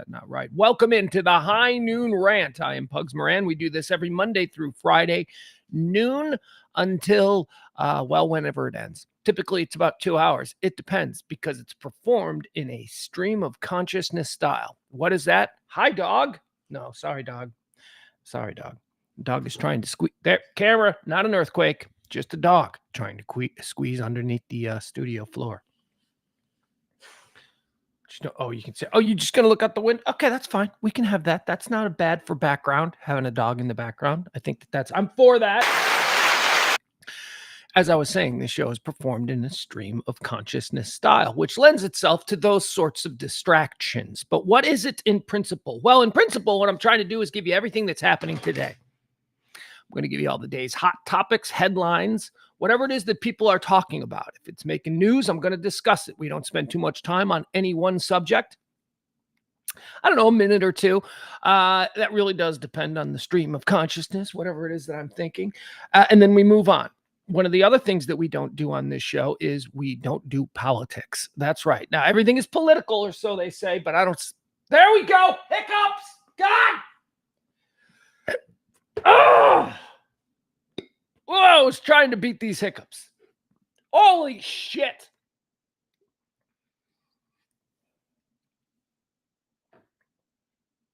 that not right? Welcome into the High Noon Rant. I am Pugs Moran. We do this every Monday through Friday, noon until, whenever it ends. Typically, it's about 2 hours. It depends because it's performed in a stream of consciousness style. What is that? Hi, dog. No, sorry, dog. Sorry, dog. Dog is trying to squeeze. There, camera, not an earthquake. Just a dog trying to squeeze underneath the studio floor. Oh, you can say, oh, you're just going to look out the window? Okay, that's fine. We can have that. That's not a bad for background, having a dog in the background. I think I'm for that. As I was saying, this show is performed in a stream of consciousness style, which lends itself to those sorts of distractions. But what is it in principle? Well, in principle, what I'm trying to do is give you everything that's happening today. I'm going to give you all the day's hot topics, headlines, whatever it is that people are talking about. If it's making news, I'm going to discuss it. We don't spend too much time on any one subject. I don't know, a minute or two. That really does depend on the stream of consciousness, whatever it is that I'm thinking. And then we move on. One of the other things that we don't do on this show is we don't do politics. That's right. Now, everything is political, or so they say, but I don't. There we go. Hiccups. God. Oh, I was trying to beat these hiccups. Holy shit.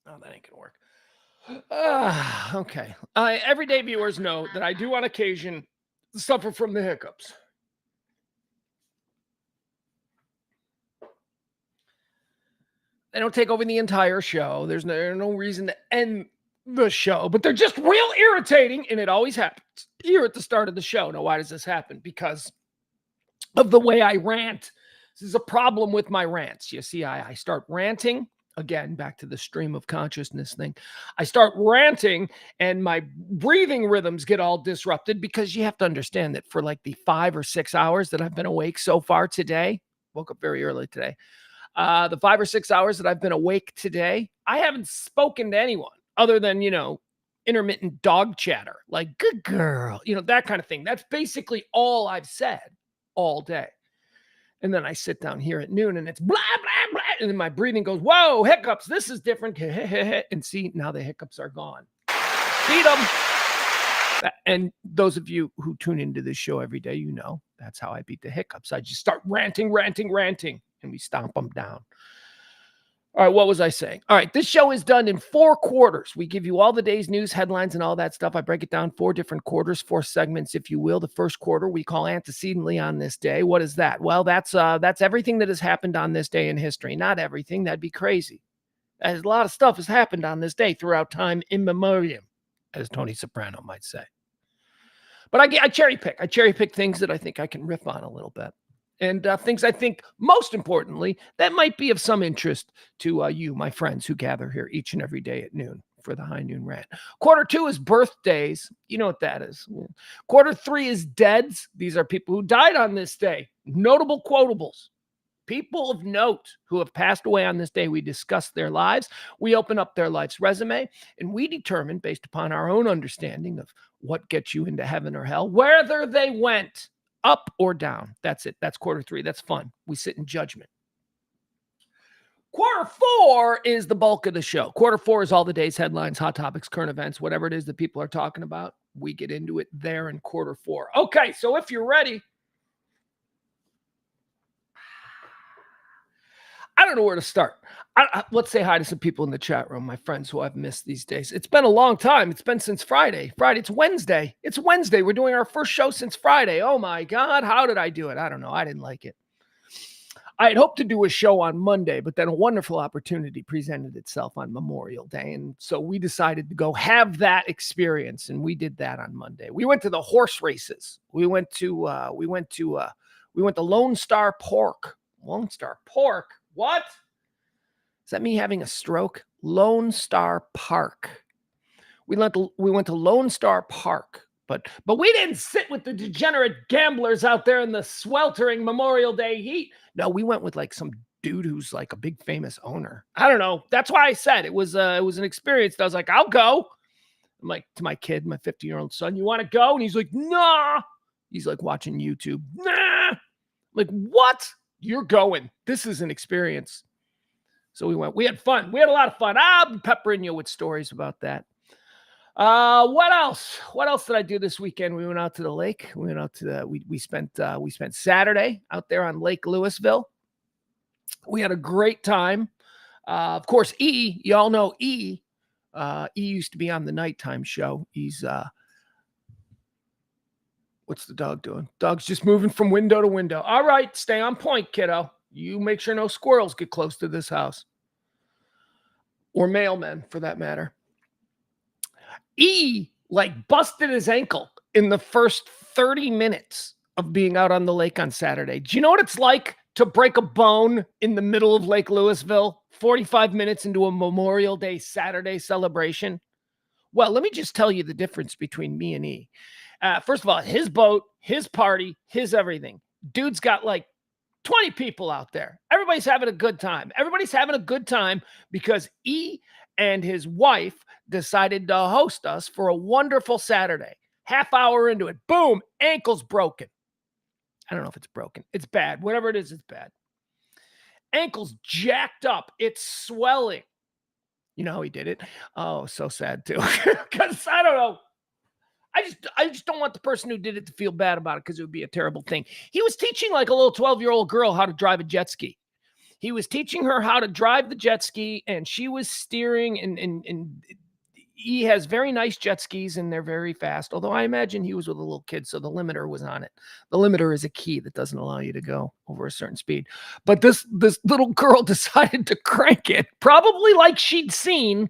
Oh, that ain't gonna work. Okay. Everyday viewers know that I do on occasion suffer from the hiccups. They don't take over the entire show. There's no reason to end the show, but they're just real irritating, and it always happens here at the start of the show. Now, why does this happen? Because of the way I rant. This is a problem with my rants. You see, I start ranting. Again, back to the stream of consciousness thing. I start ranting, and my breathing rhythms get all disrupted because you have to understand that for like the 5 or 6 hours that I've been awake so far today, woke up very early today, the 5 or 6 hours that I've been awake today, I haven't spoken to anyone other than, intermittent dog chatter, like, good girl, that kind of thing. That's basically all I've said all day. And then I sit down here at noon and it's blah, blah, blah. And then my breathing goes, whoa, hiccups. This is different. And see, now the hiccups are gone. Beat them. And those of you who tune into this show every day, that's how I beat the hiccups. I just start ranting, and we stomp them down. All right, what was I saying? All right, this show is done in 4 quarters. We give you all the day's news, headlines, and all that stuff. I break it down 4 different quarters, 4 segments, if you will. The first quarter we call antecedently on this day. What is that? Well, that's everything that has happened on this day in history. Not everything. That'd be crazy. A lot of stuff has happened on this day throughout time immemorial, as Tony Soprano might say. But I cherry pick. I cherry pick things that I think I can riff on a little bit. And things I think, most importantly, that might be of some interest to you, my friends, who gather here each and every day at noon for the High Noon Rant. Quarter 2 is birthdays. You know what that is. Quarter 3 is deads. These are people who died on this day. Notable quotables. People of note who have passed away on this day. We discuss their lives. We open up their life's resume, and we determine, based upon our own understanding of what gets you into heaven or hell, whether they went up or down. That's it. That's quarter 3. That's fun. We sit in judgment. Quarter 4 is the bulk of the show. Quarter 4 is all the day's headlines, hot topics, current events, whatever it is that people are talking about. We get into it there in quarter 4. Okay, so if you're ready, I don't know where to start. Let's say hi to some people in the chat room, my friends who I've missed these days. It's been a long time. It's been since Friday. It's Wednesday. It's Wednesday. We're doing our first show since Friday. Oh, my God. How did I do it? I don't know. I didn't like it. I had hoped to do a show on Monday, but then a wonderful opportunity presented itself on Memorial Day. And so we decided to go have that experience. And we did that on Monday. We went to the horse races. We went to Lone Star Pork. Lone Star Pork? What? Is that me having a stroke? Lone Star Park. We went to Lone Star Park, but we didn't sit with the degenerate gamblers out there in the sweltering Memorial Day heat. No, we went with like some dude who's like a big famous owner. I don't know. That's why I said it was an experience. I was like, I'll go. I'm like, to my kid, my 50-year-old son, you want to go? And he's like, nah. He's like watching YouTube. Nah. I'm like, what? You're going. This is an experience. So we went. We had fun. We had a lot of fun. I'll be peppering you with stories about that. What else? What else did I do this weekend? We went out to the lake. We went out to the. We spent Saturday out there on Lake Louisville. We had a great time. Of course, y'all know E. E used to be on the nighttime show. He's what's the dog doing? Dog's just moving from window to window. All right, stay on point, kiddo. You make sure no squirrels get close to this house. Or mailmen, for that matter. E, like, busted his ankle in the first 30 minutes of being out on the lake on Saturday. Do you know what it's like to break a bone in the middle of Lake Louisville, 45 minutes into a Memorial Day Saturday celebration? Well, let me just tell you the difference between me and E. First of all, his boat, his party, his everything. Dude's got like 20 people out there. Everybody's having a good time. Everybody's having a good time because E and his wife decided to host us for a wonderful Saturday. Half hour into it, boom, ankle's broken. I don't know if it's broken. It's bad. Whatever it is, it's bad. Ankle's jacked up. It's swelling. You know how he did it? Oh, so sad too. Because I don't know. I just don't want the person who did it to feel bad about it because it would be a terrible thing. He was teaching like a little 12-year-old girl how to drive a jet ski. He was teaching her how to drive the jet ski, and she was steering, and he has very nice jet skis, and they're very fast, although I imagine he was with a little kid, so the limiter was on it. The limiter is a key that doesn't allow you to go over a certain speed. But this little girl decided to crank it, probably like she'd seen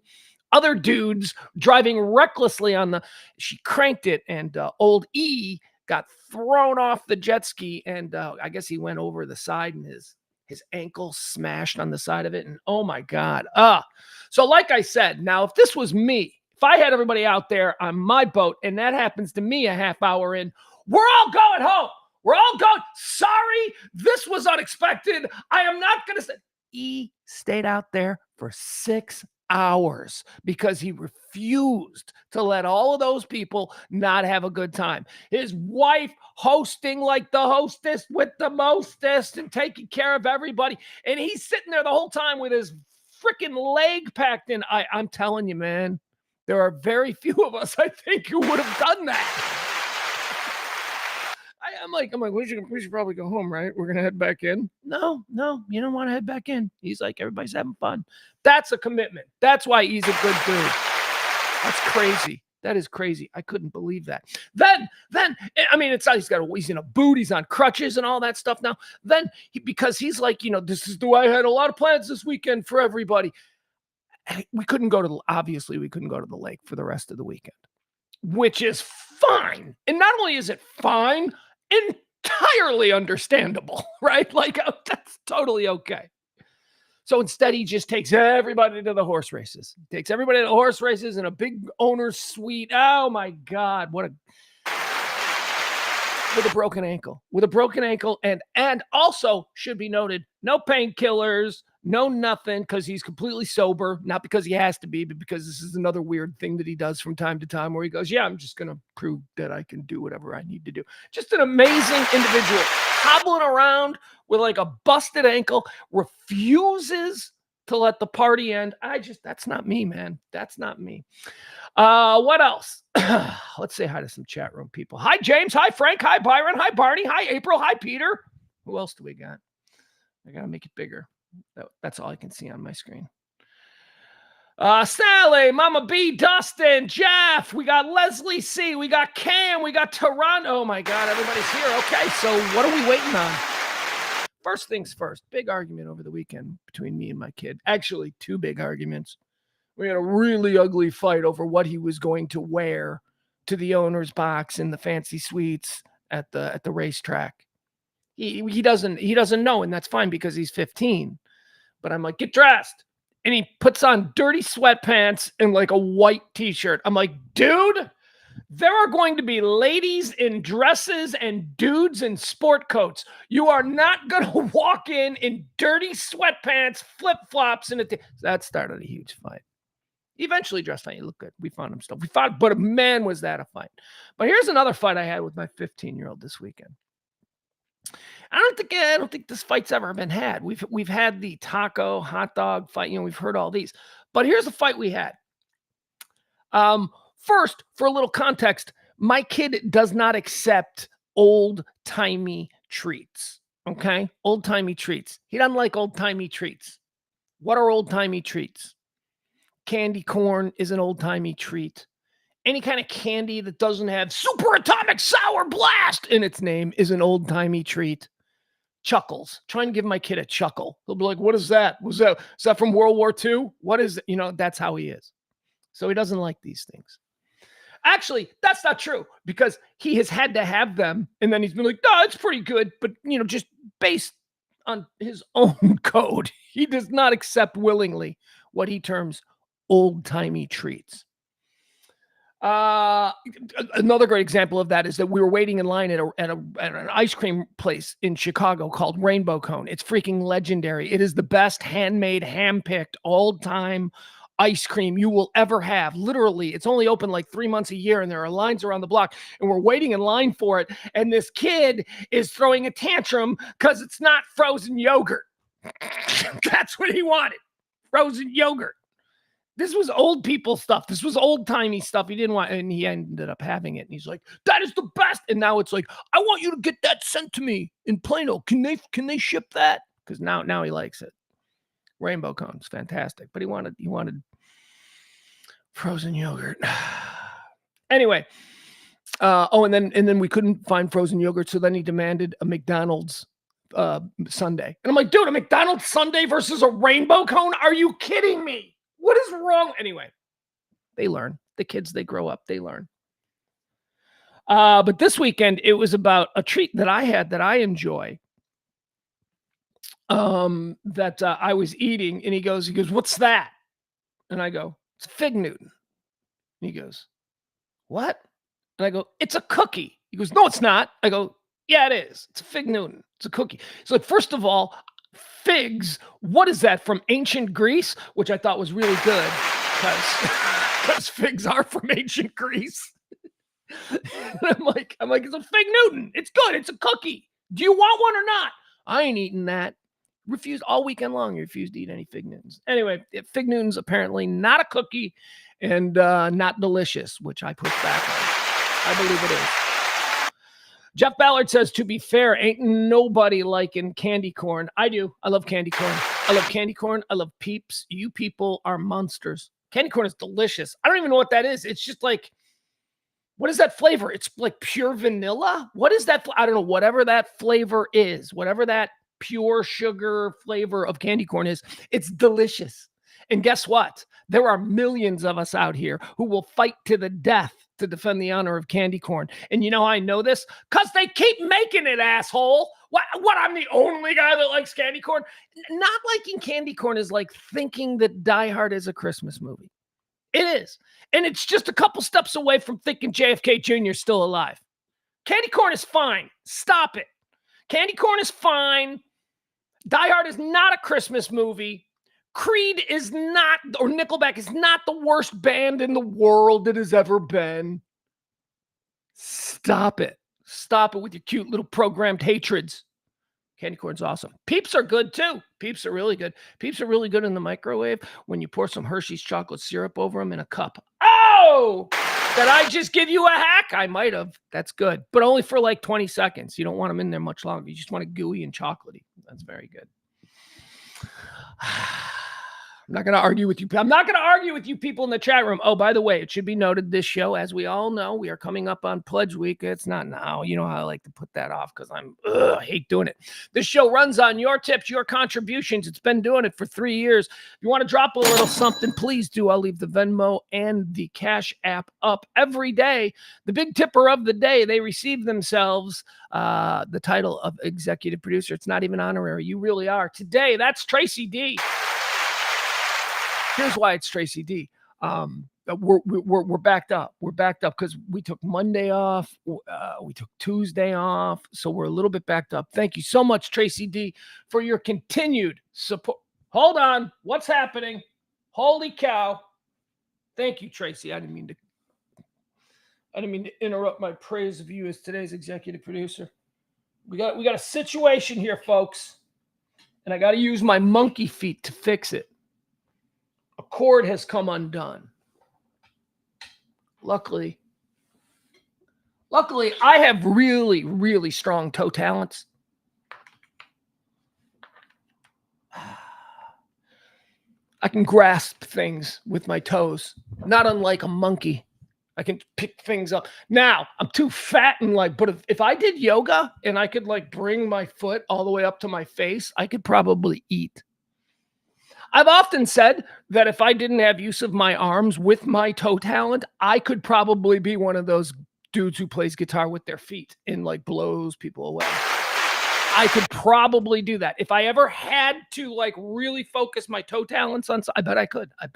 other dudes driving recklessly she cranked it, and old E got thrown off the jet ski, and I guess he went over the side, and his ankle smashed on the side of it, and oh my God. So like I said, now if this was me, if I had everybody out there on my boat and that happens to me a half hour in, we're all going home. We're all going, sorry, this was unexpected. I am not going to say. E stayed out there for 6 hours because he refused to let all of those people not have a good time. His wife hosting like the hostess with the mostest and taking care of everybody. And he's sitting there the whole time with his freaking leg packed in. I'm telling you, man, there are very few of us, I think, who would have done that. I'm like, we should probably go home, right? We're going to head back in. No, you don't want to head back in. He's like, everybody's having fun. That's a commitment. That's why he's a good dude. That's crazy. That is crazy. I couldn't believe that. Then, I mean, he's in a boot, he's on crutches and all that stuff now. Then, because he's like, this is the way I had a lot of plans this weekend for everybody. We couldn't go to the lake for the rest of the weekend, which is fine. And not only is it fine, entirely understandable, right? Like, that's totally okay. So instead, he just takes everybody to the horse races. He takes everybody to the horse races in a big owner's suite. Oh my God, with a broken ankle. With a broken ankle, and also should be noted, no painkillers, no nothing, because he's completely sober, not because he has to be, but because this is another weird thing that he does from time to time where he goes, yeah, I'm just going to prove that I can do whatever I need to do. Just an amazing individual, hobbling around with like a busted ankle, refuses to let the party end. That's not me, man. That's not me. What else? Let's say hi to some chat room people. Hi, James. Hi, Frank. Hi, Byron. Hi, Barney. Hi, April. Hi, Peter. Who else do we got? I got to make it bigger. That's all I can see on my screen. Sally, Mama B, Dustin, Jeff. We got Leslie C. We got Cam. We got Toronto. Oh, my God. Everybody's here. Okay, so what are we waiting on? First things first. Big argument over the weekend between me and my kid. Actually, 2 big arguments. We had a really ugly fight over what he was going to wear to the owner's box in the fancy suites at the racetrack. He doesn't know, and that's fine because he's 15. But I'm like, get dressed. And he puts on dirty sweatpants and like a white t-shirt. I'm like, dude, there are going to be ladies in dresses and dudes in sport coats. You are not going to walk in dirty sweatpants, flip-flops, and that started a huge fight. He eventually dressed fine. He looked good. We found him still. We fought, but man, was that a fight. But here's another fight I had with my 15-year-old this weekend. I don't think this fight's ever been had. We've had the taco hot dog fight. We've heard all these, but here's a fight we had. First, for a little context, my kid does not accept old-timey treats. Okay? Old-timey treats. He doesn't like old-timey treats. What are old-timey treats? Candy corn is an old-timey treat. Any kind of candy that doesn't have super atomic sour blast in its name is an old-timey treat. Chuckles. Try and give my kid a chuckle. He'll be like, what is that? Is that from World War II? What is it? That's how he is. So he doesn't like these things. Actually, that's not true because he has had to have them. And then he's been like, no, it's pretty good. But, just based on his own code, he does not accept willingly what he terms old-timey treats. Another great example of that is that we were waiting in line at an ice cream place in Chicago called Rainbow Cone. It's freaking legendary. It is the best handmade, hand-picked, all-time ice cream you will ever have. Literally, it's only open like 3 months a year, and there are lines around the block, and we're waiting in line for it, and this kid is throwing a tantrum because it's not frozen yogurt. That's what he wanted, frozen yogurt. This was old people stuff. This was old-timey stuff he didn't want, and he ended up having it, and he's like, that is the best. And now it's like, I want you to get that sent to me in Plano. Can they ship that? Because now he likes it. Rainbow Cone's fantastic, but he wanted frozen yogurt. Anyway, and then we couldn't find frozen yogurt, so then he demanded a McDonald's sundae. And I'm like, dude, a McDonald's sundae versus a Rainbow Cone? Are you kidding me? What is wrong? Anyway, they learn. The kids, they grow up, they learn. But this weekend, it was about a treat that I had that I enjoy. That I was eating, and he goes, what's that? And I go, it's a Fig Newton. And he goes, what? And I go, it's a cookie. He goes, no, it's not. I go, yeah, it is. It's a Fig Newton. It's a cookie. So like, first of all, figs, what is that, from ancient Greece? Which I thought was really good because figs are from ancient Greece. I'm like, it's a Fig Newton. It's good. It's a cookie. Do you want one or not? I ain't eating that. Refused all weekend long. He refused to eat any Fig Newtons. Anyway, Fig Newtons apparently not a cookie and not delicious, which I push back on. I believe it is. Jeff Ballard says, to be fair, ain't nobody liking candy corn. I do. I love candy corn. I love candy corn. I love Peeps. You people are monsters. Candy corn is delicious. I don't even know what that is. It's just like, what is that flavor? It's like pure vanilla. What is that? I don't know. Whatever that flavor is, whatever that pure sugar flavor of candy corn is, it's delicious. And guess what? There are millions of us out here who will fight to the death to defend the honor of candy corn. And you know how I know this? Because they keep making it, asshole. What? I'm the only guy that likes candy corn? Not liking candy corn is like thinking that Die Hard is a Christmas movie. It is. And it's just a couple steps away from thinking JFK Jr. is still alive. Candy corn is fine. Stop it. Candy corn is fine. Die Hard is not a Christmas movie. Creed is not, or Nickelback is not the worst band in the world that has ever been. Stop it. Stop it with your cute little programmed hatreds. Candy corn's awesome. Peeps are good too. Peeps are really good. Peeps are really good in the microwave when you pour some Hershey's chocolate syrup over them in a cup. Oh, did I just give you a hack? I might have. That's good. But only for like 20 seconds. You don't want them in there much longer. You just want it gooey and chocolatey. That's very good. I'm not going to argue with you. I'm not going to argue with you people in the chat room. Oh, by the way, it should be noted, this show, as we all know, we are coming up on Pledge Week. It's not now. You know how I like to put that off because I hate doing it. This show runs on your tips, your contributions. It's been doing it for 3 years. If you want to drop a little something, please do. I'll leave the Venmo and the Cash App up every day. The big tipper of the day, they receive themselves the title of executive producer. It's not even honorary. You really are. Today, that's Tracy D. Here's why it's Tracy D. We're backed up. We're backed up because we took Monday off. We took Tuesday off. So we're a little bit backed up. Thank you so much, Tracy D, for your continued support. Hold on. What's happening? Holy cow. Thank you, Tracy. I didn't mean to interrupt my praise of you as today's executive producer. We got a situation here, folks. And I got to use my monkey feet to fix it. A cord has come undone. Luckily, I have really, really strong toe talents. I can grasp things with my toes, not unlike a monkey. I can pick things up. Now, I'm too fat and but if I did yoga and I could bring my foot all the way up to my face, I could probably eat. I've often said that if I didn't have use of my arms with my toe talent, I could probably be one of those dudes who plays guitar with their feet and blows people away. I could probably do that. If I ever had to really focus my toe talents on, I bet I could. I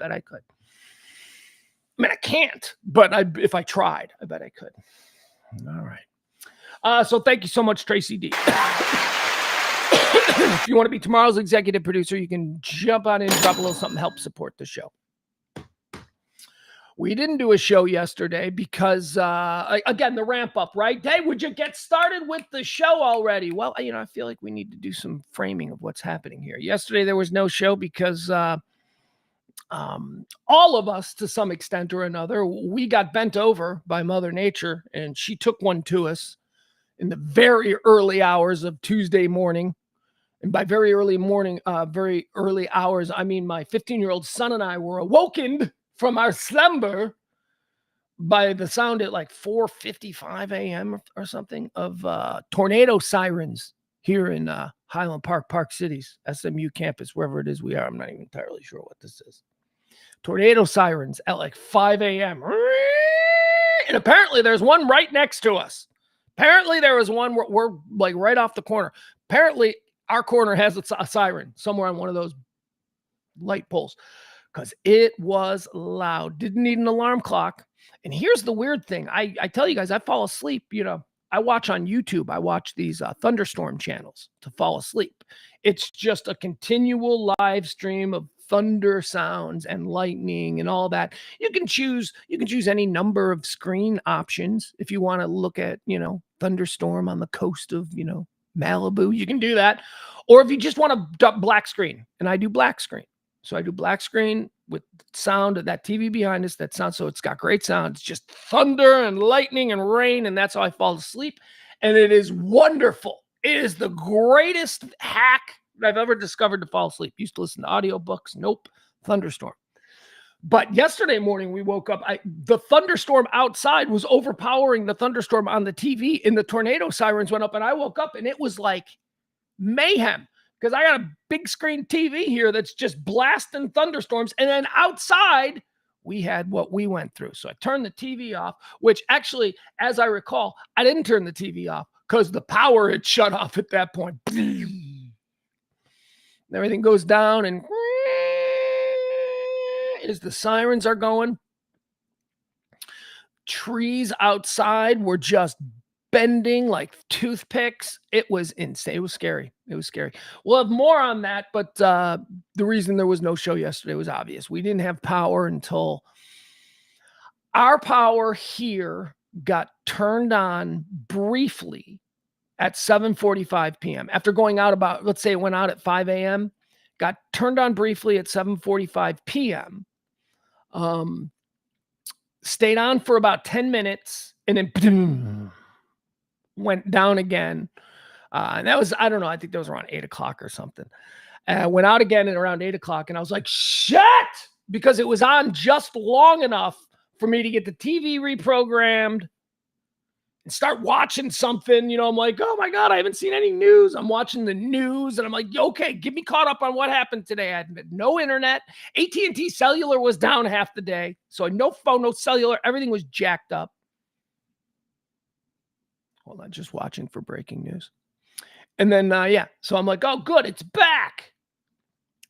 mean, I can't, but if I tried, I bet I could. All right. So thank you so much, Tracy D. If you want to be tomorrow's executive producer, you can jump on in and drop a little something to help support the show. We didn't do a show yesterday because, again, the ramp up, right? Hey, would you get started with the show already? Well, I feel like we need to do some framing of what's happening here. Yesterday, there was no show because all of us, to some extent or another, we got bent over by Mother Nature, and she took one to us in the very early hours of Tuesday morning. And by very early hours, I mean my 15-year-old son and I were awoken from our slumber by the sound at 4:55 a.m. or something of tornado sirens here in Highland Park, Park Cities, SMU campus, wherever it is we are. I'm not even entirely sure what this is. Tornado sirens at 5 a.m. And apparently there's one right next to us. Apparently there was one, we're right off the corner. Apparently our corner has a siren somewhere on one of those light poles because it was loud. Didn't need an alarm clock. And here's the weird thing. I tell you guys, I fall asleep. I watch on YouTube. I watch these thunderstorm channels to fall asleep. It's just a continual live stream of thunder sounds and lightning and all that. You can choose any number of screen options if you want to look at, thunderstorm on the coast of, Malibu, you can do that. Or if you just want to black screen, and I do black screen. So I do black screen with sound of that TV behind us. That sound, so it's got great sound. It's just thunder and lightning and rain, and that's how I fall asleep. And it is wonderful. It is the greatest hack I've ever discovered to fall asleep. Used to listen to audiobooks. Nope. Thunderstorm. But yesterday morning, we woke up. The thunderstorm outside was overpowering the thunderstorm on the TV, and the tornado sirens went up, and I woke up, and it was like mayhem because I got a big screen TV here that's just blasting thunderstorms. And then outside, we had what we went through. So I turned the TV off, which actually, as I recall, I didn't turn the TV off because the power had shut off at that point. Everything goes down, and as the sirens are going, trees outside were just bending like toothpicks. It was insane. It was scary. We'll have more on that, but the reason there was no show yesterday was obvious. We didn't have power until our power here got turned on briefly at 7:45 p.m. After going out about, let's say it went out at 5 a.m., got turned on briefly at 7:45 p.m., stayed on for about 10 minutes, and then went down again. And that was, I don't know, I think that was around 8 o'clock or something. Went out again at around 8 o'clock, and I was like, shit! Because it was on just long enough for me to get the TV reprogrammed and start watching something. I'm like, oh my God, I haven't seen any news. I'm watching the news, and I'm like, okay, get me caught up on what happened today. I had no internet. AT&T cellular was down half the day. So no phone, no cellular. Everything was jacked up. Hold on, just watching for breaking news. And then, so I'm like, oh, good, it's back.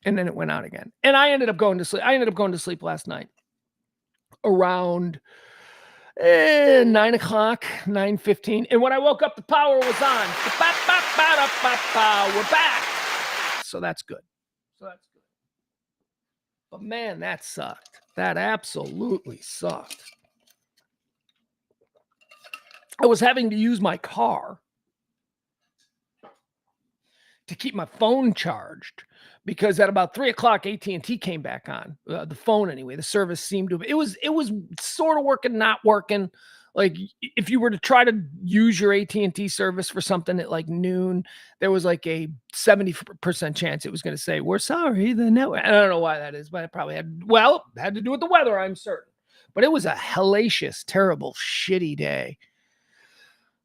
And then it went out again. And I ended up going to sleep. Sleep last night around 9 o'clock, 9:15. And when I woke up, the power was on. We're back. So that's good. But man, that sucked. That absolutely sucked. I was having to use my car to keep my phone charged, because at about 3 o'clock, AT&T came back on, the phone anyway. The service seemed to, it was sort of working, not working. Like if you were to try to use your AT&T service for something at like noon, there was like a 70% chance it was going to say, "We're sorry, the network." I don't know why that is, but it probably had to do with the weather, I'm certain. But it was a hellacious, terrible, shitty day.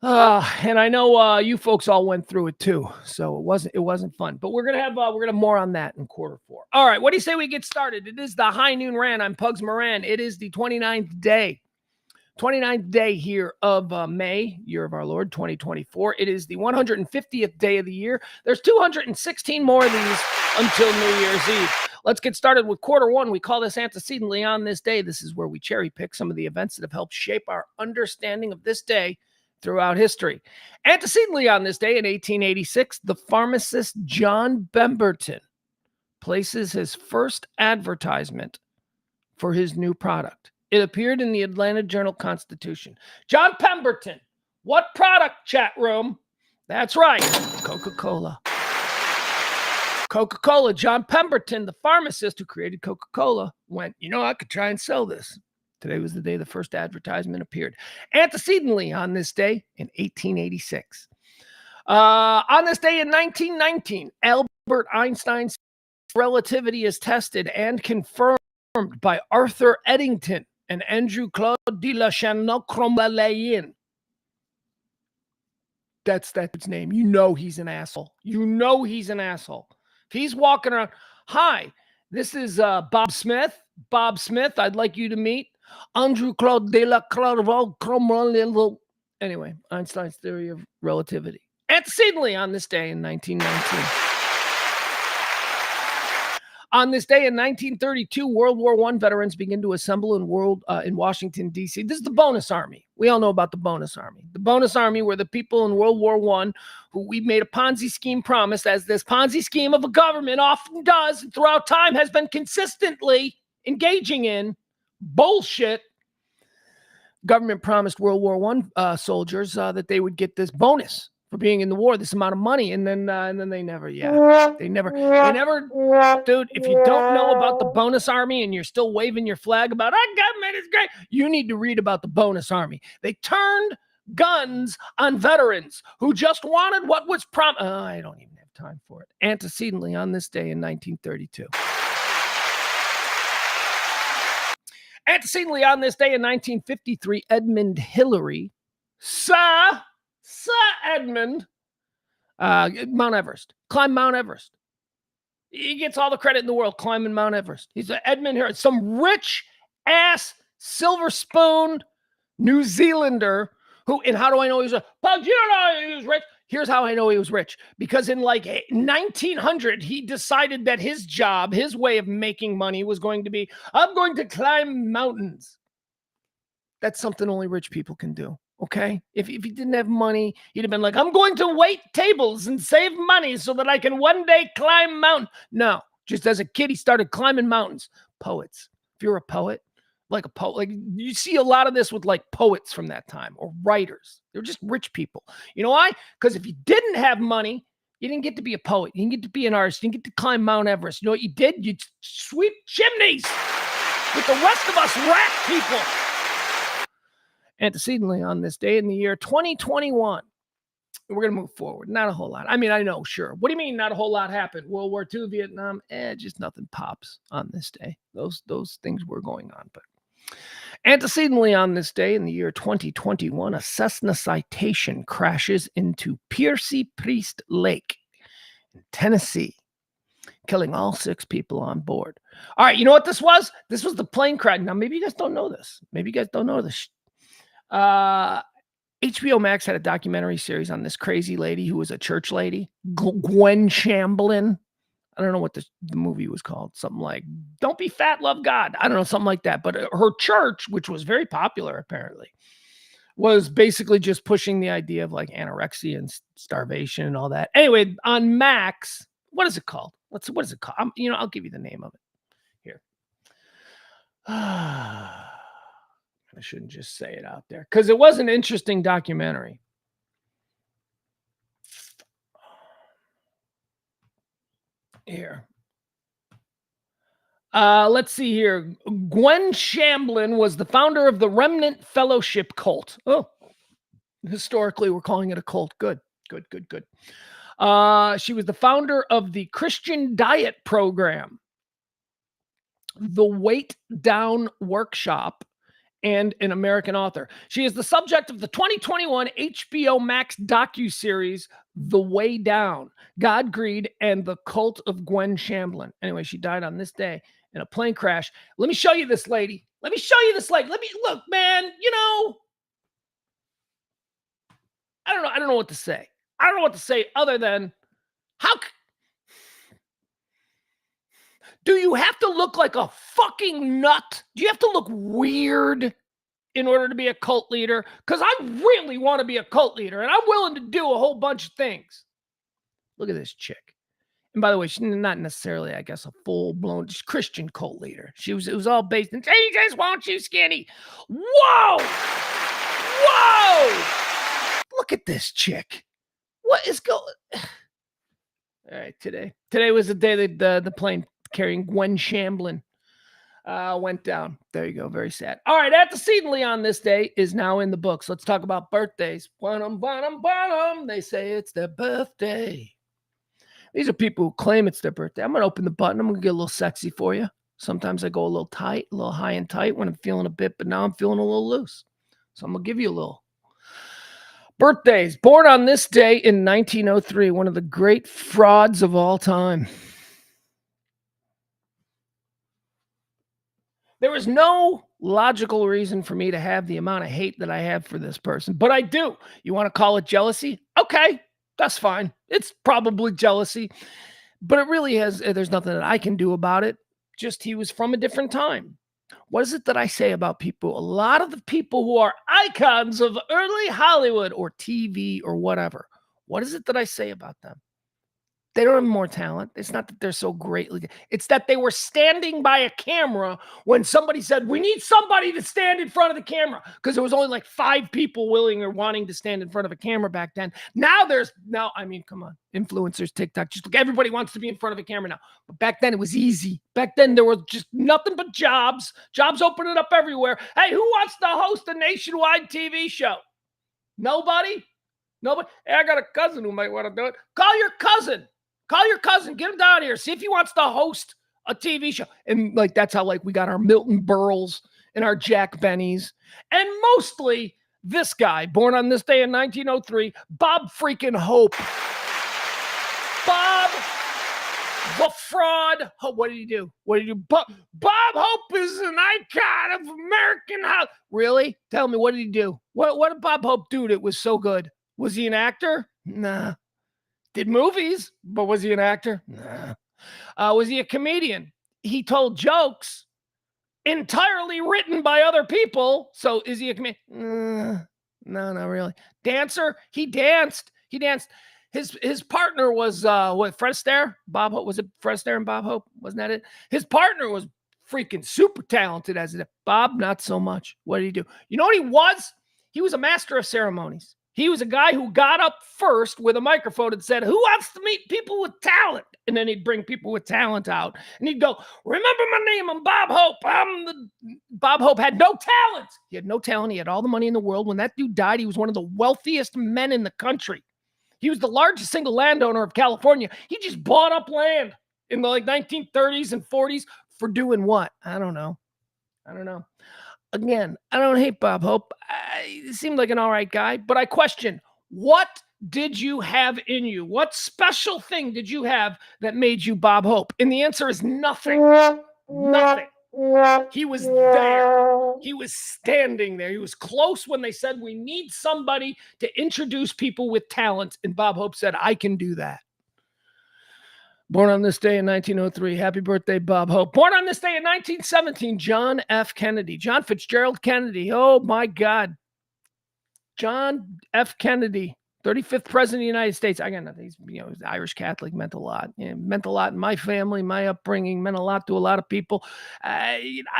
And I know you folks all went through it too, so it wasn't fun. But we're gonna have more on that in quarter four. All right, what do you say we get started? It is the High Noon Rant. I'm Pugs Moran. It is the 29th day here of May, year of our Lord, 2024. It is the 150th day of the year. There's 216 more of these until New Year's Eve. Let's get started with quarter one. We call this Antecedently on This Day. This is where we cherry pick some of the events that have helped shape our understanding of this day throughout history. Antecedently on this day in 1886, the pharmacist John Pemberton places his first advertisement for his new product. It appeared in the Atlanta Journal-Constitution. John Pemberton, what product, chat room? That's right, Coca-Cola. Coca-Cola. John Pemberton, the pharmacist who created Coca-Cola, went, I could try and sell this. Today was the day the first advertisement appeared. Antecedently on this day in 1886. On this day in 1919, Albert Einstein's relativity is tested and confirmed by Arthur Eddington and Andrew Claude de la Chaux-Crommelin. That's his name. He's an asshole. If he's walking around, "Hi, this is Bob Smith. Bob Smith, I'd like you to meet Andrew Claude de la Chaux-Crommelin." Anyway, Einstein's theory of relativity. Antecedently on this day in 1919. On this day in 1932, World War I veterans begin to assemble in Washington, D.C. This is the bonus army. We all know about the bonus army. The bonus army were the people in World War I who we made a Ponzi scheme promise, as this Ponzi scheme of a government often does and throughout time has been consistently engaging in bullshit. Government promised World War I soldiers that they would get this bonus for being in the war, this amount of money, and then they never, dude. If you don't know about the bonus army and you're still waving your flag about our government is great, you need to read about the bonus army. They turned guns on veterans who just wanted what was promised. I don't even have time for it. Antecedently on this day in 1932. Antecedently on this day in 1953, Edmund Hillary, Sir Edmund, Mount Everest, climbed Mount Everest. He gets all the credit in the world climbing Mount Everest. He's Edmund Hillary, some rich ass silver spoon New Zealander who, and how do I know he was rich? Pugs, you don't know he was rich. Here's how I know he was rich. Because in like 1900, he decided that his job, his way of making money was going to be, I'm going to climb mountains. That's something only rich people can do. Okay. If he didn't have money, he'd have been like, I'm going to wait tables and save money so that I can one day climb mountains. No, just as a kid, he started climbing mountains. Poets. If you're a poet, like you see a lot of this with like poets from that time or writers. They're just rich people. You know why? Because if you didn't have money, you didn't get to be a poet. You didn't get to be an artist. You didn't get to climb Mount Everest. You know what you did? You'd sweep chimneys with the rest of us rat people. Antecedently on this day in the year 2021, we're going to move forward. Not a whole lot. I mean, I know, sure. What do you mean not a whole lot happened? World War II, Vietnam, just nothing pops on this day. Those things were going on. But antecedently on this day in the year 2021, a Cessna Citation crashes into Piercy Priest Lake in Tennessee, killing all 6 people on board. All right, you know what this was? This was the plane crash. Now, maybe you guys don't know this. HBO Max had a documentary series on this crazy lady who was a church lady, Gwen Chamberlain. I don't know what the movie was called. Something like Don't Be Fat, Love God. I don't know, something like that. But her church, which was very popular apparently, was basically just pushing the idea of like anorexia and starvation and all that. Anyway, on Max, what is it called? What is it called? I'll give you the name of it here. I shouldn't just say it out there because it was an interesting documentary. Here. Let's see here. Gwen Shamblin was the founder of the Remnant Fellowship cult. Oh, historically, we're calling it a cult. Good. She was the founder of the Christian Diet Program, the Weight Down Workshop, and an American author. She is the subject of the 2021 HBO Max docuseries, The Way Down, God, Greed, and the Cult of Gwen Shamblin. Anyway, she died on this day in a plane crash. Let me show you this lady. Let me look, man, I don't know what to say. I don't know what to say other than do you have to look like a fucking nut? Do you have to look weird in order to be a cult leader? Because I really want to be a cult leader, and I'm willing to do a whole bunch of things. Look at this chick. And by the way, she's not necessarily, I guess, a full-blown Christian cult leader. It was all based in, Jesus wants you skinny. Whoa! Look at this chick. What is going? All right, today was the day that the plane carrying Gwen Shamblin went down. There you go. Very sad. All right, antecedently on this day is now in the books. Let's talk about birthdays. They say it's their birthday. These are people who claim it's their birthday. I'm going to open the button. I'm going to get a little sexy for you. Sometimes I go a little tight, a little high and tight when I'm feeling a bit, but now I'm feeling a little loose. So I'm going to give you a little. Birthdays. Born on this day in 1903, one of the great frauds of all time. There is no logical reason for me to have the amount of hate that I have for this person, but I do. You want to call it jealousy? Okay, that's fine. It's probably jealousy, but it really there's nothing that I can do about it. Just he was from a different time. What is it that I say about people? A lot of the people who are icons of early Hollywood or TV or whatever, what is it that I say about them? They don't have more talent. It's not that they're so greatly. It's that they were standing by a camera when somebody said, we need somebody to stand in front of the camera. Because there was only like 5 people willing or wanting to stand in front of a camera back then. Now, I mean, come on. Influencers, TikTok, just look, everybody wants to be in front of a camera now. But back then it was easy. Back then there was just nothing but jobs. Jobs opening up everywhere. Hey, who wants to host a nationwide TV show? Nobody? Nobody? Hey, I got a cousin who might want to do it. Call your cousin. Get him down here. See if he wants to host a TV show. And like, that's how like we got our Milton Berles and our Jack Bennies. And mostly this guy, born on this day in 1903, Bob freaking Hope. Bob the fraud. Oh, what did he do? Bob Hope is an icon of American Hollywood. Really? Tell me, what did he do? What did Bob Hope do that was so good? Was he an actor? Nah. Did movies, but was he an actor? Nah. Was he a comedian? He told jokes entirely written by other people. So is he a comedian? No, not really. Dancer? He danced. His partner was Fred Astaire? Bob Hope. Was it Fred Astaire and Bob Hope? Wasn't that it? His partner was freaking super talented as it. Bob, not so much. What did he do? You know what he was? He was a master of ceremonies. He was a guy who got up first with a microphone and said, who wants to meet people with talent? And then he'd bring people with talent out. And he'd go, remember my name, I'm Bob Hope. Bob Hope had no talent. He had no talent. He had all the money in the world. When that dude died, he was one of the wealthiest men in the country. He was the largest single landowner of California. He just bought up land in the 1930s and 40s for doing what? I don't know. Again, I don't hate Bob Hope. He seemed like an all right guy, but I question, what did you have in you? What special thing did you have that made you Bob Hope? And the answer is nothing. Nothing. He was there. He was standing there. He was close when they said, we need somebody to introduce people with talent. And Bob Hope said, I can do that. Born on this day in 1903. Happy birthday, Bob Hope. Born on this day in 1917, John F. Kennedy. John Fitzgerald Kennedy. Oh, my God. John F. Kennedy. 35th president of the United States. I got nothing. He's, he's Irish Catholic, meant a lot. Meant a lot in my family, my upbringing, meant a lot to a lot of people.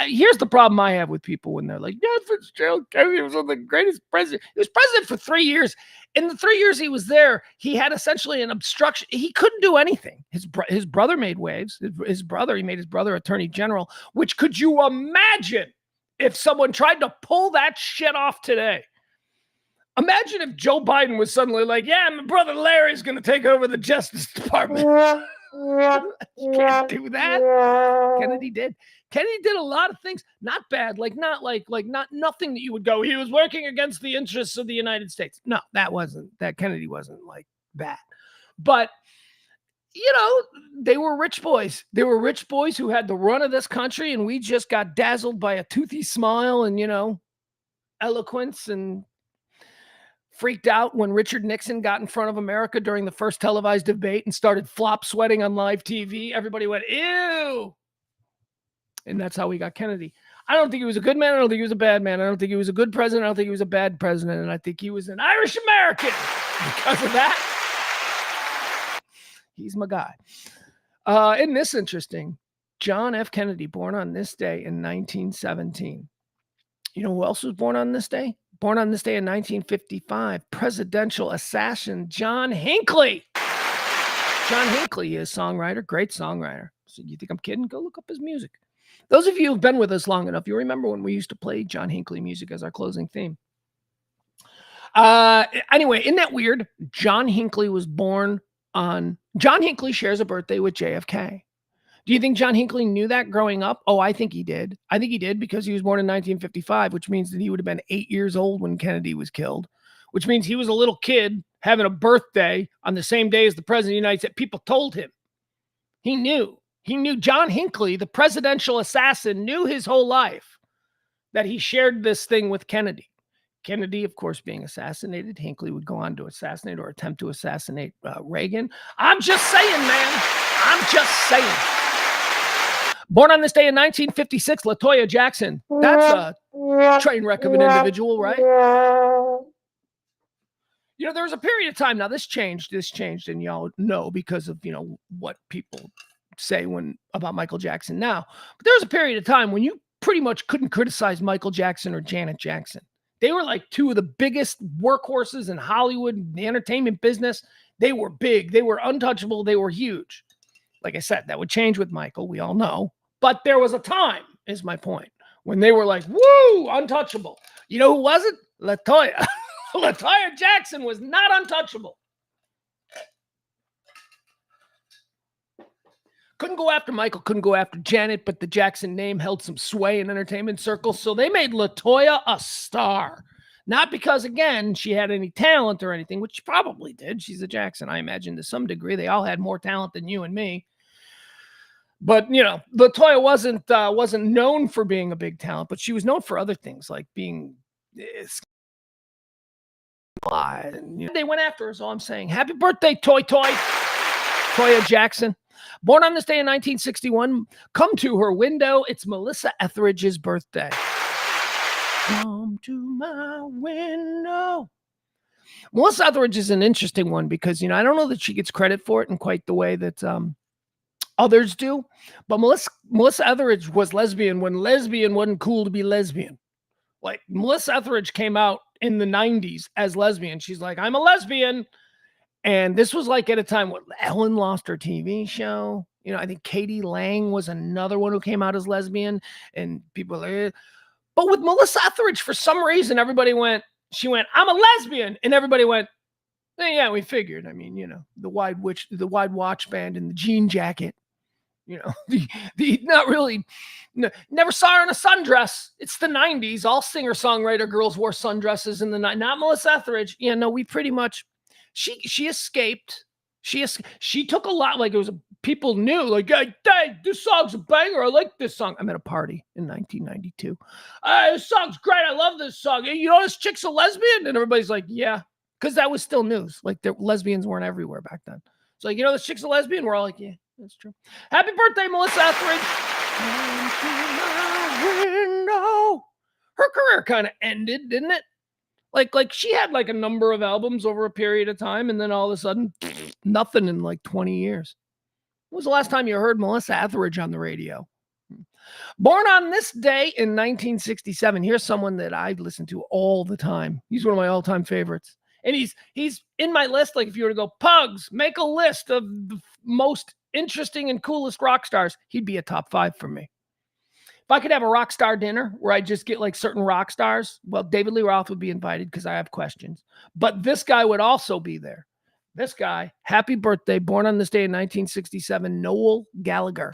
Here's the problem I have with people when they're like, yeah, Fitzgerald Kennedy was one of the greatest presidents. He was president for 3 years. In the 3 years he was there, he had essentially an obstruction. He couldn't do anything. His brother made waves. He made his brother attorney general, which could you imagine if someone tried to pull that shit off today? Imagine if Joe Biden was suddenly like, yeah, my brother Larry's going to take over the Justice Department. You can't do that. Kennedy did. Kennedy did a lot of things. Not bad. Not nothing that you would go, he was working against the interests of the United States. No, that Kennedy wasn't like that. But, they were rich boys. They were rich boys who had the run of this country, and we just got dazzled by a toothy smile and, eloquence, and freaked out when Richard Nixon got in front of America during the first televised debate and started flop sweating on live TV. Everybody went, ew. And that's how we got Kennedy. I don't think he was a good man. I don't think he was a bad man. I don't think he was a good president. I don't think he was a bad president. And I think he was an Irish American because of that. He's my guy. Isn't this interesting? John F. Kennedy, born on this day in 1917. You know who else was born on this day? Born on this day in 1955, presidential assassin John Hinckley. John Hinckley is a songwriter, great songwriter. So you think I'm kidding? Go look up his music. Those of you who've been with us long enough, you remember when we used to play John Hinckley music as our closing theme. Anyway, isn't that weird? John Hinckley shares a birthday with JFK. Do you think John Hinckley knew that growing up? Oh, I think he did. I think he did because he was born in 1955, which means that he would have been 8 years old when Kennedy was killed, which means he was a little kid having a birthday on the same day as the president of the United States. People told him. He knew. John Hinckley, the presidential assassin, knew his whole life that he shared this thing with Kennedy. Kennedy, of course, being assassinated. Hinckley would go on to assassinate or attempt to assassinate Reagan. I'm just saying, man. I'm just saying. Born on this day in 1956, LaToya Jackson. That's a train wreck of an individual, right? There was a period of time. Now, this changed, and y'all know because of, what people say about Michael Jackson now. But there was a period of time when you pretty much couldn't criticize Michael Jackson or Janet Jackson. They were like two of the biggest workhorses in Hollywood, the entertainment business. They were big. They were untouchable. They were huge. Like I said, that would change with Michael. We all know. But there was a time, is my point, when they were like, woo, untouchable. You know who wasn't? LaToya. LaToya Jackson was not untouchable. Couldn't go after Michael, couldn't go after Janet, but the Jackson name held some sway in entertainment circles, so they made LaToya a star. Not because, again, she had any talent or anything, which she probably did. She's a Jackson, I imagine, to some degree. They all had more talent than you and me. But, LaToya wasn't known for being a big talent, but she was known for other things, like being... They went after her, so I'm saying, happy birthday, Toya Jackson. Born on this day in 1961, come to her window. It's Melissa Etheridge's birthday. Come to my window. Melissa Etheridge is an interesting one because, I don't know that she gets credit for it in quite the way that others do. But Melissa Etheridge was lesbian when lesbian wasn't cool to be lesbian. Like, Melissa Etheridge came out in the 90s as lesbian. She's like, I'm a lesbian. And this was like at a time when Ellen lost her TV show. I think Katie Lang was another one who came out as lesbian. And people were like, but with Melissa Etheridge, for some reason, she went, I'm a lesbian. And everybody went, yeah, we figured. I mean, the wide watch band and the jean jacket. Not really, never saw her in a sundress. It's the 90s. All singer-songwriter girls wore sundresses in the night. Not Melissa Etheridge. We pretty much... She escaped. She took a lot. Like, it was people knew, like, hey, this song's a banger. I like this song. I'm at a party in 1992. This song's great. I love this song. This chick's a lesbian, and everybody's like, yeah, because that was still news. Like, lesbians weren't everywhere back then. It's like, this chick's a lesbian. We're all like, yeah, that's true. Happy birthday, Melissa Etheridge. Her career kind of ended, didn't it? Like she had like a number of albums over a period of time, and then all of a sudden, nothing in like 20 years. When was the last time you heard Melissa Etheridge on the radio? Born on this day in 1967. Here's someone that I listen to all the time. He's one of my all-time favorites. And he's in my list. Like if you were to go, Pugs, make a list of the most interesting and coolest rock stars, he'd be a top 5 for me. If I could have a rock star dinner where I just get like certain rock stars, well, David Lee Roth would be invited because I have questions. But this guy would also be there. This guy, happy birthday, born on this day in 1967, Noel Gallagher.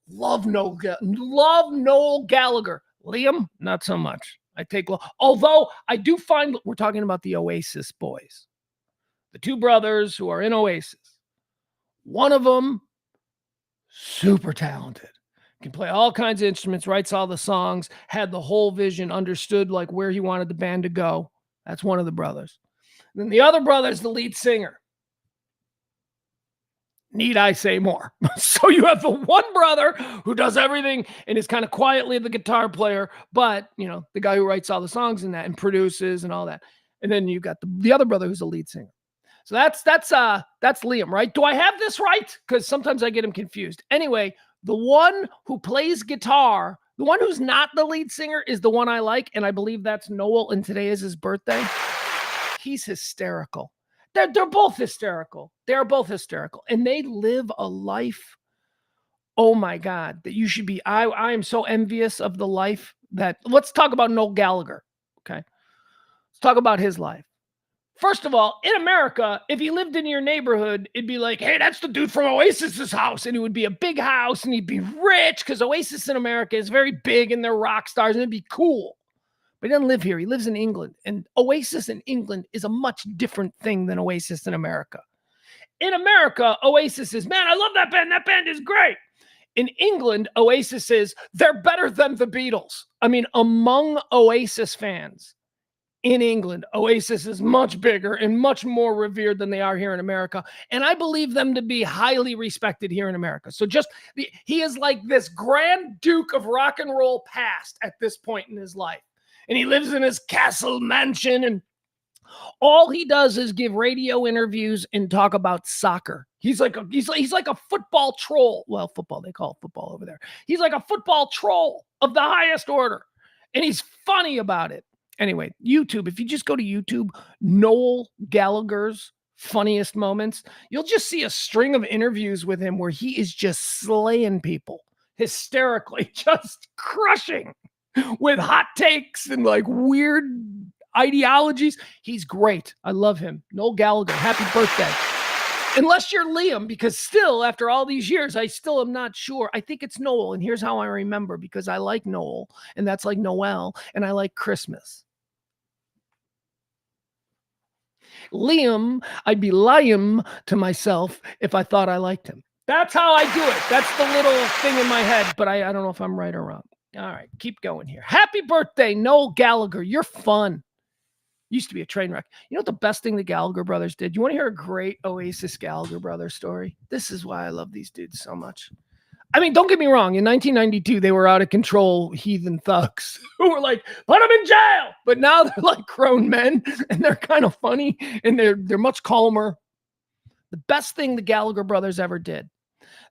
Love Noel Gallagher. Liam, not so much. I take, although I do find, we're talking about the Oasis boys, the two brothers who are in Oasis. One of them, super talented, can play all kinds of instruments, writes all the songs, had the whole vision, understood like where he wanted the band to go. That's one of the brothers. And then the other brother is the lead singer. Need I say more? So you have the one brother who does everything and is kind of quietly the guitar player, but you know, the guy who writes all the songs and that and produces and all that. And then you've got the other brother who's the lead singer. So that's Liam, right? Do I have this right? Because sometimes I get him confused. Anyway, the one who plays guitar, the one who's not the lead singer is the one I like, and I believe that's Noel, and today is his birthday. He's hysterical. They're both hysterical. They're both hysterical. And they live a life, oh my God, that you should be. I am so envious of the life that, let's talk about Noel Gallagher, okay? Let's talk about his life. First of all, in America, if he lived in your neighborhood, it'd be like, hey, that's the dude from Oasis's house. And it would be a big house and he'd be rich because Oasis in America is very big and they're rock stars and it'd be cool. But he doesn't live here. He lives in England. And Oasis in England is a much different thing than Oasis in America. In America, Oasis is, man, I love that band. That band is great. In England, Oasis is, they're better than the Beatles. I mean, among Oasis fans, in England, Oasis is much bigger and much more revered than they are here in America. And I believe them to be highly respected here in America. So he is like this Grand Duke of rock and roll past at this point in his life. And he lives in his castle mansion and all he does is give radio interviews and talk about soccer. He's like a football troll. Well, football, they call it football over there. He's like a football troll of the highest order. And he's funny about it. Anyway, YouTube, if you just go to YouTube, Noel Gallagher's funniest moments, you'll just see a string of interviews with him where he is just slaying people hysterically, just crushing with hot takes and like weird ideologies. He's great. I love him. Noel Gallagher, happy birthday. Unless you're Liam, because still, after all these years, I still am not sure. I think it's Noel, and here's how I remember, because I like Noel, and that's like Noel, and I like Christmas. Liam, I'd be lying to myself if I thought I liked him. That's how I do it. That's the little thing in my head, but I don't know if I'm right or wrong. All right, keep going here. Happy birthday, Noel Gallagher. You're fun. Used to be a train wreck. You know what the best thing the Gallagher brothers did? You want to hear a great Oasis Gallagher brothers story? This is why I love these dudes so much. I mean, don't get me wrong. In 1992, they were out of control heathen thugs who were like, put them in jail. But now they're like grown men and they're kind of funny and they're much calmer. The best thing the Gallagher brothers ever did.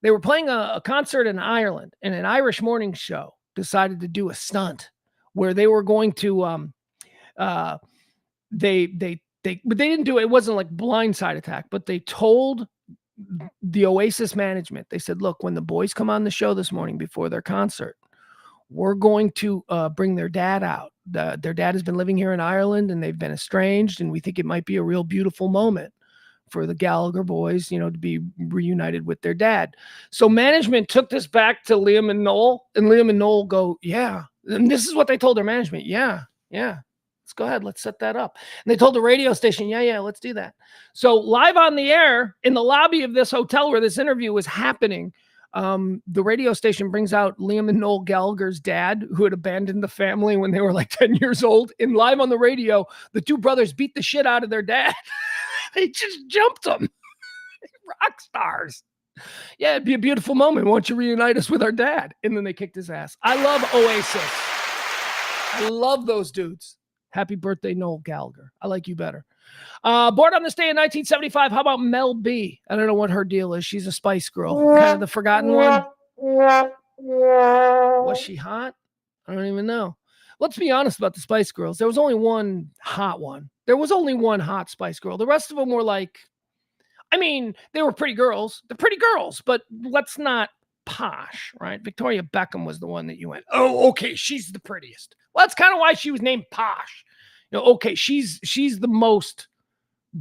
They were playing a concert in Ireland, and an Irish morning show decided to do a stunt where they were going to they didn't do it. It wasn't like blindside attack, but they told the Oasis management, they said, look, when the boys come on the show this morning before their concert, we're going to bring their dad out. Their dad has been living here in Ireland and they've been estranged. And we think it might be a real beautiful moment for the Gallagher boys, you know, to be reunited with their dad. So management took this back to Liam and Noel go, yeah. And this is what they told their management. Yeah. Let's go ahead. Let's set that up. And they told the radio station, yeah, let's do that. So live on the air in the lobby of this hotel where this interview was happening, the radio station brings out Liam and Noel Gallagher's dad, who had abandoned the family when they were like 10 years old. And live on the radio, the two brothers beat the shit out of their dad. They just jumped them. Rock stars. Yeah, it'd be a beautiful moment. Why don't you reunite us with our dad? And then they kicked his ass. I love Oasis. I love those dudes. Happy birthday, Noel Gallagher. I like you better. Born on this day in 1975. How about Mel B? I don't know what her deal is. She's a Spice Girl. Kind of the forgotten one. Was she hot? I don't even know. Let's be honest about the Spice Girls. There was only one hot one. There was only one hot Spice Girl. The rest of them were like, I mean, they were pretty girls. They're pretty girls, but let's not posh, right? Victoria Beckham was the one that you went, oh, okay, she's the prettiest. Well, that's kind of why she was named posh. Okay, she's the most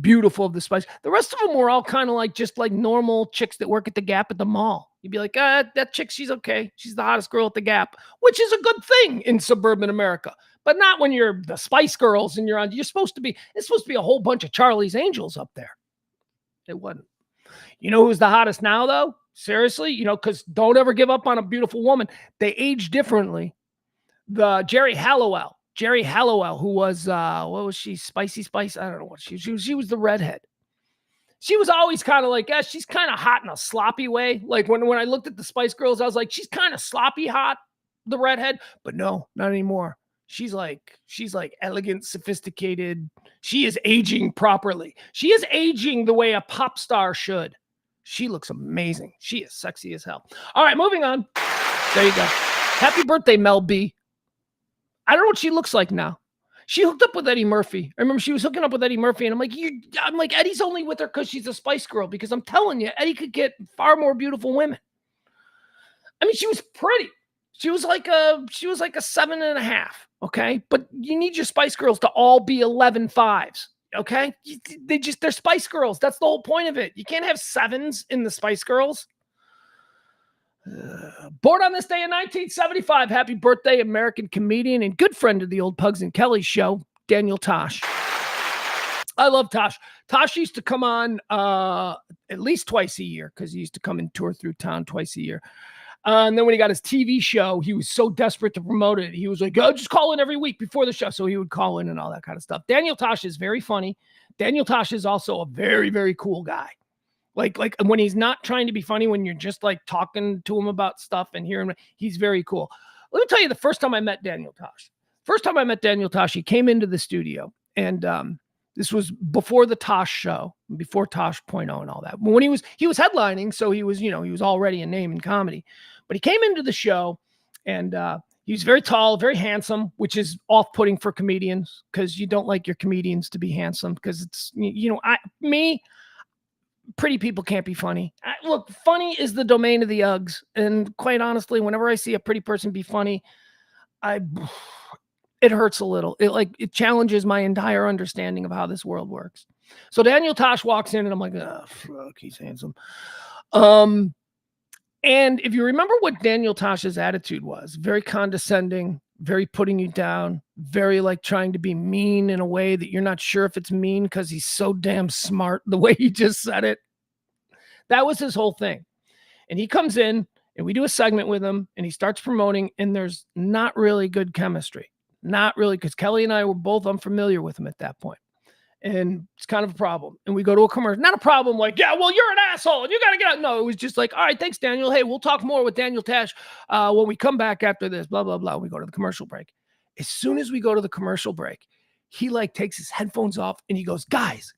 beautiful of the Spice. The rest of them were all kind of like just like normal chicks that work at the Gap at the mall. You'd be like, that chick, she's okay. She's the hottest girl at the Gap, which is a good thing in suburban America, but not when you're the Spice Girls and it's supposed to be a whole bunch of Charlie's Angels up there. It wasn't. You know who's the hottest now, though? Seriously, because don't ever give up on a beautiful woman. They age differently. The Jerry Halliwell, who was what was she? Spicy Spice? I don't know what she was the redhead. She was always kind of like, she's kind of hot in a sloppy way. Like when I looked at the Spice Girls, I was like, she's kind of sloppy hot, the redhead. But no, not anymore. She's like elegant, sophisticated. She is aging properly. She is aging the way a pop star should. She looks amazing. She is sexy as hell. All right, moving on. There you go. Happy birthday, Mel B. I don't know what she looks like now. She hooked up with Eddie Murphy. I remember she was hooking up with Eddie Murphy, and I'm like, Eddie's only with her because she's a Spice Girl, because I'm telling you, Eddie could get far more beautiful women. I mean, she was pretty. She was like a 7.5. Okay. But you need your Spice Girls to all be 11.5s. Okay. They're Spice Girls. That's the whole point of it. You can't have 7s in the Spice Girls. Born on this day in 1975. Happy birthday, American comedian and good friend of the old Pugs and Kelly show, Daniel Tosh. I love Tosh. Tosh used to come on at least twice a year, because he used to come and tour through town twice a year. And then when he got his TV show, he was so desperate to promote it. He was like, just call in every week before the show. So he would call in and all that kind of stuff. Daniel Tosh is very funny. Daniel Tosh is also a very, very cool guy. Like when he's not trying to be funny, when you're just like talking to him about stuff and hearing, he's very cool. Let me tell you the first time I met Daniel Tosh. He came into the studio, and this was before the Tosh show, before Tosh.0 and all that. When he was headlining, so he was already a name in comedy. But he came into the show, and he was very tall, very handsome, which is off-putting for comedians, because you don't like your comedians to be handsome, because it's, pretty people can't be funny. Look, funny is the domain of the Uggs, and quite honestly, whenever I see a pretty person be funny, it hurts a little. It challenges my entire understanding of how this world works. So Daniel Tosh walks in, and I'm like, oh, fuck, he's handsome. And if you remember what Daniel Tosh's attitude was, very condescending, very putting you down, very like trying to be mean in a way that you're not sure if it's mean because he's so damn smart the way he just said it. That was his whole thing. And he comes in, and we do a segment with him, and he starts promoting, and there's not really good chemistry. Not really, because Kelly and I were both unfamiliar with him at that point. And it's kind of a problem. And we go to a commercial. Not a problem like, yeah, well, you're an asshole and you got to get out. No, it was just like, all right, thanks, Daniel. Hey, we'll talk more with Daniel Tosh when we come back after this, blah, blah, blah. We go to the commercial break. As soon as we go to the commercial break, he like takes his headphones off and he goes, guys,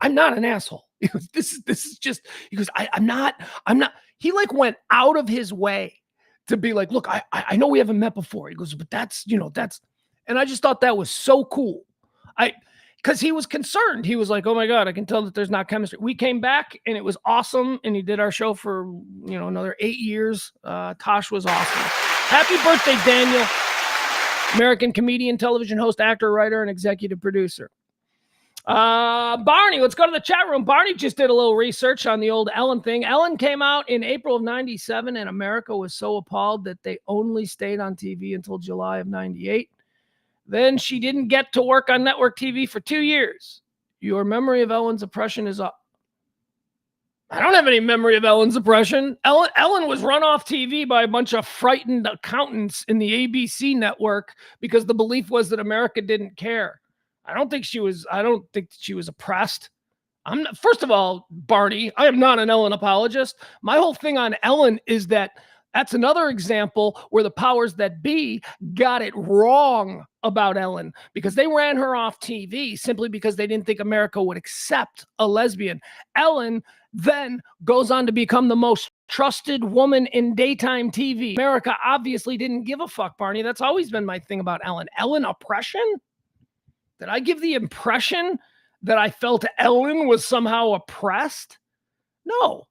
I'm not an asshole. He goes, this is just, he goes, I'm not. He like went out of his way to be like, look, I know we haven't met before. He goes, but that's, and I just thought that was so cool. Because he was concerned. He was like, oh my God, I can tell that there's not chemistry. We came back and it was awesome. And he did our show for, another 8 years. Tosh was awesome. Happy birthday, Daniel. American comedian, television host, actor, writer, and executive producer. Barney, let's go to the chat room. Barney just did a little research on the old Ellen thing. Ellen came out in April of 97, and America was so appalled that they only stayed on TV until July of 98. Then she didn't get to work on network TV for 2 years. Your memory of Ellen's oppression is up. I don't have any memory of Ellen's oppression. Ellen was run off TV by a bunch of frightened accountants in the ABC network because the belief was that America didn't care. I don't think she was oppressed. First of all, Barney, I am not an Ellen apologist. My whole thing on Ellen is that That's another example where the powers that be got it wrong about Ellen because they ran her off TV simply because they didn't think America would accept a lesbian. Ellen then goes on to become the most trusted woman in daytime TV. America obviously didn't give a fuck, Barney. That's always been my thing about Ellen. Ellen oppression? Did I give the impression that I felt Ellen was somehow oppressed? No.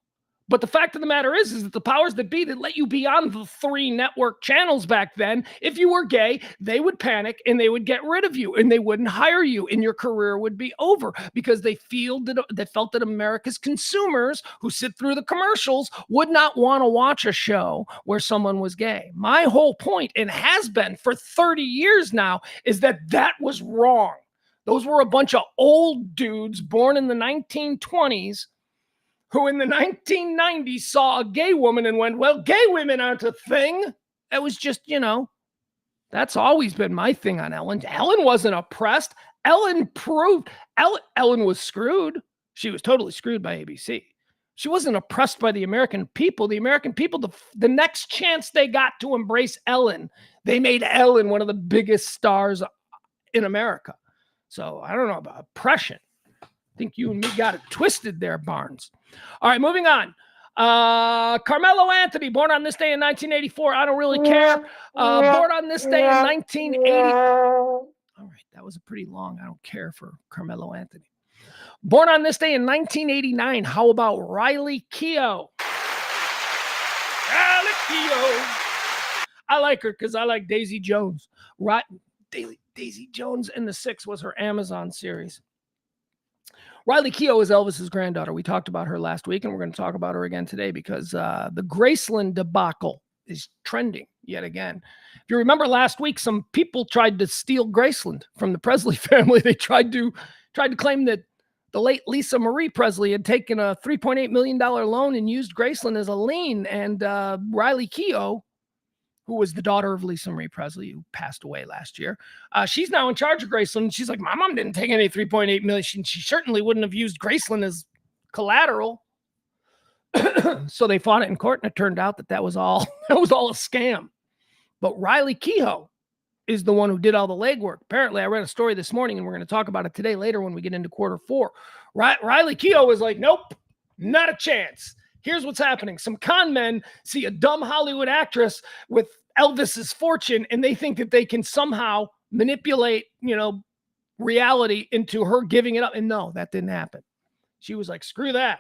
But the fact of the matter is that the powers that be that let you be on the 3 network channels back then, if you were gay, they would panic and they would get rid of you and they wouldn't hire you and your career would be over because they felt that America's consumers who sit through the commercials would not want to watch a show where someone was gay. My whole point, and has been for 30 years now, is that was wrong. Those were a bunch of old dudes born in the 1920s who in the 1990s saw a gay woman and went, well, gay women aren't a thing. It was just, that's always been my thing on Ellen. Ellen wasn't oppressed. Ellen proved Ellen was screwed. She was totally screwed by ABC. She wasn't oppressed by the American people. The American people, the next chance they got to embrace Ellen, they made Ellen one of the biggest stars in America. So I don't know about oppression. I think you and me got it twisted there, Barnes. All right, moving on. Carmelo Anthony, born on this day in 1984. I don't really care. Born on this day in 1980. All right, that was a pretty long I don't care for Carmelo Anthony. Born on this day in 1989. How about Riley Keough? Riley Keough. I like her because I like Daisy Jones. Daisy Jones and the Six was her Amazon series. Riley Keough is Elvis's granddaughter. We talked about her last week, and we're going to talk about her again today because the Graceland debacle is trending yet again. If you remember last week, some people tried to steal Graceland from the Presley family. They tried to claim that the late Lisa Marie Presley had taken a $3.8 million loan and used Graceland as a lien. And Riley Keough, who was the daughter of Lisa Marie Presley, who passed away last year. She's now in charge of Graceland. She's like, my mom didn't take any $3.8 million. She certainly wouldn't have used Graceland as collateral. So they fought it in court, and it turned out that was all a scam. But Riley Keough is the one who did all the legwork. Apparently, I read a story this morning, and we're going to talk about it today later when we get into quarter 4. Riley Keough was like, nope, not a chance. Here's what's happening. Some con men see a dumb Hollywood actress with Elvis's fortune, and they think that they can somehow manipulate, reality into her giving it up. And no, that didn't happen. She was like, screw that.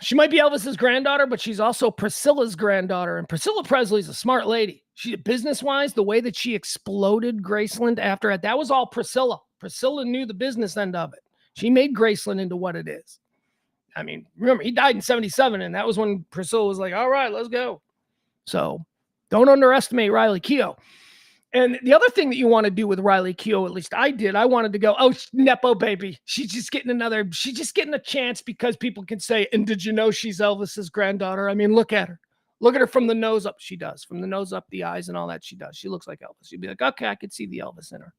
She might be Elvis's granddaughter, but she's also Priscilla's granddaughter. And Priscilla Presley's a smart lady. She, business-wise, the way that she exploded Graceland after it, that was all Priscilla. Priscilla knew the business end of it. She made Graceland into what it is. I mean, remember, he died in 1977, and that was when Priscilla was like, all right, let's go. So don't underestimate Riley Keough. And the other thing that you want to do with Riley Keough, at least I did, I wanted to go, oh, Nepo baby. She's just getting a chance because people can say, and did you know she's Elvis's granddaughter? I mean, look at her. Look at her from the nose up. She does. From the nose up, the eyes and all that she does. She looks like Elvis. You'd be like, okay, I could see the Elvis in her.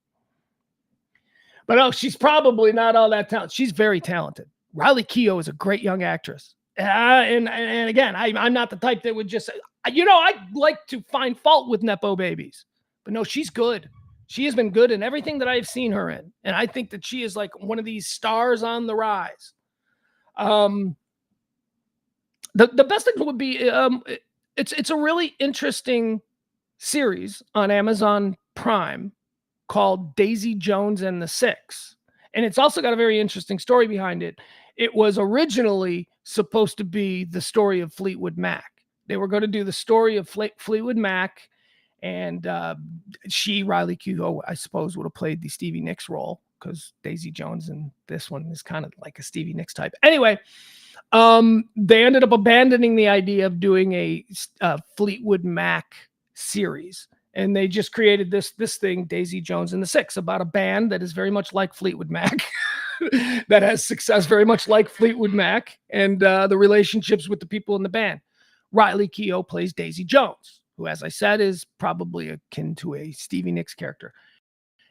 But she's probably not all that talented. She's very talented. Riley Keough is a great young actress. And again, I'm not the type that would just say, I like to find fault with Nepo babies. But no, she's good. She has been good in everything that I've seen her in. And I think that she is like one of these stars on the rise. The best thing would be, it's a really interesting series on Amazon Prime called Daisy Jones and the Six. And it's also got a very interesting story behind it. It was originally supposed to be the story of Fleetwood Mac. They were going to do the story of Fleetwood Mac, and Riley Keough, I suppose, would have played the Stevie Nicks role because Daisy Jones in this one is kind of like a Stevie Nicks type. Anyway, they ended up abandoning the idea of doing a Fleetwood Mac series. And they just created this thing, Daisy Jones and the Six, about a band that is very much like Fleetwood Mac, that has success very much like Fleetwood Mac, and the relationships with the people in the band. Riley Keough plays Daisy Jones, who, as I said, is probably akin to a Stevie Nicks character.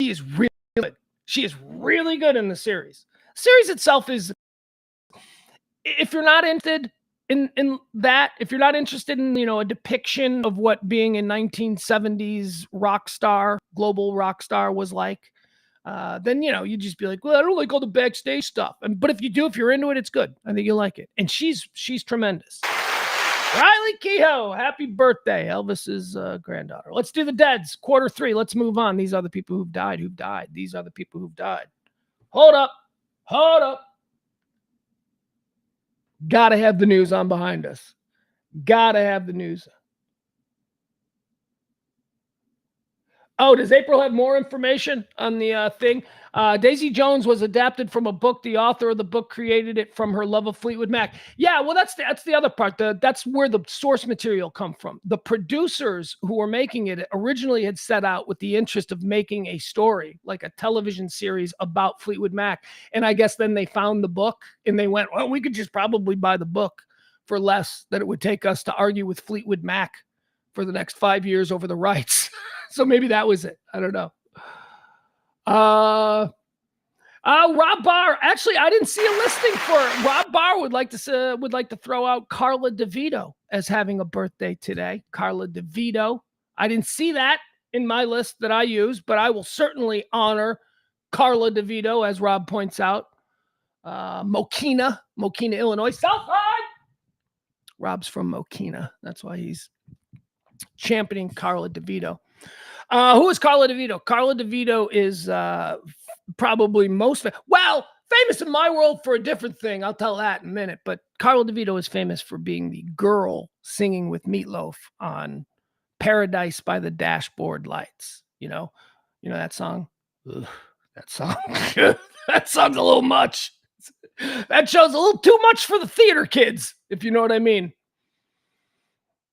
She is really good. She is really good in the series. The series itself is, if you're not interested in that, if you're not interested in, a depiction of what being a 1970s rock star, global rock star was like, then, you just be like, well, I don't like all the backstage stuff. But if you do, if you're into it, it's good. I think you'll like it. And she's tremendous. Riley Kehoe, happy birthday. Elvis's granddaughter. Let's do the deads. Quarter 3. Let's move on. These are the people who've died. These are the people who've died. Hold up. Gotta have the news on behind us. Gotta have the news. Oh, does April have more information on the thing? Daisy Jones was adapted from a book. The author of the book created it from her love of Fleetwood Mac. Yeah, well, that's the other part. That's where the source material come from. The producers who were making it originally had set out with the interest of making a story, like a television series about Fleetwood Mac. And I guess then they found the book and they went, well, we could just probably buy the book for less than it would take us to argue with Fleetwood Mac for the next 5 years over the rights. So maybe that was it. I don't know. Rob Barr. Actually, I didn't see a listing for it. Rob Barr would like to throw out Carla DeVito as having a birthday today. Carla DeVito. I didn't see that in my list that I use, but I will certainly honor Carla DeVito, as Rob points out. Mokina, Illinois. Southside. Rob's from Mokina. That's why he's championing Carla DeVito. Who is Carla DeVito? Carla DeVito is probably most famous in my world for a different thing. I'll tell that in a minute. But Carla DeVito is famous for being the girl singing with Meatloaf on "Paradise by the Dashboard Lights." You know that song. Ugh, that song. That song's a little much. That show's a little too much for the theater kids, if you know what I mean.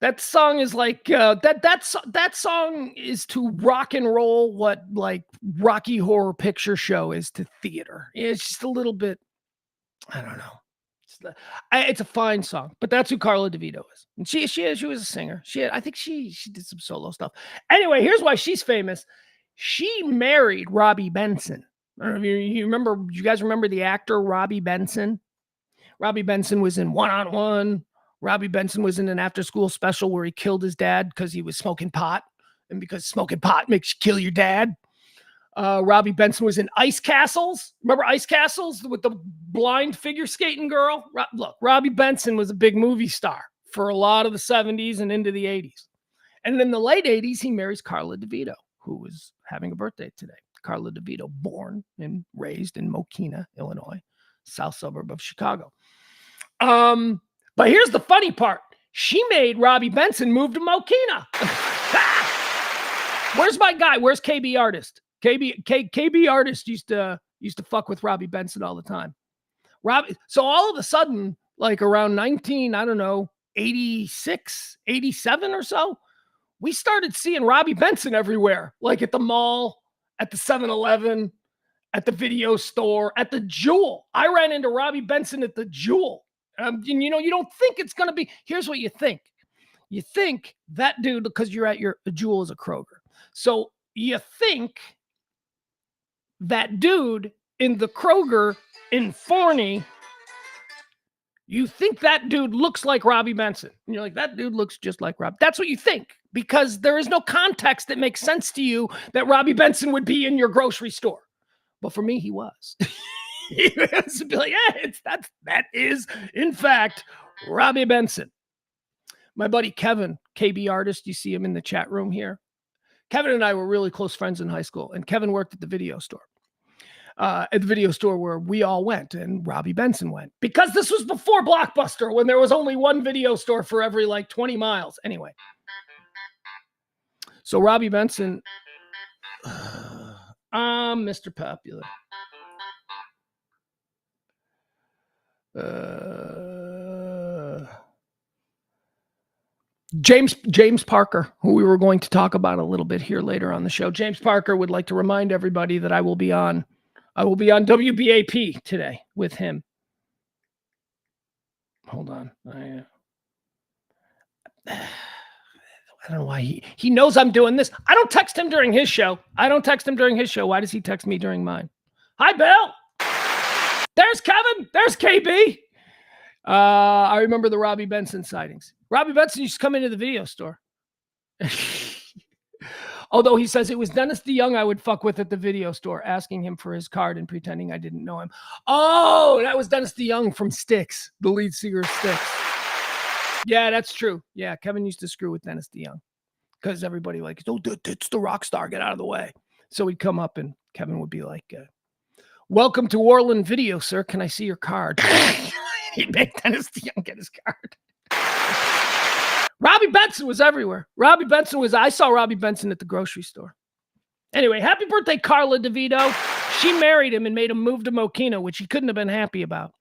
That song is like that song is to rock and roll what like Rocky Horror Picture Show is to theater. It's just a little bit, I don't know. It's a fine song, but that's who Carla DeVito is. And she was a singer. I think she did some solo stuff. Anyway, here's why she's famous. She married Robbie Benson. I don't know if you remember. Do you guys remember the actor Robbie Benson? Robbie Benson was in One on One. Robbie Benson was in an after-school special where he killed his dad because he was smoking pot, and because smoking pot makes you kill your dad. Robbie Benson was in Ice Castles. Remember Ice Castles with the blind figure skating girl? Look, Robbie Benson was a big movie star for a lot of the 70s and into the 80s. And in the late 80s, he marries Carla DeVito, who was having a birthday today. Carla DeVito, born and raised in Mokina, Illinois, south suburb of Chicago. But here's the funny part. She made Robbie Benson move to Mokina. Where's my guy? Where's KB Artist? KB Artist used to fuck with Robbie Benson all the time. So all of a sudden, like around 86, 87 or so, we started seeing Robbie Benson everywhere, like at the mall, at the 7-Eleven, at the video store, at the Jewel. I ran into Robbie Benson at the Jewel. And you don't think it's going to be. Here's what you think. You think that dude, because you're at your Jewel is a Kroger. So you think that dude in the Kroger in Forney, you think that dude looks like Robbie Benson. And you're like, that dude looks just like Rob. That's what you think, because there is no context that makes sense to you that Robbie Benson would be in your grocery store. But for me, he was. He was to be like, yeah, that is, in fact, Robbie Benson. My buddy Kevin, KB Artist, you see him in the chat room here. Kevin and I were really close friends in high school, and Kevin worked at the video store. At the video store where we all went, and Robbie Benson went. Because this was before Blockbuster, when there was only one video store for every, 20 miles. Anyway. So Robbie Benson, Mr. Popular. James Parker, who we were going to talk about a little bit here later on the show. James Parker would like to remind everybody that I will be on WBAP today with him. Hold on. I don't know why he knows I'm doing this. I don't text him during his show. Why does he text me during mine? Hi, Bill. There's Kevin. There's KB. I remember the Robbie Benson sightings. Robbie Benson used to come into the video store. Although he says it was Dennis DeYoung I would fuck with at the video store, asking him for his card and pretending I didn't know him. Oh, that was Dennis DeYoung from Styx, the lead singer of Styx. Yeah, that's true. Yeah, Kevin used to screw with Dennis DeYoung because everybody like, oh, it's the rock star, get out of the way. So he'd come up and Kevin would be like, welcome to Orland Video, sir. Can I see your card? He'd make Dennis DeYoung get his card. Robbie Benson was everywhere. I saw Robbie Benson at the grocery store. Anyway, happy birthday, Carla DeVito. She married him and made him move to Mokina, which he couldn't have been happy about.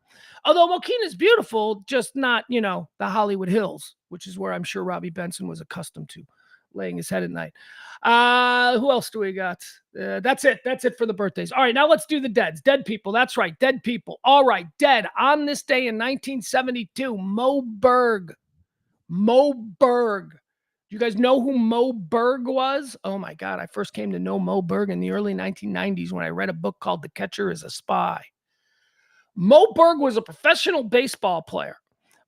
Although Mokina is beautiful, just not, the Hollywood Hills, which is where I'm sure Robbie Benson was accustomed to laying his head at night. Who else do we got? That's it. That's it for the birthdays. All right, now let's do the deads. Dead people. That's right. Dead people. All right. Dead on this day in 1972, Mo Berg. Mo Berg. Do you guys know who Mo Berg was? Oh my God. I first came to know Mo Berg in the early 1990s when I read a book called The Catcher is a Spy. Mo Berg was a professional baseball player.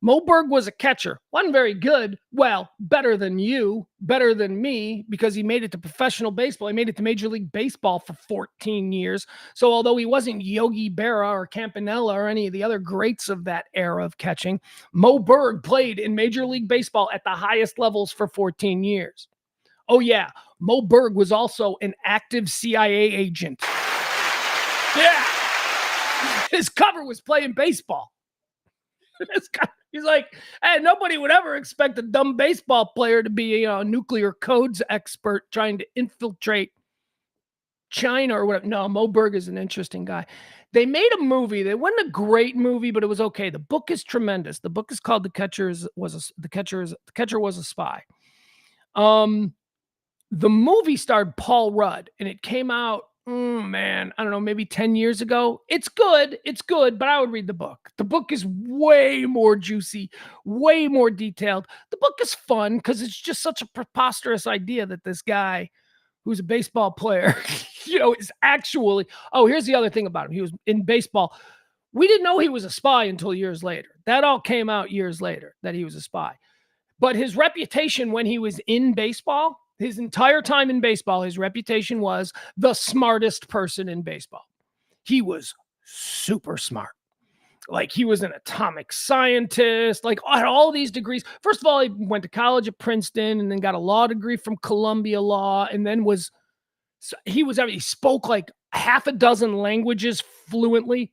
Mo Berg was a catcher. Wasn't very good. Well, better than you, better than me, because he made it to professional baseball. He made it to Major League Baseball for 14 years. So although he wasn't Yogi Berra or Campanella or any of the other greats of that era of catching, Mo Berg played in Major League Baseball at the highest levels for 14 years. Oh yeah, Mo Berg was also an active CIA agent. Yeah. His cover was playing baseball. He's like, hey, nobody would ever expect a dumb baseball player to be a nuclear codes expert trying to infiltrate China or whatever. No, Mo Berg is an interesting guy. They made a movie. It wasn't a great movie, but it was okay. The book is tremendous. The book is called The Catcher Was a Spy. The movie starred Paul Rudd, and it came out, I don't know, maybe 10 years ago. It's good, but I would read the book. The book is way more juicy, way more detailed. The book is fun because it's just such a preposterous idea that this guy who's a baseball player, is actually, here's the other thing about him. He was in baseball. We didn't know he was a spy until years later. That all came out years later that he was a spy. But his reputation when he was in baseball, his entire time in baseball, his reputation was the smartest person in baseball. He was super smart. Like he was an atomic scientist, like had all these degrees. First of all, he went to college at Princeton and then got a law degree from Columbia Law. And then he spoke like half a dozen languages fluently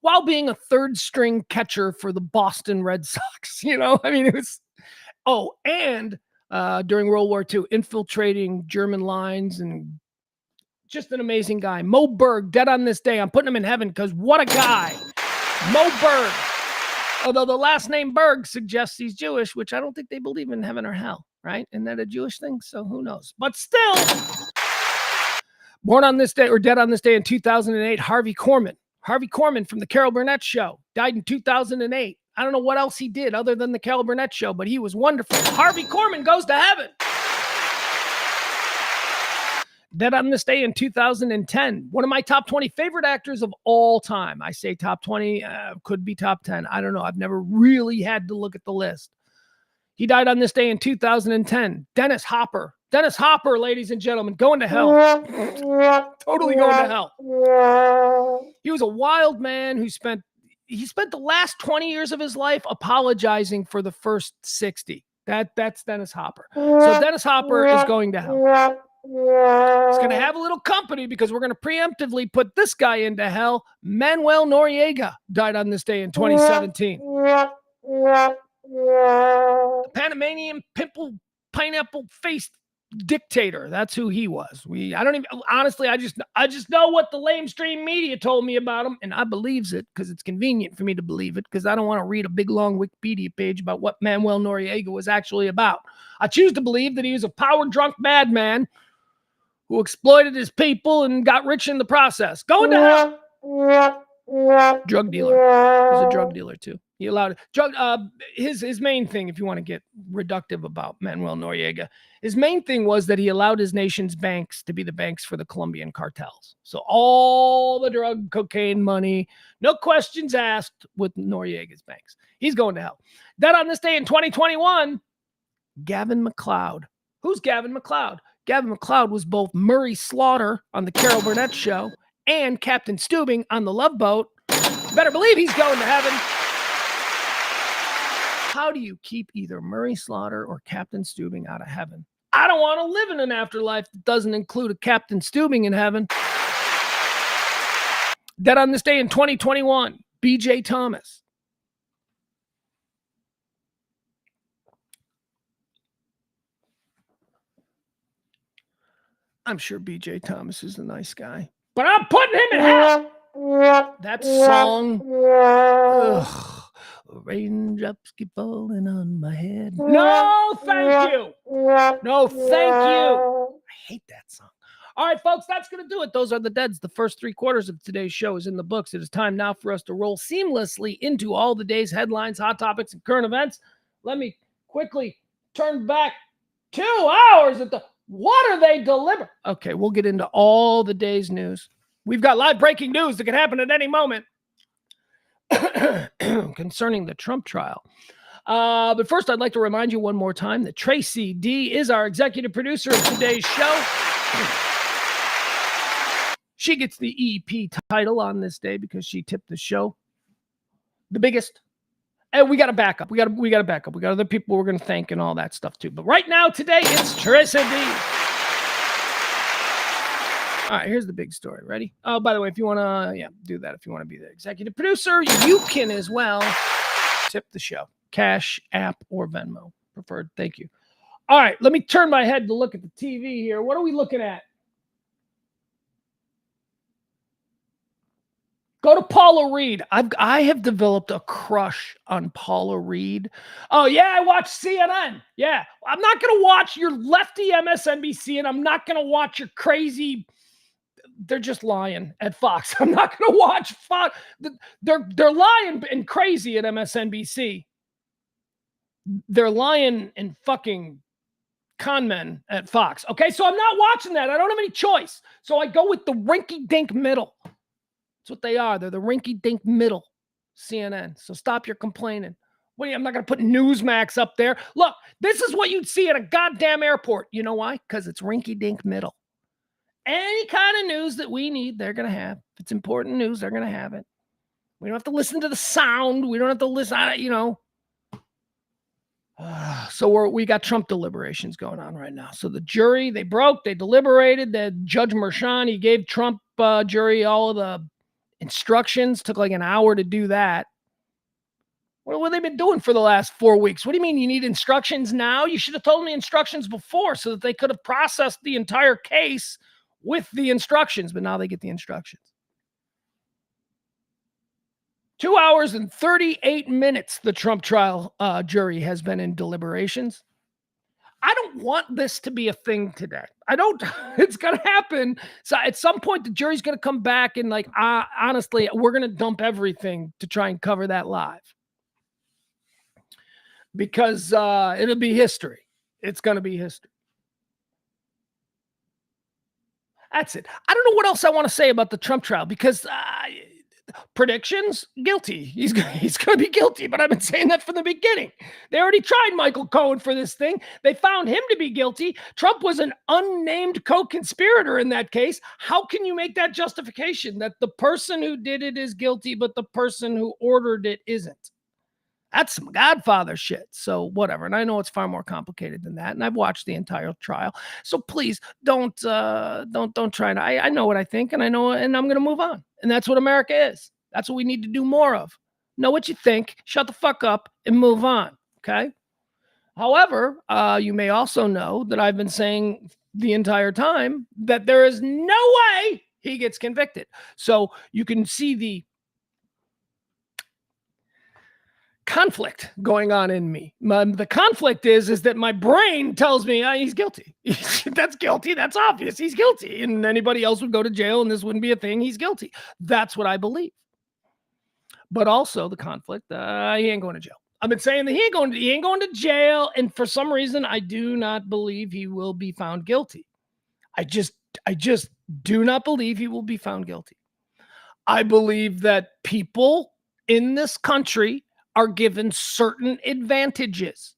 while being a third string catcher for the Boston Red Sox. It was, and during World War II, infiltrating German lines and just an amazing guy. Mo Berg, dead on this day. I'm putting him in heaven because what a guy. Mo Berg. Although the last name Berg suggests he's Jewish, which I don't think they believe in heaven or hell, right? Isn't that a Jewish thing? So who knows? But still, born on this day or dead on this day in 2008, Harvey Korman. Harvey Korman from the Carol Burnett Show died in 2008. I don't know what else he did other than the Carol Burnett Show, but he was wonderful. Harvey Korman goes to heaven. Dead on this day in 2010. One of my top 20 favorite actors of all time. I say top 20, could be top 10. I don't know. I've never really had to look at the list. He died on this day in 2010. Dennis Hopper. Dennis Hopper, ladies and gentlemen, going to hell. Totally going to hell. He was a wild man who spent the last 20 years of his life apologizing for the first 60. That's Dennis Hopper. So Dennis Hopper is going to hell. He's going to have a little company because we're going to preemptively put this guy into hell. Manuel Noriega died on this day in 2017. The Panamanian pineapple-faced dictator. That's who he was. I just know what the lamestream media told me about him, and I believes it because it's convenient for me to believe it because I don't want to read a big long Wikipedia page about what Manuel Noriega was actually about. I choose to believe that he was a power-drunk madman who exploited his people and got rich in the process. Going to hell. Drug dealer. He's a drug dealer too. He allowed his main thing, if you want to get reductive about Manuel Noriega, his main thing was that he allowed his nation's banks to be the banks for the Colombian cartels. So all the drug, cocaine money, no questions asked with Noriega's banks. He's going to hell. Then on this day in 2021, Gavin MacLeod. Who's Gavin MacLeod? Gavin MacLeod was both Murray Slaughter on the Carol Burnett Show and Captain Steubing on the Love Boat. Better believe he's going to heaven. How do you keep either Murray Slaughter or Captain Steubing out of heaven? I don't want to live in an afterlife that doesn't include a Captain Steubing in heaven. Dead on this day in 2021, B.J. Thomas. I'm sure B.J. Thomas is a nice guy, but I'm putting him in hell. That song, raindrops keep falling on my head. No, thank you. No, thank you. I hate that song. All right, folks, that's going to do it. Those are the deads. The first 3 quarters of today's show is in the books. It is time now for us to roll seamlessly into all the day's headlines, hot topics, and current events. Let me quickly turn back 2 hours at the... What are they deliver? Okay, we'll get into all the day's news. We've got live breaking news that can happen at any moment concerning the Trump trial. But first, I'd like to remind you one more time that Tracy D is our executive producer of today's show. She gets the EP title on this day because she tipped the show the biggest. And we got to back up. We got to back up. We got other people we're going to thank and all that stuff too. But right now, today, it's Tracy D. All right, here's the big story. Ready? Oh, by the way, if you want to, do that. If you want to be the executive producer, you can as well tip the show. Cash, app, or Venmo. Preferred. Thank you. All right, let me turn my head to look at the TV here. What are we looking at? Go to Paula Reed. I have developed a crush on Paula Reed. Oh, yeah, I watch CNN. Yeah, I'm not going to watch your lefty MSNBC, and I'm not going to watch your crazy... They're just lying at Fox. I'm not going to watch Fox. They're lying and crazy at MSNBC. They're lying and fucking con men at Fox. Okay, so I'm not watching that. I don't have any choice. So I go with the rinky-dink middle. That's what they are. They're the rinky-dink middle CNN. So stop your complaining. I'm not going to put Newsmax up there. Look, this is what you'd see at a goddamn airport. You know why? Because it's rinky-dink middle. Any kind of news that we need, they're going to have. If it's important news, they're going to have it. We don't have to listen to the sound. We don't have to listen, So we got Trump deliberations going on right now. So the jury, they deliberated. That Judge Moran, he gave Trump jury all of the instructions. Took like an hour to do that. What have they been doing for the last 4 weeks? What do you mean you need instructions now? You should have told me instructions before so that they could have processed the entire case with the instructions, but now they get the instructions. 2 hours and 38 minutes, the Trump trial jury has been in deliberations. I don't want this to be a thing today. It's going to happen. So at some point, the jury's going to come back and honestly, we're going to dump everything to try and cover that live. Because it'll be history. It's going to be history. That's it. I don't know what else I want to say about the Trump trial because predictions, guilty. He's going to be guilty, but I've been saying that from the beginning. They already tried Michael Cohen for this thing. They found him to be guilty. Trump was an unnamed co-conspirator in that case. How can you make that justification that the person who did it is guilty, but the person who ordered it isn't? That's some Godfather shit. So whatever. And I know it's far more complicated than that. And I've watched the entire trial. So please don't try to. I know what I think, and I know, and I'm going to move on. And that's what America is. That's what we need to do more of. Know what you think, shut the fuck up, and move on. Okay. However, you may also know that I've been saying the entire time that there is no way he gets convicted. So you can see the conflict going on in me. The conflict is that my brain tells me he's guilty. That's guilty. That's obvious. He's guilty. And anybody else would go to jail and this wouldn't be a thing. He's guilty. That's what I believe. but also the conflict. He ain't going to jail. I've been saying that he ain't going to jail, and for some reason, I do not believe he will be found guilty. I just do not believe he will be found guilty. I believe that people in this country are given certain advantages.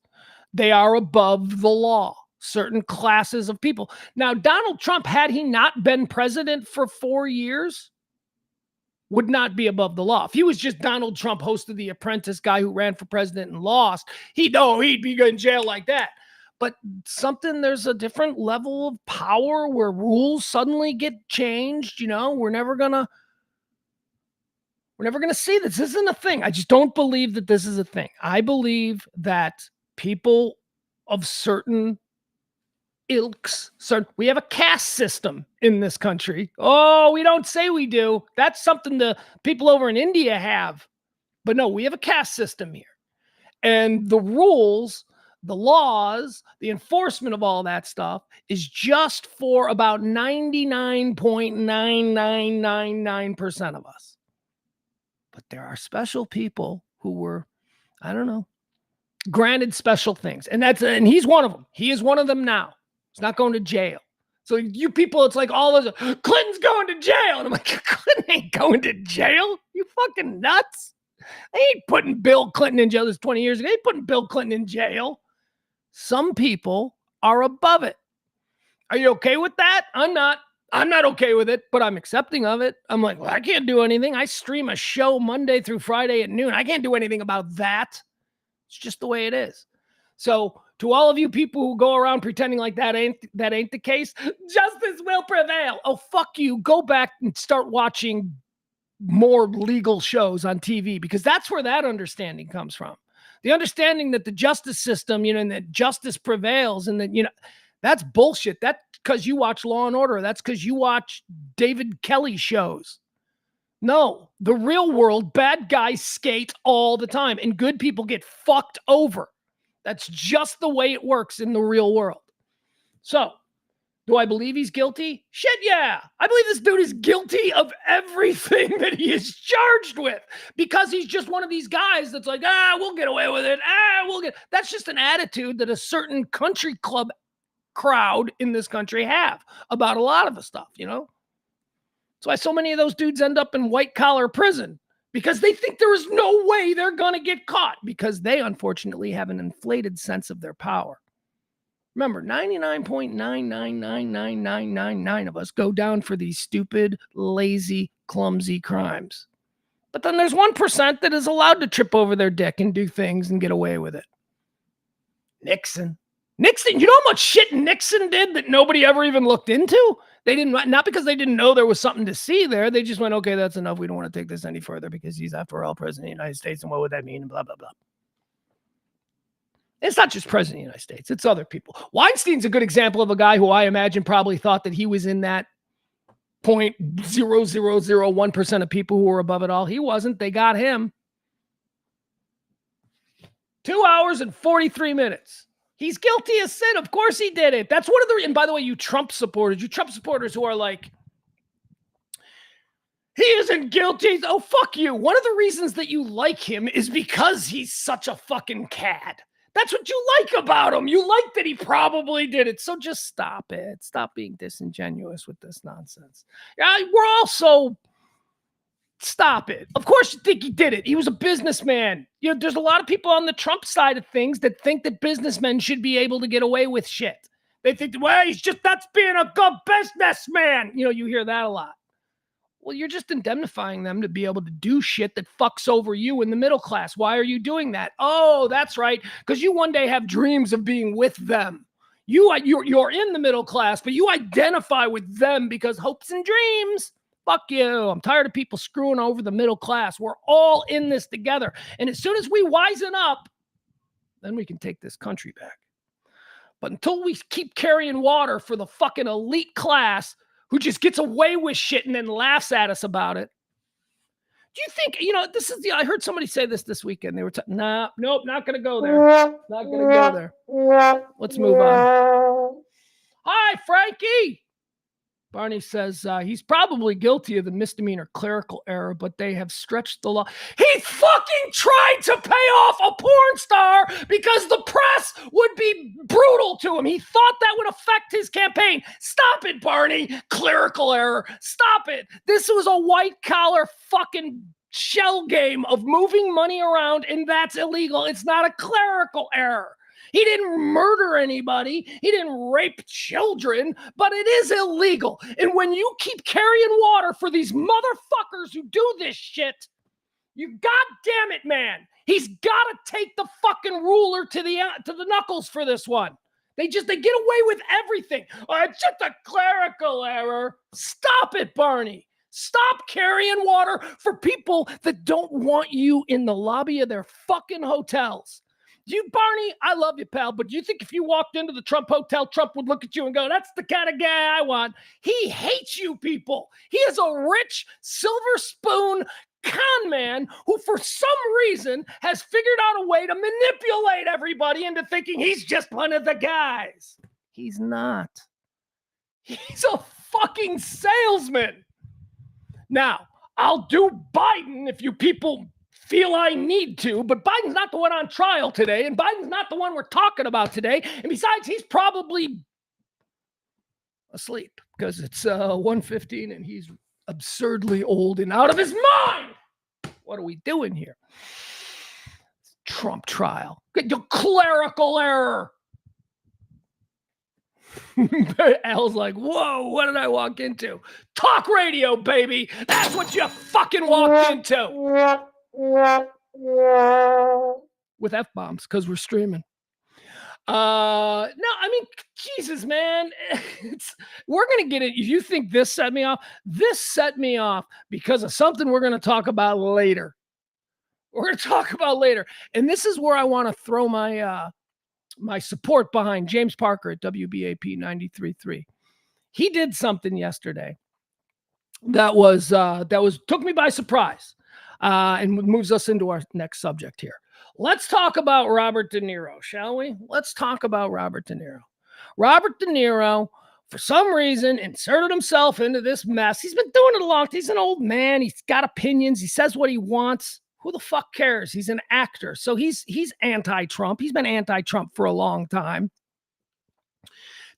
They are above the law, certain classes of people. Now, Donald Trump, had he not been president for 4 years, would not be above the law. If he was just Donald Trump, host of The Apprentice, guy who ran for president and lost, he'd be in jail like that. But there's a different level of power where rules suddenly get changed. We're never gonna see this. This isn't a thing. I just don't believe that this is a thing. I believe that people of certain ilks, we have a caste system in this country. Oh, we don't say we do. That's something the people over in India have. But no, we have a caste system here. And the rules, the laws, the enforcement of all that stuff is just for about 99.9999% of us. But there are special people who were, I don't know, granted special things. And he's one of them. He is one of them now. He's not going to jail. So you people, it's like all of us, Clinton's going to jail. And I'm like, Clinton ain't going to jail. You fucking nuts. They ain't putting Bill Clinton in jail. This 20 years ago. They ain't putting Bill Clinton in jail. Some people are above it. Are you okay with that? I'm not okay with it, but I'm accepting of it. I'm like, well, I can't do anything. I stream a show Monday through Friday at noon. I can't do anything about that. It's just the way it is. So to all of you people who go around pretending like that ain't the case, justice will prevail. Oh, fuck you. Go back and start watching more legal shows on TV, because that's where that understanding comes from. The understanding that the justice system, and that justice prevails, and that, that's bullshit. That's because you watch Law and Order. That's because you watch David Kelly shows. No, the real world, bad guys skate all the time, and good people get fucked over. That's just the way it works in the real world. So, do I believe he's guilty? Shit, yeah. I believe this dude is guilty of everything that he is charged with, because he's just one of these guys that's like, we'll get away with it. That's just an attitude that a certain country club crowd in this country have about a lot of the stuff, That's why so many of those dudes end up in white-collar prison, because they think there is no way they're going to get caught, because they, unfortunately, have an inflated sense of their power. Remember, 99.999999 of us go down for these stupid, lazy, clumsy crimes. But then there's 1% that is allowed to trip over their dick and do things and get away with it. Nixon, you know how much shit Nixon did that nobody ever even looked into? They didn't, not because they didn't know there was something to see there. They just went, okay, that's enough. We don't want to take this any further because he's, after all, president of the United States. And what would that mean? And blah, blah, blah. It's not just president of the United States. It's other people. Weinstein's a good example of a guy who I imagine probably thought that he was in that 0.0001% of people who were above it all. He wasn't. They got him. 2 hours and 43 minutes. He's guilty as sin. Of course he did it. That's one of the, and by the way, you Trump supporters who are like, he isn't guilty. Oh, fuck you. One of the reasons that you like him is because he's such a fucking cad. That's what you like about him. You like that he probably did it. So just stop it. Stop being disingenuous with this nonsense. Yeah, we're also, stop it. Of course you think he did it. He was a businessman. There's a lot of people on the Trump side of things that think that businessmen should be able to get away with shit. They think, well, that's being a good businessman. You hear that a lot. Well, you're just indemnifying them to be able to do shit that fucks over you in the middle class. Why are you doing that? Oh, that's right. Because you one day have dreams of being with them. You're in the middle class, but you identify with them because hopes and dreams. Fuck you. I'm tired of people screwing over the middle class. We're all in this together. And as soon as we wisen up, then we can take this country back. But until we keep carrying water for the fucking elite class who just gets away with shit and then laughs at us about it. Do you think, this is I heard somebody say this weekend. They were nope, not going to go there. Not going to go there. Let's move on. Hi, Frankie. Barney says he's probably guilty of the misdemeanor clerical error, but they have stretched the law. He fucking tried to pay off a porn star because the press would be brutal to him. He thought that would affect his campaign. Stop it, Barney. Clerical error. Stop it. This was a white collar fucking shell game of moving money around, and that's illegal. It's not a clerical error. He didn't murder anybody. He didn't rape children, but it is illegal. And when you keep carrying water for these motherfuckers who do this shit, you goddamn it, man. He's got to take the fucking ruler to the knuckles for this one. They get away with everything. Oh, it's just a clerical error. Stop it, Barney. Stop carrying water for people that don't want you in the lobby of their fucking hotels. You, Barney, I love you, pal, but do you think if you walked into the Trump hotel, Trump would look at you and go, that's the kind of guy I want? He hates you people. He is a rich, silver spoon con man who, for some reason, has figured out a way to manipulate everybody into thinking he's just one of the guys. He's not. He's a fucking salesman. Now, I'll do Biden if you people feel I need to, but Biden's not the one on trial today, and Biden's not the one we're talking about today. And besides, he's probably asleep because it's 1:15 and he's absurdly old and out of his mind. What are we doing here? Trump trial. Get your clerical error. Al's like, whoa, what did I walk into? Talk radio, baby. That's what you fucking walked into. With F-bombs, because we're streaming. No, I mean, Jesus, man. We're going to get it. If you think this set me off, this set me off because of something we're going to talk about later. And this is where I want to throw my my support behind James Parker at WBAP 93.3. He did something yesterday that took me by surprise. And moves us into our next subject here. Let's talk about Robert De Niro, shall we? Let's talk about Robert De Niro. Robert De Niro, for some reason, inserted himself into this mess. He's been doing it a long time. He's an old man. He's got opinions. He says what he wants. Who the fuck cares? He's an actor. So he's anti-Trump. He's been anti-Trump for a long time.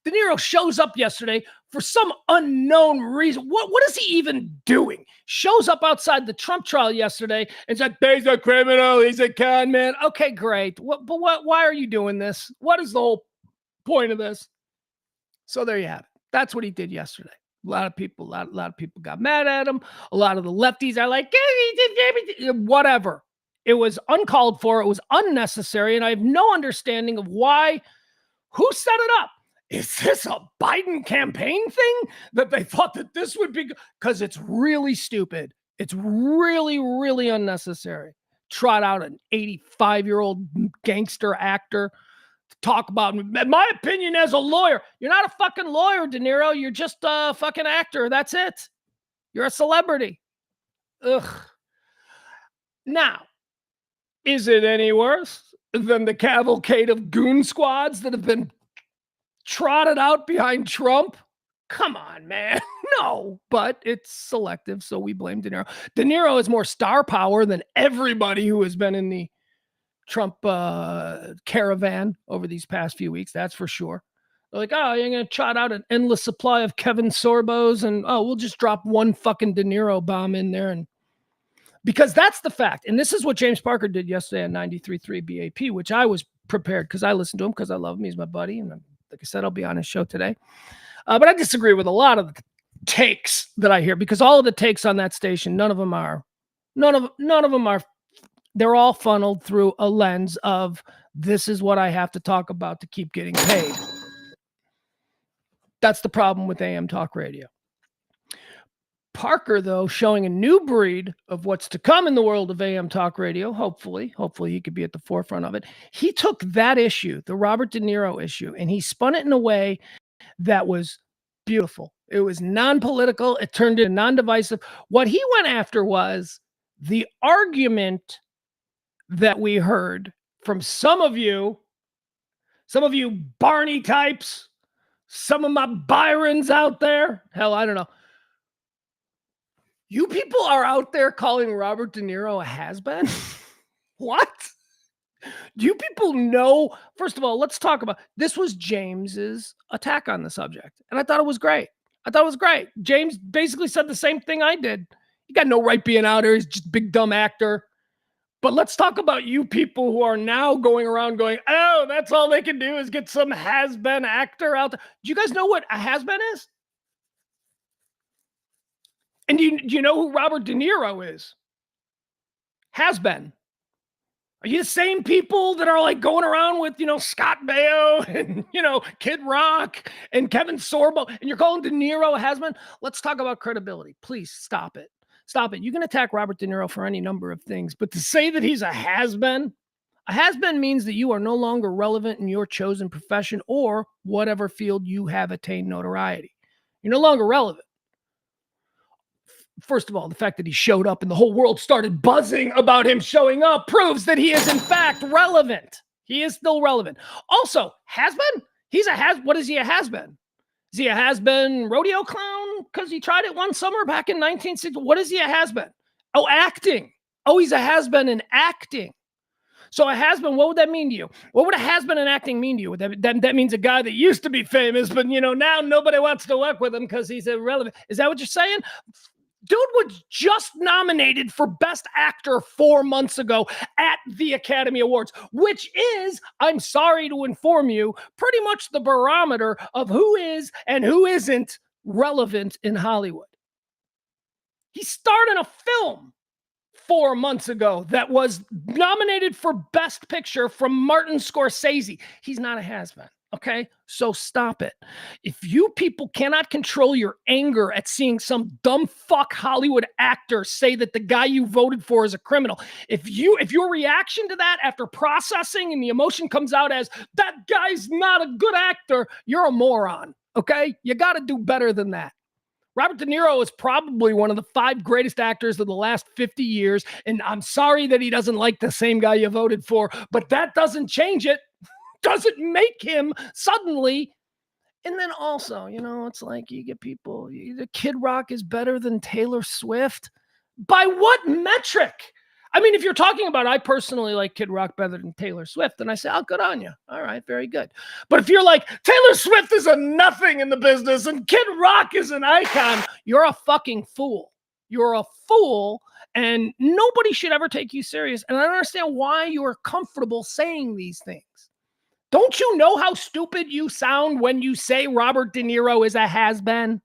De Niro shows up yesterday for some unknown reason. What is he even doing? Shows up outside the Trump trial yesterday and said, he's a criminal, he's a con man. Okay, great. Why are you doing this? What is the whole point of this? So there you have it. That's what he did yesterday. A lot of people got mad at him. A lot of the lefties are like, whatever. It was uncalled for. It was unnecessary. And I have no understanding of who set it up. Is this a Biden campaign thing that they thought that this would be? Because it's really stupid. It's really, really unnecessary. Trot out an 85-year-old gangster actor to talk about, my opinion as a lawyer. You're not a fucking lawyer, De Niro. You're just a fucking actor. That's it. You're a celebrity. Ugh. Now, is it any worse than the cavalcade of goon squads that have been trotted out behind Trump? Come on, man. No, but it's selective, so we blame De Niro. De Niro has more star power than everybody who has been in the Trump caravan over these past few weeks, that's for sure. They're like, oh, you're going to trot out an endless supply of Kevin Sorbos, and we'll just drop one fucking De Niro bomb in there. And because that's the fact. And this is what James Parker did yesterday on 93.3 BAP, which I was prepared because I listened to him because I love him. He's my buddy. And like I said, I'll be on his show today. But I disagree with a lot of the takes that I hear, because all of the takes on that station, none of them are, they're all funneled through a lens of, this is what I have to talk about to keep getting paid. That's the problem with AM talk radio. Parker, though, showing a new breed of what's to come in the world of AM talk radio. Hopefully he could be at the forefront of it. He took that issue, the Robert De Niro issue, and he spun it in a way that was beautiful. It was non-political. It turned into non-divisive. What he went after was the argument that we heard from some of you Barney types Some of my Byrons out there. Hell, I don't know. You people are out there calling Robert De Niro a has-been? What? Do you people know? First of all, let's talk about this. Was James's attack on the subject, and I thought it was great. I thought it was great. James basically said the same thing I did. You got no right being out here. He's just a big dumb actor. But let's talk about you people who are now going around going, oh, that's all they can do is get some has-been actor out there. Do you guys know what a has-been is? And do you know who Robert De Niro is? Has-been. Are you the same people that are like going around with, Scott Baio and, Kid Rock and Kevin Sorbo, and you're calling De Niro a has-been? Let's talk about credibility. Please stop it. Stop it. You can attack Robert De Niro for any number of things, but to say that he's a has-been means that you are no longer relevant in your chosen profession or whatever field you have attained notoriety. You're no longer relevant. First of all, the fact that he showed up and the whole world started buzzing about him showing up proves that he is in fact relevant. He is still relevant. Also, has-been? What is he a has-been? Is he a has-been rodeo clown? Because he tried it one summer back in 1960. What is he a has-been? Oh, acting. Oh, he's a has-been in acting. So a has-been, what would that mean to you? What would a has-been in acting mean to you? That means a guy that used to be famous, but now nobody wants to work with him because he's irrelevant. Is that what you're saying? Dude was just nominated for Best Actor 4 months ago at the Academy Awards, which is, I'm sorry to inform you, pretty much the barometer of who is and who isn't relevant in Hollywood. He starred in a film 4 months ago that was nominated for Best Picture from Martin Scorsese. He's not a has-been. Okay, so stop it. If you people cannot control your anger at seeing some dumb fuck Hollywood actor say that the guy you voted for is a criminal, if your reaction to that after processing and the emotion comes out as that guy's not a good actor, you're a moron. Okay, you got to do better than that. Robert De Niro is probably one of the 5 greatest actors of the last 50 years, and I'm sorry that he doesn't like the same guy you voted for, but that doesn't change it. Doesn't make him suddenly. And then also, it's like you get people, the Kid Rock is better than Taylor Swift. By what metric? I mean, if you're talking about, I personally like Kid Rock better than Taylor Swift, then I say, oh, good on you. All right, very good. But if you're like, Taylor Swift is a nothing in the business and Kid Rock is an icon, you're a fucking fool. You're a fool, and nobody should ever take you serious. And I don't understand why you're comfortable saying these things. Don't you know how stupid you sound when you say Robert De Niro is a has-been?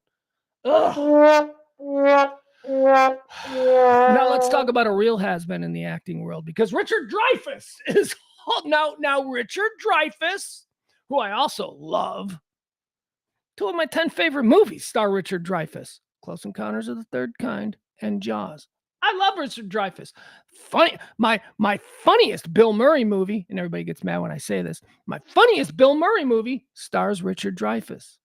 Ugh. Now let's talk about a real has-been in the acting world, because Richard Dreyfuss is now Richard Dreyfuss, who I also love. 2 of my 10 favorite movies star Richard Dreyfuss: Close Encounters of the Third Kind and Jaws. I love Richard Dreyfuss. Funny, my funniest Bill Murray movie, and everybody gets mad when I say this, my funniest Bill Murray movie stars Richard Dreyfuss.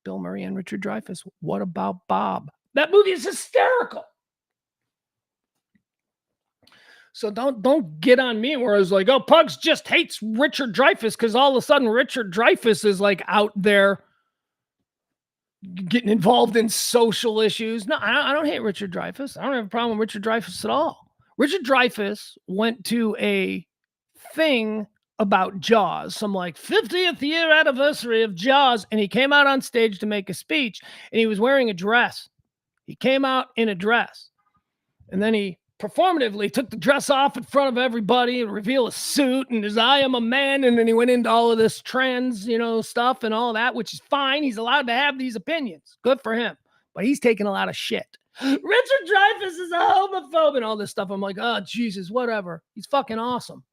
Bill Murray and Richard Dreyfuss. What About Bob? That movie is hysterical. So don't get on me where I was like, oh, Pugs just hates Richard Dreyfuss because all of a sudden Richard Dreyfuss is like out there getting involved in social issues. No, I don't hate Richard Dreyfuss. I don't have a problem with Richard Dreyfuss at all. Richard Dreyfuss went to a thing about Jaws, some like 50th year anniversary of Jaws, and he came out on stage to make a speech, and he was wearing a dress. He came out in a dress, and then he performatively took the dress off in front of everybody and revealed a suit and his I am a man, and then he went into all of this trans, stuff and all that, which is fine. He's allowed to have these opinions. Good for him. But he's taking a lot of shit. Richard Dreyfuss is a homophobe and all this stuff. I'm like, oh, Jesus, whatever. He's fucking awesome.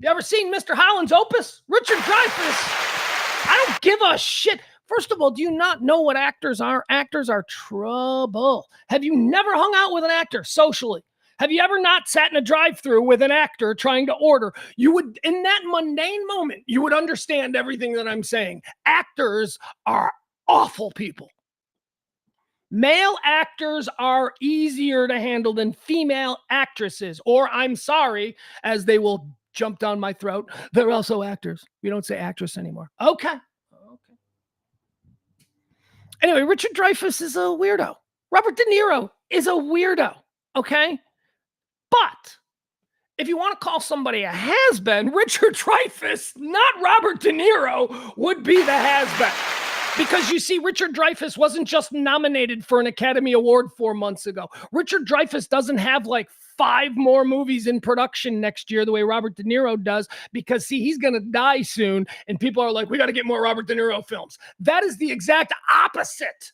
You ever seen Mr. Holland's Opus? Richard Dreyfuss. I don't give a shit. First of all, do you not know what actors are? Actors are trouble. Have you never hung out with an actor socially? Have you ever not sat in a drive-thru with an actor trying to order? You would, in that mundane moment, you would understand everything that I'm saying. Actors are awful people. Male actors are easier to handle than female actresses, or I'm sorry, as they will jump down my throat, they're also actors. We don't say actress anymore. Okay. Anyway, Richard Dreyfuss is a weirdo. Robert De Niro is a weirdo. Okay. But if you want to call somebody a has-been, Richard Dreyfuss, not Robert De Niro, would be the has-been. Because you see, Richard Dreyfuss wasn't just nominated for an Academy Award 4 months ago. Richard Dreyfuss doesn't have like 5 more movies in production next year the way Robert De Niro does, because see, he's going to die soon. And people are like, we got to get more Robert De Niro films. That is the exact opposite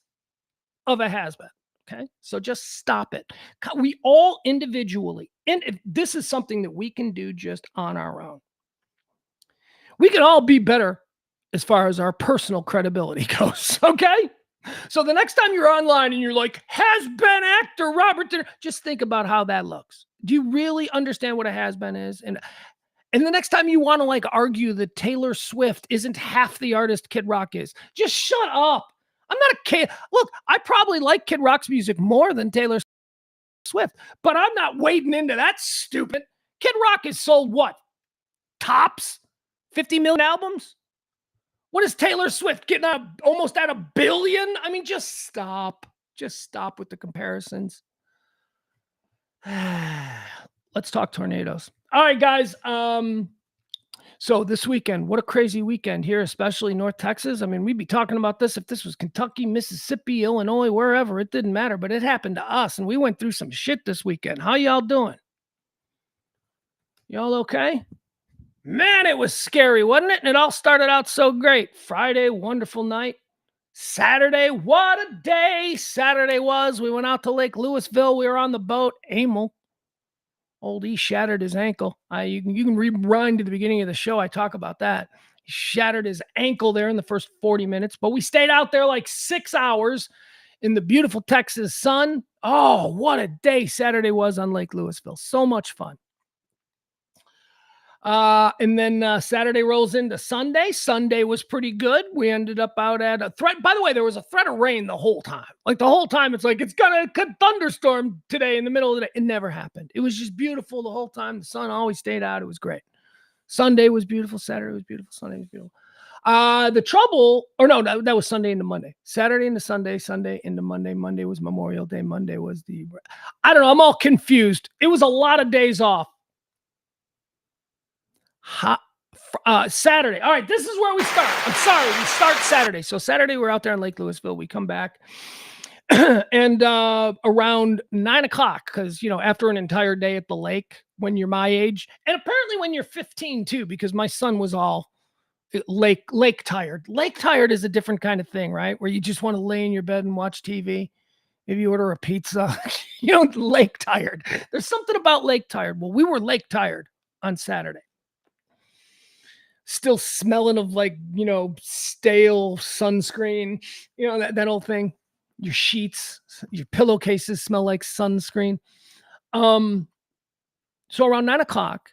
of a has-been. Okay. So just stop it. We all individually, and this is something that we can do just on our own. We can all be better as far as our personal credibility goes. Okay. So the next time you're online and you're like, has-been actor Robert De Niro, just think about how that looks. Do you really understand what a has-been is? And the next time you want to like argue that Taylor Swift isn't half the artist Kid Rock is, just shut up. I'm not a kid. Look, I probably like Kid Rock's music more than Taylor Swift, but I'm not wading into that stupid. Kid Rock has sold what? Tops 50 million albums? What is Taylor Swift getting almost at 1 billion? I mean, just stop. Just stop with the comparisons. Let's talk tornadoes. All right, guys. So this weekend, what a crazy weekend here, especially North Texas. I mean, we'd be talking about this if this was Kentucky, Mississippi, Illinois, wherever. It didn't matter, but it happened to us, and we went through some shit this weekend. How y'all doing? Y'all okay? Man, it was scary, wasn't it? And it all started out so great. Friday, wonderful night. Saturday, what a day Saturday was. We went out to Lake Louisville. We were on the boat. Emil. Old E shattered his ankle. You can rewind to the beginning of the show. I talk about that. He shattered his ankle there in the first 40 minutes, but we stayed out there like 6 hours in the beautiful Texas sun. Oh, what a day Saturday was on Lake Louisville. So much fun. And then Saturday rolls into Sunday. Sunday was pretty good. We ended up out at a threat. By the way, there was a threat of rain the whole time. Like the whole time, it's like, it's gonna thunderstorm today in the middle of the day. It never happened. It was just beautiful the whole time. The sun always stayed out. It was great. Sunday was beautiful. Saturday was beautiful. Sunday was beautiful. The trouble, or no, that was Sunday into Monday. Saturday into Sunday, Sunday into Monday. Monday was Memorial Day. Monday was I don't know. I'm all confused. It was a lot of days off. Saturday. All right, this is where we start. I'm sorry, we start Saturday. So Saturday, we're out there in Lake Louisville. We come back and around 9 o'clock, because, after an entire day at the lake, when you're my age, and apparently when you're 15 too, because my son was all lake tired. Lake tired is a different kind of thing, right? Where you just want to lay in your bed and watch TV. Maybe order a pizza. Lake tired. There's something about lake tired. Well, we were lake tired on Saturday. Still smelling of stale sunscreen, that old thing. Your sheets, your pillowcases smell like sunscreen. So around 9 o'clock,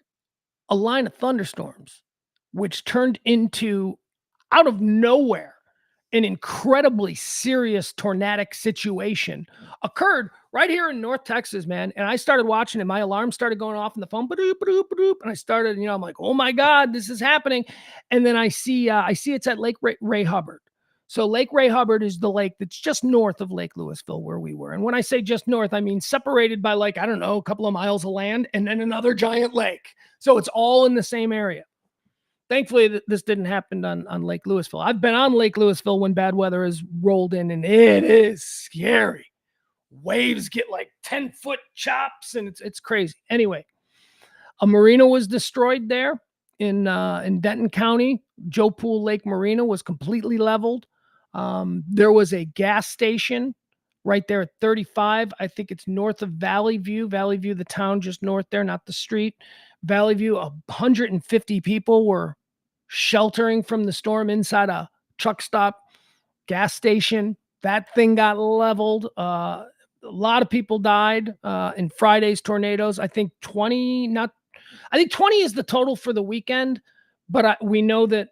a line of thunderstorms, which turned into, out of nowhere, an incredibly serious tornadic situation occurred right here in North Texas, man. And I started watching it. My alarm started going off on the phone. And I started, I'm like, oh my God, this is happening. And then I see it's at Lake Ray Hubbard. So Lake Ray Hubbard is the lake that's just north of Lake Louisville where we were. And when I say just north, I mean separated by a couple of miles of land and then another giant lake. So it's all in the same area. Thankfully, this didn't happen on Lake Louisville. I've been on Lake Louisville when bad weather has rolled in, and it is scary. Waves get like 10-foot chops, and it's crazy. Anyway, a marina was destroyed there in Denton County. Joe Pool Lake Marina was completely leveled. There was a gas station right there at 35. I think it's north of Valley View. Valley View, the town just north there, not the street. Valley View, 150 people were sheltering from the storm inside a truck stop gas station. That thing got leveled. A lot of people died in Friday's tornadoes. I think 20 is the total for the weekend, but we know that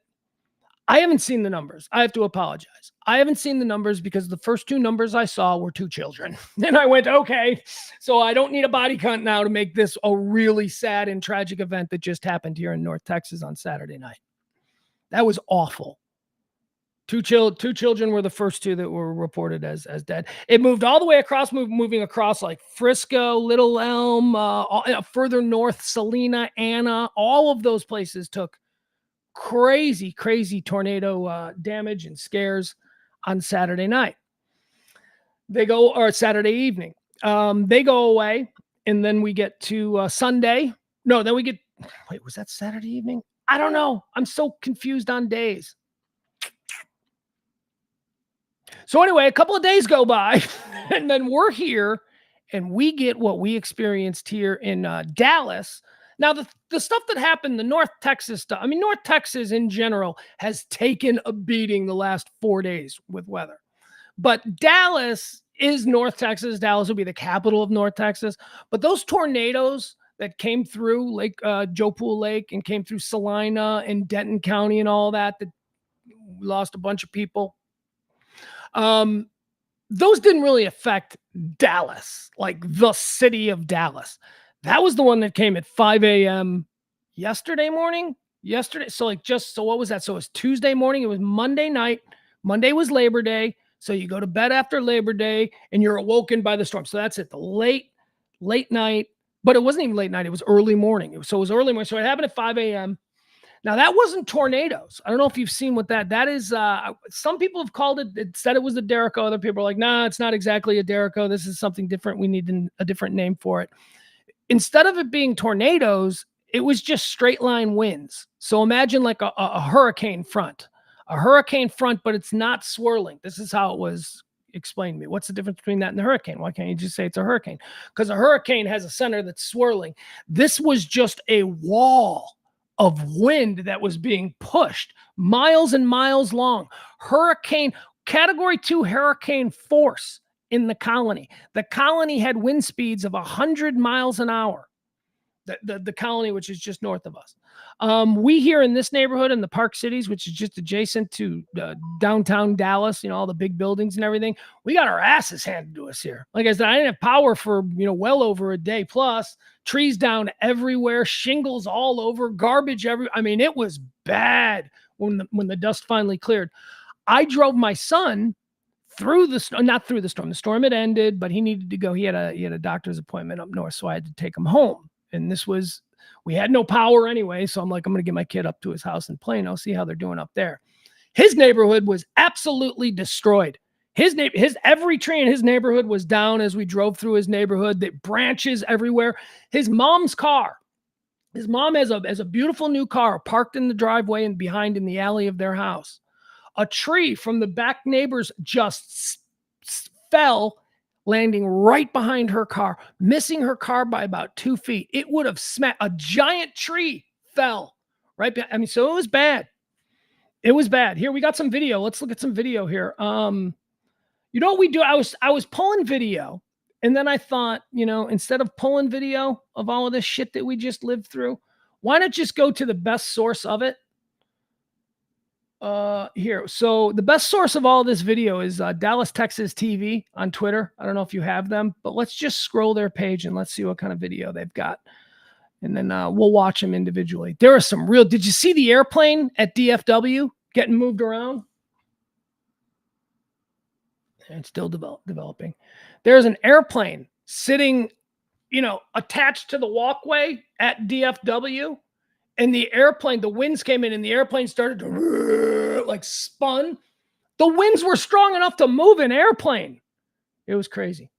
I haven't seen the numbers. I have to apologize. I haven't seen the numbers because the first 2 numbers I saw were 2 children. And I went, okay, so I don't need a body count now to make this a really sad and tragic event that just happened here in North Texas on Saturday night. That was awful. Two children were the first two that were reported as dead. It moved all the way across, moving across like Frisco, Little Elm, further north, Salina, Anna. All of those places took crazy tornado damage and scares on Saturday night. Or Saturday evening. They go away, and then we get to Sunday. No, then we get. Wait, was that Saturday evening? I don't know. I'm so confused on days. So anyway, a couple of days go by, and then we're here, and we get what we experienced here in Dallas. Now, the stuff that happened, the North Texas stuff, I mean, North Texas in general has taken a beating the last 4 days with weather. But Dallas is North Texas. Dallas will be the capital of North Texas. But those tornadoes that came through Joe Pool Lake and came through Salina and Denton County and all that lost a bunch of people. Those didn't really affect Dallas, like the city of Dallas. That was the one that came at 5 a.m. yesterday morning. So what was that? So it was Tuesday morning. It was Monday night. Monday was Labor Day. So you go to bed after Labor Day and you're awoken by the storm. So that's it. The late night, but it wasn't even late night. It was early morning. It was early morning. So it happened at 5 a.m. Now that wasn't tornadoes. I don't know if you've seen what that is. Some people have called it, said it was a Derico. Other people are like, nah, it's not exactly a Derico. This is something different. We need a different name for it. Instead of it being tornadoes, it was just straight line winds. So imagine like a hurricane front, but it's not swirling. This is how it was explained to me. What's the difference between that and the hurricane? Why can't you just say it's a hurricane? Because a hurricane has a center that's swirling. This was just a wall of wind that was being pushed miles and miles long. Category 2 hurricane force in the colony. The colony had wind speeds of 100 miles an hour. The colony, which is just north of us. We here in this neighborhood in the Park Cities, which is just adjacent to downtown Dallas, all the big buildings and everything, we got our asses handed to us here. Like I said, I didn't have power for, well over a day plus, trees down everywhere, shingles all over, garbage I mean, it was bad when the dust finally cleared. I drove my son not through the storm. The storm had ended, but he needed to go. He had a doctor's appointment up north, so I had to take him home. And we had no power anyway. So I'm like, I'm going to get my kid up to his house in Plano, see how they're doing up there. His neighborhood was absolutely destroyed. Every tree in his neighborhood was down as we drove through his neighborhood. The branches everywhere. His mom's car. His mom has a beautiful new car parked in the driveway and behind in the alley of their house. A tree from the back neighbors just fell, landing right behind her car, missing her car by about 2 feet. It would have smacked. A giant tree fell right behind. I mean, so it was bad. It was bad. Here, we got some video. Let's look at some video here. You know what we do? I was pulling video, and then I thought, instead of pulling video of all of this shit that we just lived through, why not just go to the best source of it? Here. So the best source of all this video is Dallas, Texas TV on Twitter. I don't know if you have them, but let's just scroll their page and let's see what kind of video they've got. And then we'll watch them individually. There are some did you see the airplane at DFW getting moved around? And it's still developing. There's an airplane sitting, attached to the walkway at DFW. And the winds came in and the airplane started to spun. The winds were strong enough to move an airplane. It was crazy.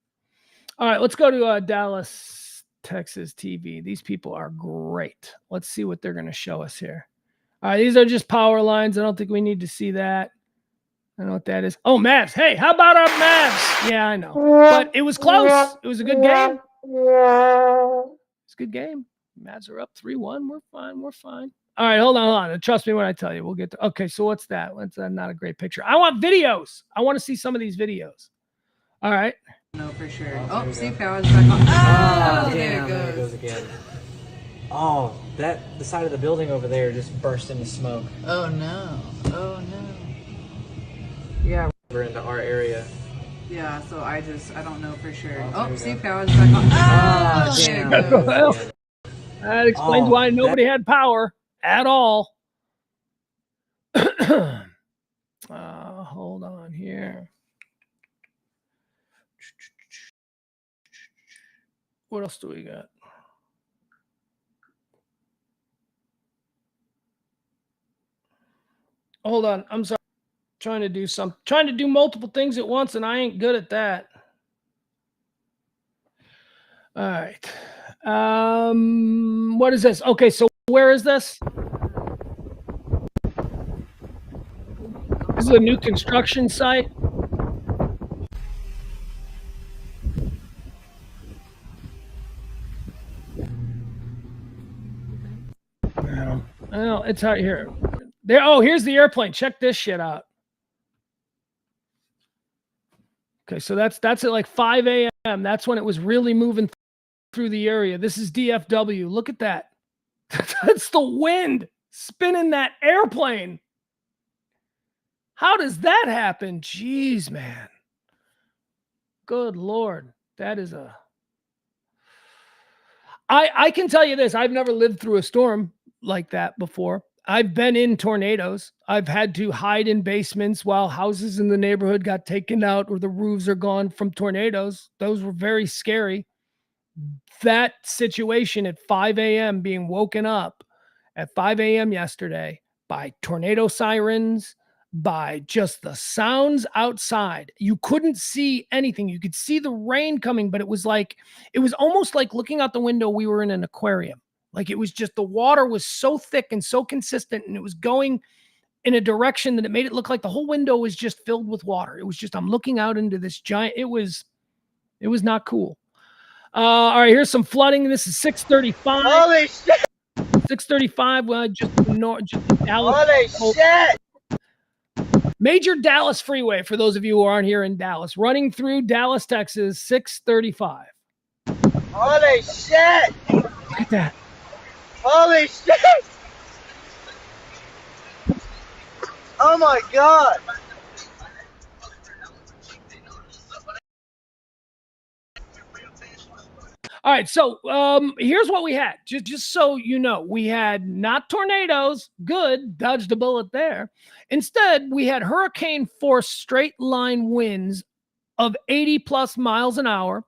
All right, let's go to Dallas, Texas TV. These people are great. Let's see what they're going to show us here. All right, these are just power lines. I don't think we need to see that. I don't know what that is. Oh, Mavs. Hey, how about our Mavs? Yeah, I know. But it was close. It was a good game. It's a good game. Mavs are up 3-1. We're fine. All right, hold on. Trust me when I tell you. We'll get to. Okay, so what's that? That's not a great picture. I want videos. I want to see some of these videos. All right. No, for sure. Oh, see, power's back on. Oh, damn, there it goes again. Oh, the side of the building over there just burst into smoke. Oh no. Yeah, we're into our area. Yeah, so I don't know for sure. Oh, see, power's back on. Oh, damn. there it goes. Well, that explains why nobody had power at all. Hold on here. What else do we got? Hold on. I'm sorry. Trying to do multiple things at once, and I ain't good at that. All right. What is this? Okay, so where is this? This is a new construction site. No, it's out here. There. Oh, here's the airplane. Check this shit out. Okay, so that's at like 5 a.m. That's when it was really moving through the area. This is DFW. Look at that. That's the wind spinning that airplane. How does that happen? Jeez, man. Good Lord. That is a... I can tell you this. I've never lived through a storm like that before. I've been in tornadoes. I've had to hide in basements while houses in the neighborhood got taken out or the roofs are gone from tornadoes. Those were very scary. That situation at 5 a.m. being woken up at 5 a.m. yesterday by tornado sirens, by just the sounds outside. You couldn't see anything. You could see the rain coming, but it was almost like looking out the window. We were in an aquarium. Like it was just, the water was so thick and so consistent, and it was going in a direction that it made it look like the whole window was just filled with water. It was just, I'm looking out into this giant, it was not cool. All right, here's some flooding. This is 6:35. Holy shit! 6:35. Just Dallas. Holy shit! Major Dallas Freeway, for those of you who aren't here in Dallas, running through Dallas, Texas, 6:35. Holy shit! Look at that. Holy shit! Oh my god! All right, so here's what we had. Just so you know, we had not tornadoes. Good, dodged a bullet there. Instead, we had hurricane force straight line winds of 80 plus miles an hour.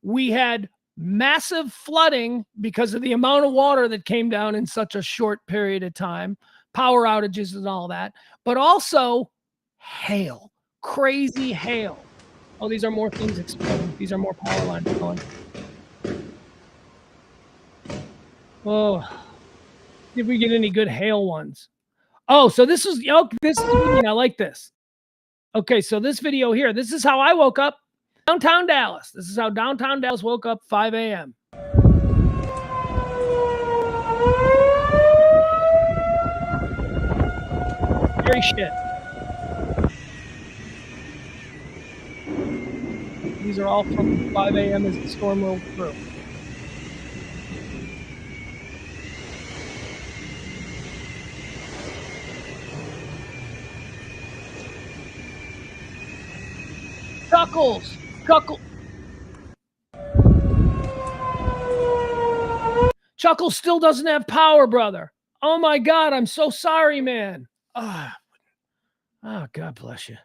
We had massive flooding because of the amount of water that came down in such a short period of time, power outages and all that, but also hail, crazy hail. Oh, these are more things exploding. These are more power lines going. Oh, did we get any good hail ones? Oh, so this is, I like this. Okay, so this video here, this is how I woke up downtown Dallas. This is how downtown Dallas woke up 5 a.m. Scary shit. These are all from 5 a.m. as the storm rolled through. Chuckles. Chuckles still doesn't have power, brother. Oh my God, I'm so sorry, man. Oh, God bless you.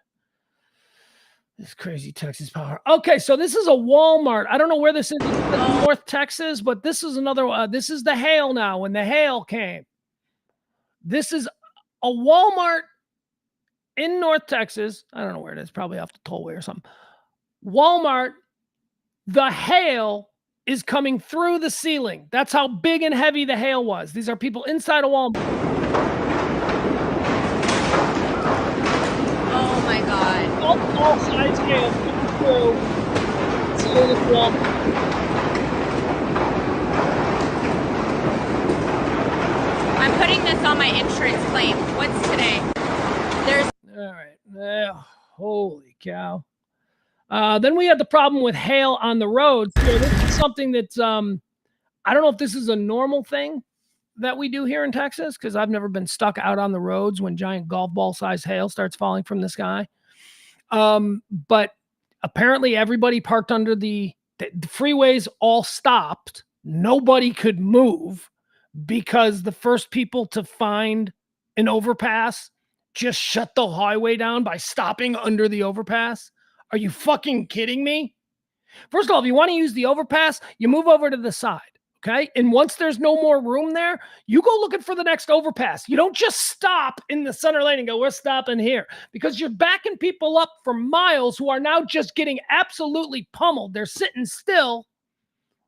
This crazy Texas power. Okay, so this is a Walmart. I don't know where this is. North Texas, but this is another. This is the hail now. When the hail came, this is a Walmart in North Texas. I don't know where it is. Probably off the tollway or something. Walmart. The hail is coming through the ceiling. That's how big and heavy the hail was. These are people inside a Walmart. Oh my God. All sides hail coming through ceiling of Walmart. I'm putting this on my insurance claim. What's today? There's... All right. Holy cow. Then we had the problem with hail on the roads. So this is something that's, I don't know if this is a normal thing that we do here in Texas, because I've never been stuck out on the roads when giant golf ball sized hail starts falling from the sky. But apparently everybody parked under the freeways all stopped. Nobody could move because the first people to find an overpass just shut the highway down by stopping under the overpass? Are you fucking kidding me? First of all, if you want to use the overpass, you move over to the side, okay? And once there's no more room there, you go looking for the next overpass. You don't just stop in the center lane and go, we're stopping here, because you're backing people up for miles who are now just getting absolutely pummeled. They're sitting still,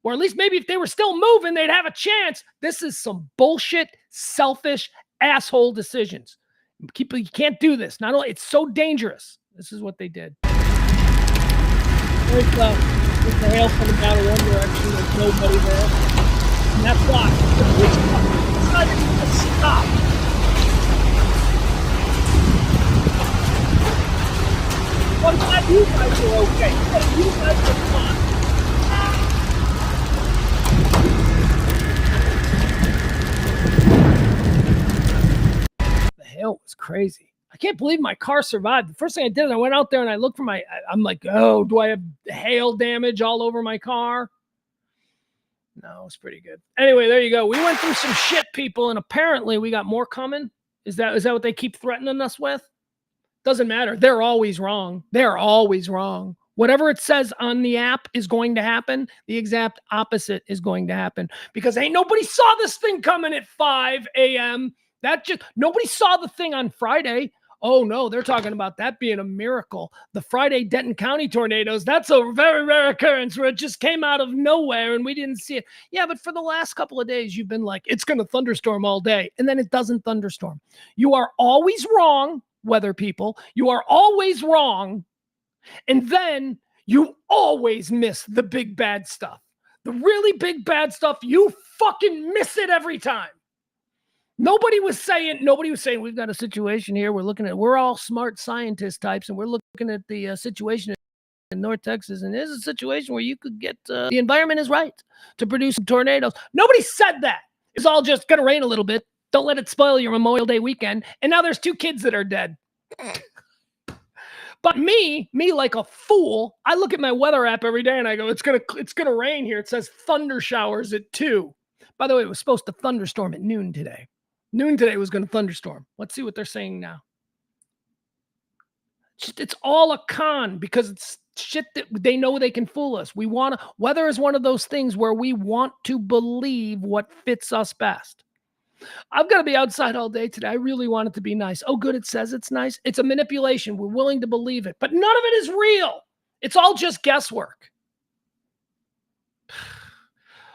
or at least maybe if they were still moving, they'd have a chance. This is some bullshit, selfish, asshole decisions. You can't do this. Not only, it's so dangerous. This is what they did. There's the hail coming down in one direction. There's nobody there. And that's why the police decided to stop. Well, I'm glad you guys are okay. You guys are fine. The hail was crazy. I can't believe my car survived. The first thing I did is I went out there and I looked for I'm like, oh, do I have hail damage all over my car? No, it's pretty good. Anyway, there you go. We went through some shit, people, and apparently we got more coming. Is that what they keep threatening us with? Doesn't matter. They're always wrong. They're always wrong. Whatever it says on the app is going to happen. The exact opposite is going to happen, because ain't nobody saw this thing coming at 5 a.m. Nobody saw the thing on Friday. Oh, no, they're talking about that being a miracle. The Friday Denton County tornadoes, that's a very rare occurrence where it just came out of nowhere and we didn't see it. Yeah, but for the last couple of days, you've been like, it's going to thunderstorm all day, and then it doesn't thunderstorm. You are always wrong, weather people. You are always wrong, and then you always miss the big bad stuff. The really big bad stuff, you fucking miss it every time. Nobody was saying we've got a situation here. We're all smart scientist types, and we're looking at the situation in North Texas, and there's a situation where you could get the environment is right to produce some tornadoes. Nobody said that. It's all just going to rain a little bit. Don't let it spoil your Memorial Day weekend. And now there's 2 kids that are dead. But me like a fool, I look at my weather app every day and I go, it's gonna rain here. It says thunder showers at 2. By the way, it was supposed to thunderstorm at noon today. Noon today was going to thunderstorm. Let's see what they're saying now. It's all a con, because it's shit that they know they can fool us. Weather is one of those things where we want to believe what fits us best. I'm going to be outside all day today. I really want it to be nice. Oh, good. It says it's nice. It's a manipulation. We're willing to believe it, but none of it is real. It's all just guesswork.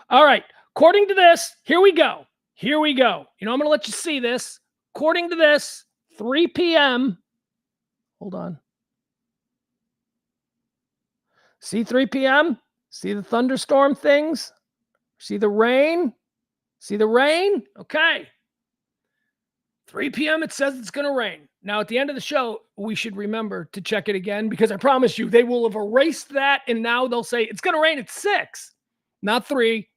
All right. According to this, here we go. Here we go. I'm going to let you see this. According to this, 3 p.m. Hold on. See 3 p.m.? See the thunderstorm things? See the rain? See the rain? Okay. 3 p.m. it says it's going to rain. Now, at the end of the show, we should remember to check it again, because I promise you, they will have erased that, and now they'll say it's going to rain at 6, not 3.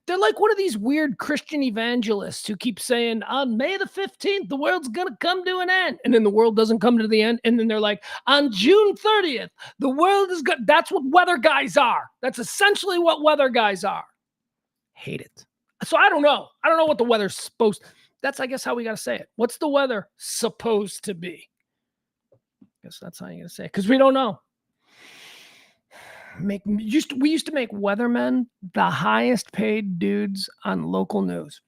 They're like one of these weird Christian evangelists who keep saying, on May the 15th, the world's going to come to an end. And then the world doesn't come to the end. And then they're like, on June 30th, the world is good. That's what weather guys are. That's essentially what weather guys are. Hate it. So I don't know. I don't know what the weather's supposed to. That's, I guess, how we got to say it. What's the weather supposed to be? I guess that's how you're going to say it, because we don't know. We used to make weathermen the highest paid dudes on local news.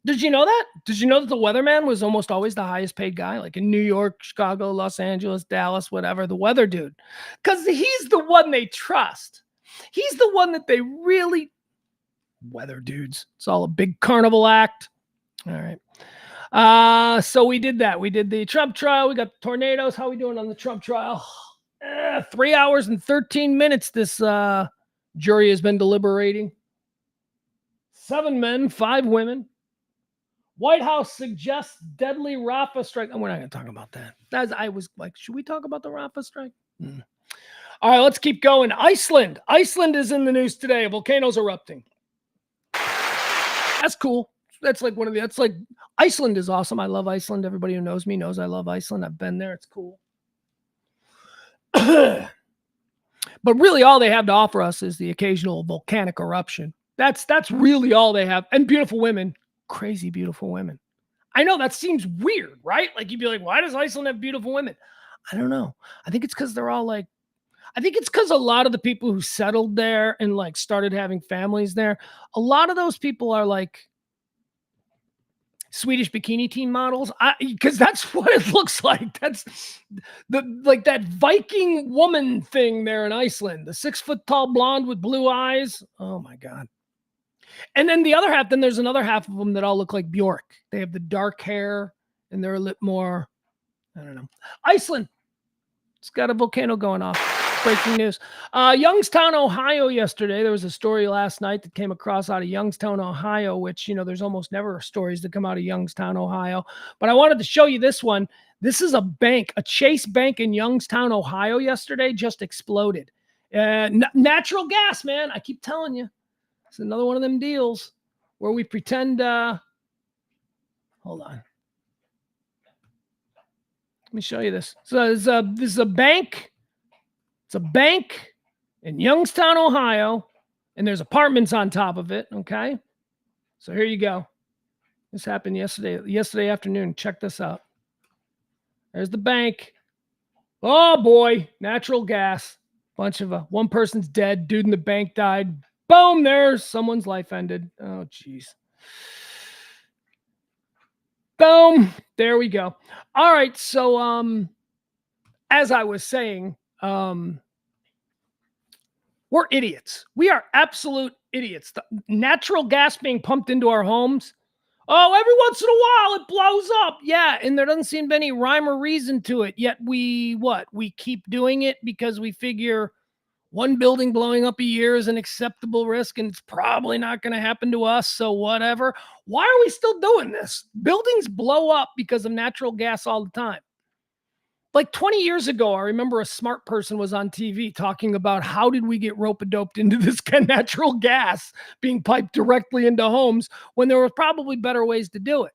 Did you know that? Did you know that the weatherman was almost always the highest paid guy? Like in New York, Chicago, Los Angeles, Dallas, whatever, the weather dude. Because he's the one they trust. He's the one that they really... Weather dudes. It's all a big carnival act. All right. So we did that. We did the Trump trial. We got the tornadoes. How are we doing on the Trump trial? 3 hours and 13 minutes this jury has been deliberating. 7 men, 5 women. White House suggests deadly Rafah strike. Oh, we're not going to talk about that. I was like, should we talk about the Rafah strike? All right, let's keep going. Iceland. Iceland is in the news today. Volcanoes erupting. That's cool. That's like Iceland is awesome. I love Iceland. Everybody who knows me knows I love Iceland. I've been there. It's cool. But really all they have to offer us is the occasional volcanic eruption. That's really all they have. And beautiful women, crazy beautiful women. I know that seems weird, right? Like you'd be like, why does Iceland have beautiful women? I don't know. I think it's because they're all like, I think it's because a lot of the people who settled there and like started having families there, a lot of those people are like Swedish bikini team models. Because that's what it looks like. That's that Viking woman thing there in Iceland, the 6-foot tall blonde with blue eyes. Oh my God. And then the other half, then there's another half of them that all look like Bjork. They have the dark hair and they're a little more, I don't know. Iceland, it's got a volcano going off. Breaking news. Youngstown, Ohio yesterday. There was a story last night that came across out of Youngstown, Ohio, which, there's almost never stories that come out of Youngstown, Ohio. But I wanted to show you this one. This is a bank, a Chase Bank in Youngstown, Ohio yesterday just exploded. Natural gas, man. I keep telling you. It's another one of them deals where we pretend, hold on. Let me show you this. So this is a bank. It's a bank in Youngstown, Ohio, and there's apartments on top of it, okay? So here you go. This happened yesterday afternoon. Check this out. There's the bank. Oh, boy, natural gas. Bunch of one person's dead. Dude in the bank died. Boom, there's someone's life ended. Oh, jeez. Boom. There we go. All right, so as I was saying, we're idiots. We are absolute idiots. The natural gas being pumped into our homes. Oh, every once in a while it blows up. Yeah, and there doesn't seem to be any rhyme or reason to it. Yet we keep doing it because we figure one building blowing up a year is an acceptable risk and it's probably not going to happen to us. So whatever. Why are we still doing this? Buildings blow up because of natural gas all the time. Like 20 years ago, I remember a smart person was on TV talking about how did we get rope-a-doped into this kind of natural gas being piped directly into homes when there were probably better ways to do it.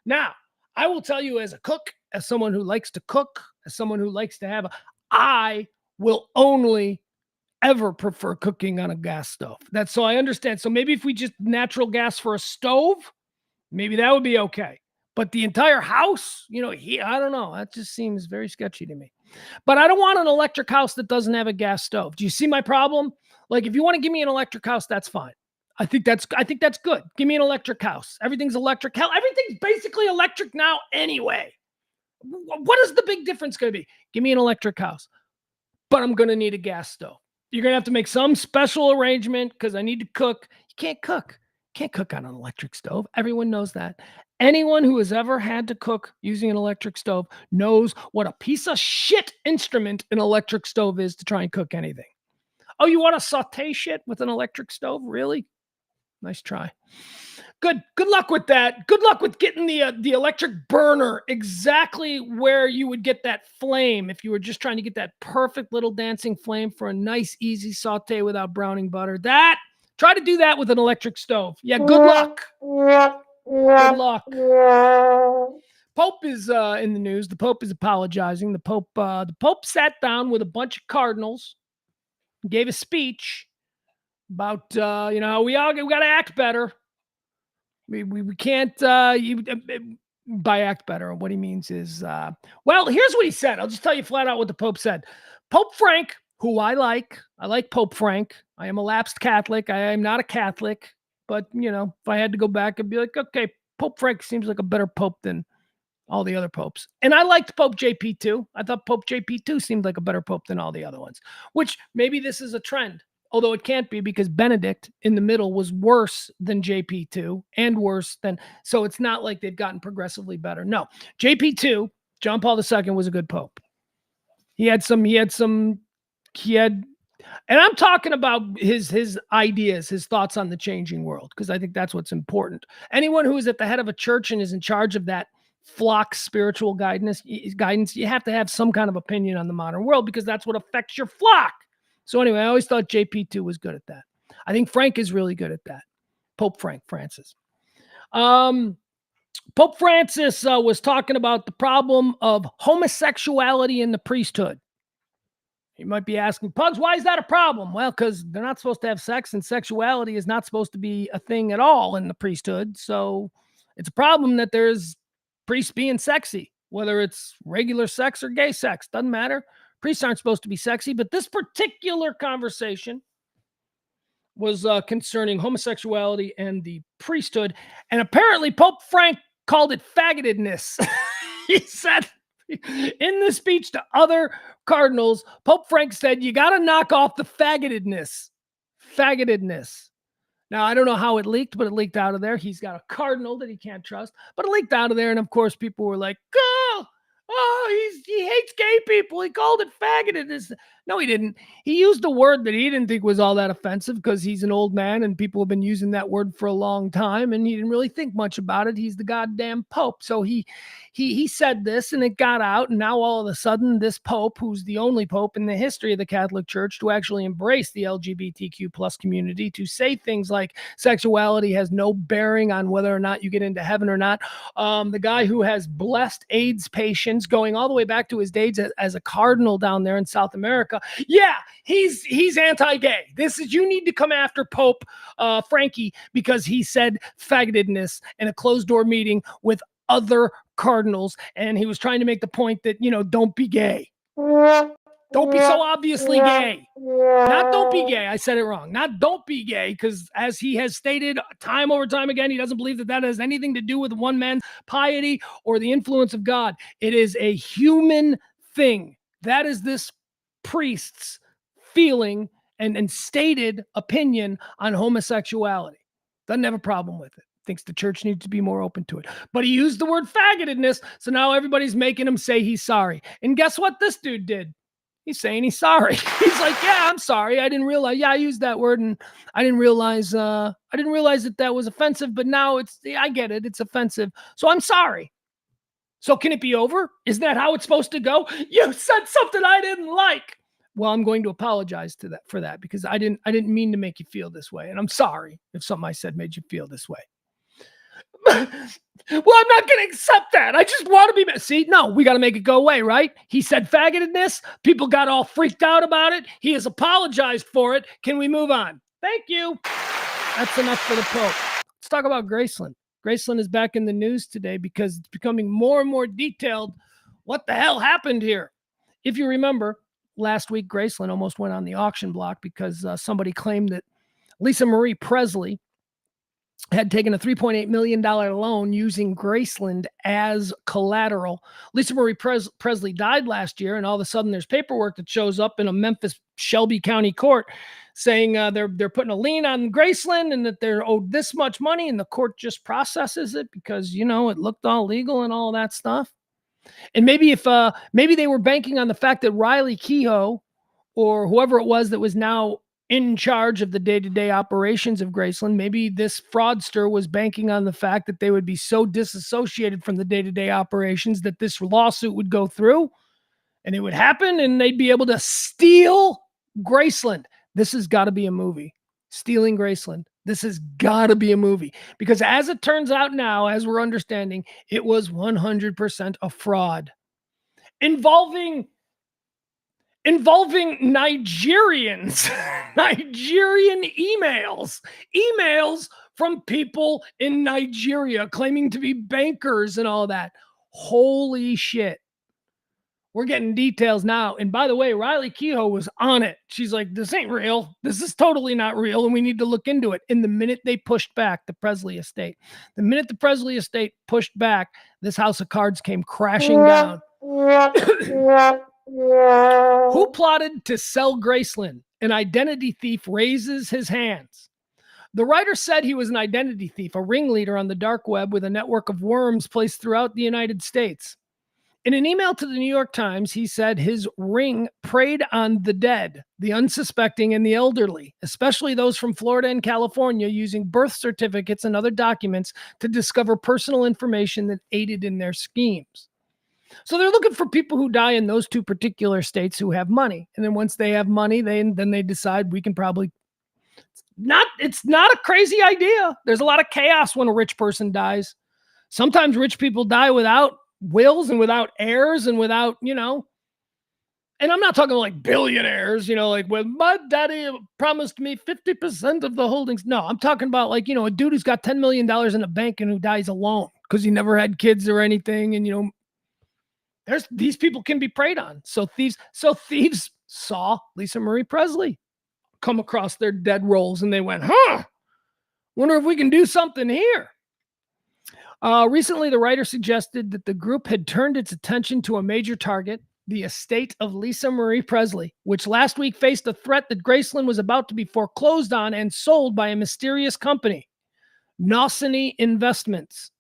Now, I will tell you as a cook, as someone who likes to cook, as someone who likes to I will only ever prefer cooking on a gas stove. That's so I understand. So maybe if we just natural gas for a stove, maybe that would be okay. But the entire house, I don't know. That just seems very sketchy to me. But I don't want an electric house that doesn't have a gas stove. Do you see my problem? Like, if you want to give me an electric house, that's fine. I think that's good. Give me an electric house. Everything's electric. Hell, everything's basically electric now anyway. What is the big difference going to be? Give me an electric house. But I'm going to need a gas stove. You're going to have to make some special arrangement because I need to cook. You can't cook. Can't cook on an electric stove. Everyone knows that. Anyone who has ever had to cook using an electric stove knows what a piece of shit instrument an electric stove is to try and cook anything. Oh, you want to saute shit with an electric stove? Really? Nice try. Good luck with that. Good luck with getting the electric burner exactly where you would get that flame if you were just trying to get that perfect little dancing flame for a nice, easy saute without browning butter. Try to do that with an electric stove. Yeah, good luck. Good luck. Pope is in the news. The Pope is apologizing. The Pope sat down with a bunch of cardinals, gave a speech about we got to act better. We can't by act better. What he means is well, here's what he said. I'll just tell you flat out what the Pope said. Pope Frank, who I like Pope Frank. I am a lapsed Catholic. I am not a Catholic, but if I had to go back, I'd be like, okay, Pope Frank seems like a better Pope than all the other popes. And I liked Pope JP2. I thought Pope JP2 seemed like a better Pope than all the other ones, which maybe this is a trend. Although it can't be because Benedict in the middle was worse than JP2 and worse than, so it's not like they've gotten progressively better. No, JP2, John Paul II was a good Pope. And I'm talking about his ideas, his thoughts on the changing world, because I think that's what's important. Anyone who is at the head of a church and is in charge of that flock spiritual guidance, you have to have some kind of opinion on the modern world because that's what affects your flock. So anyway, I always thought JP2 was good at that. I think Frank is really good at that. Pope Francis. Pope Francis was talking about the problem of homosexuality in the priesthood. You might be asking, Pugs, why is that a problem? Well, because they're not supposed to have sex, and sexuality is not supposed to be a thing at all in the priesthood. So it's a problem that there's priests being sexy, whether it's regular sex or gay sex, doesn't matter. Priests aren't supposed to be sexy, but this particular conversation was concerning homosexuality and the priesthood. And apparently Pope Frank called it faggotedness. He said in the speech to other cardinals, Pope Frank said, you got to knock off the faggotedness. Faggotedness. Now, I don't know how it leaked, but it leaked out of there. He's got a cardinal that he can't trust, but it leaked out of there. And of course, people were like, he hates gay people. He called it faggotedness. No, he didn't. He used a word that he didn't think was all that offensive because he's an old man and people have been using that word for a long time. And he didn't really think much about it. He's the goddamn Pope. So he said this and it got out. And now all of a sudden, this Pope, who's the only Pope in the history of the Catholic Church to actually embrace the LGBTQ plus community, to say things like sexuality has no bearing on whether or not you get into heaven or not. The guy who has blessed AIDS patients going all the way back to his days as a cardinal down there in South America. Yeah, he's anti-gay. You need to come after Pope Frankie because he said faggotedness in a closed door meeting with other cardinals. And he was trying to make the point that, don't be gay. Don't be so obviously gay. Not don't be gay. I said it wrong. Not don't be gay, because as he has stated time over time again, he doesn't believe that has anything to do with one man's piety or the influence of God. It is a human thing. That is this priest's feeling and stated opinion on homosexuality. Doesn't have a problem with it. Thinks the church needs to be more open to it. But he used the word faggotedness, so now everybody's making him say he's sorry. And guess what this dude did? He's saying he's sorry. He's like, yeah, I'm sorry. I didn't realize. Yeah, I used that word and I didn't realize that was offensive, but now I get it. It's offensive. So I'm sorry. So can it be over? Isn't that how it's supposed to go? You said something I didn't like. Well, I'm going to apologize for that because I didn't mean to make you feel this way. And I'm sorry if something I said made you feel this way. Well, I'm not going to accept that. I just want to be... See, no, we got to make it go away, right? He said faggotedness. People got all freaked out about it. He has apologized for it. Can we move on? Thank you. That's enough for the Pope. Let's talk about Graceland. Graceland is back in the news today because it's becoming more and more detailed. What the hell happened here? If you remember, last week, Graceland almost went on the auction block because somebody claimed that Lisa Marie Presley had taken a $3.8 million loan using Graceland as collateral. Lisa Marie Presley died last year, and all of a sudden there's paperwork that shows up in a Memphis Shelby County court saying they're putting a lien on Graceland and that they're owed this much money, and the court just processes it because, it looked all legal and all that stuff. And maybe maybe they were banking on the fact that Riley Kehoe or whoever it was that was now in charge of the day-to-day operations of Graceland, maybe this fraudster was banking on the fact that they would be so disassociated from the day-to-day operations that this lawsuit would go through and it would happen and they'd be able to steal Graceland. This has got to be a movie. Stealing Graceland. This has got to be a movie because as it turns out now, as we're understanding, it was 100% a fraud involving Nigerians, Nigerian emails from people in Nigeria claiming to be bankers and all that. Holy shit. We're getting details now. And by the way, Riley Kehoe was on it. She's like, this ain't real. This is totally not real. And we need to look into it. And the minute they pushed back the Presley estate, pushed back, this house of cards came crashing down. Who plotted to sell Graceland? An identity thief raises his hands. The writer said he was an identity thief, a ringleader on the dark web with a network of worms placed throughout the United States. In an email to the New York Times, he said his ring preyed on the dead, the unsuspecting, and the elderly, especially those from Florida and California, using birth certificates and other documents to discover personal information that aided in their schemes. So they're looking for people who die in those two particular states who have money. And then once they have money, then they decide we can probably... It's not a crazy idea. There's a lot of chaos when a rich person dies. Sometimes rich people die without wills and without heirs and without, and I'm not talking like billionaires, like when my daddy promised me 50% of the holdings. No, I'm talking about like, a dude who's got $10 million in the bank and who dies alone. because he never had kids or anything. And, these people can be preyed on. So thieves saw Lisa Marie Presley come across their dead rolls and they went, wonder if we can do something here. Recently, the writer suggested that the group had turned its attention to a major target, the estate of Lisa Marie Presley, which last week faced a threat that Graceland was about to be foreclosed on and sold by a mysterious company, Nosany Investments.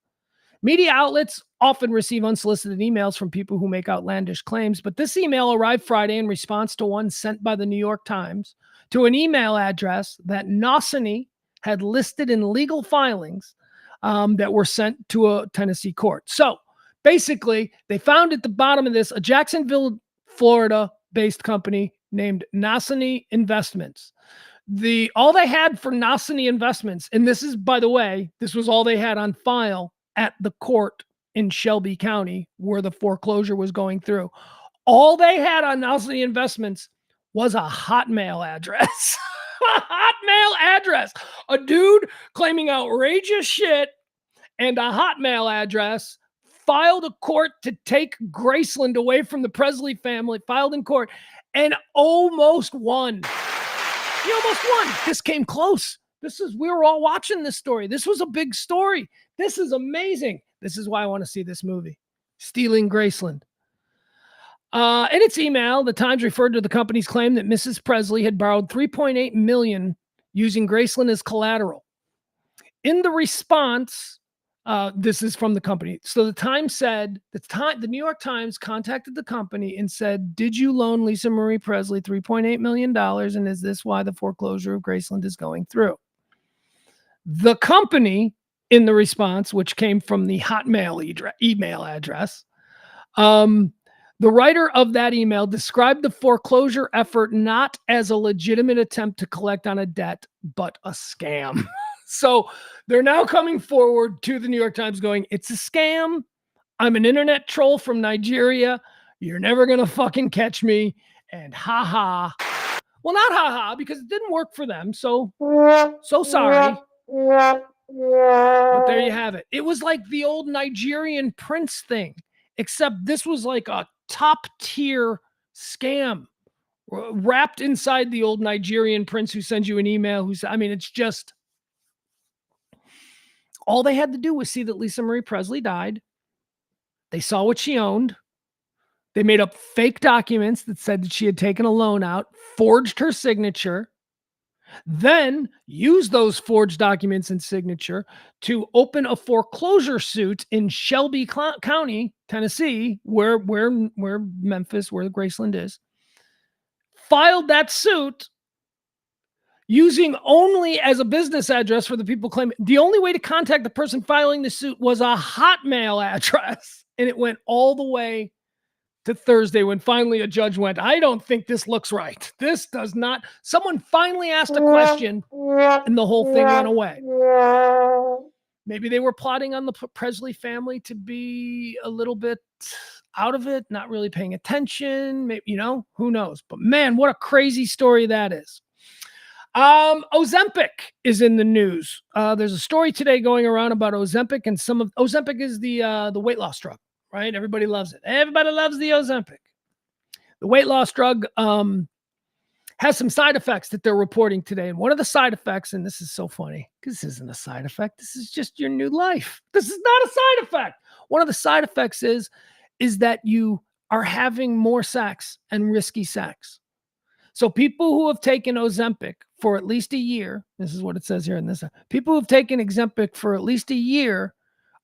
Media outlets often receive unsolicited emails from people who make outlandish claims, but this email arrived Friday in response to one sent by the New York Times to an email address that Nosany had listed in legal filings that were sent to a Tennessee court. So basically, they found at the bottom of this a Jacksonville, Florida-based company named Nosany Investments. All they had for Nosany Investments, and this is, by the way, this was all they had on file at the court in Shelby County where the foreclosure was going through. All they had on Nosany Investments was a Hotmail address. A Hotmail address. A dude claiming outrageous shit and a Hotmail address filed a court to take Graceland away from the Presley family, filed in court, and almost won. He almost won. This came close. We were all watching this story. This was a big story. This is amazing. This is why I want to see this movie, Stealing Graceland. In its email, the Times referred to the company's claim that Mrs. Presley had borrowed $3.8 million using Graceland as collateral. In the response, this is from the company. So the Times said, the New York Times contacted the company and said, did you loan Lisa Marie Presley $3.8 million? And is this why the foreclosure of Graceland is going through? The company, in the response, which came from the Hotmail email address, the writer of that email described the foreclosure effort not as a legitimate attempt to collect on a debt, but a scam. So they're now coming forward to the New York Times going, it's a scam. I'm an internet troll from Nigeria. You're never going to fucking catch me. And ha. Well, not ha, because it didn't work for them. So sorry. But there you have it. It was like the old Nigerian prince thing, except this was like a top tier scam wrapped inside the old Nigerian prince who sends you an email. It's just, all they had to do was see that Lisa Marie Presley died. They saw what she owned. They made up fake documents that said that she had taken a loan out, forged her signature, then used those forged documents and signature to open a foreclosure suit in Shelby County, Tennessee, where Memphis, where Graceland is. Filed that suit using only as a business address for the people claiming. The only way to contact the person filing the suit was a Hotmail address. And it went all the way to Thursday when finally a judge went, I don't think this looks right. This does not. Someone finally asked a question and the whole thing went away. Maybe they were plotting on the Presley family to be a little bit out of it, not really paying attention. Maybe, who knows? But man, what a crazy story that is. Ozempic is in the news. There's a story today going around about Ozempic, and Ozempic is the weight loss drug, right? Everybody loves it. Everybody loves the Ozempic. The weight loss drug has some side effects that they're reporting today. And one of the side effects, and this is so funny, because this isn't a side effect. This is just your new life. This is not a side effect. One of the side effects is that you are having more sex and risky sex. So people who have taken Ozempic for at least a year, this is what it says here in this, people who have taken Ozempic for at least a year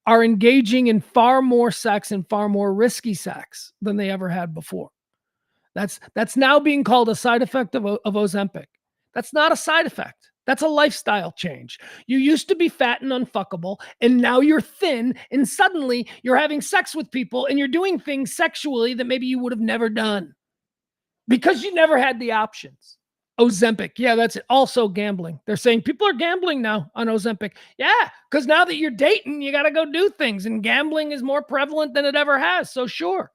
are engaging in far more sex and far more risky sex than they ever had before. That's now being called a side effect of Ozempic. That's not a side effect. That's a lifestyle change. You used to be fat and unfuckable, and now you're thin, and suddenly you're having sex with people, and you're doing things sexually that maybe you would have never done because you never had the options. Ozempic. Yeah, that's it. Also gambling. They're saying people are gambling now on Ozempic. Yeah, because now that you're dating, you got to go do things, and gambling is more prevalent than it ever has. So sure.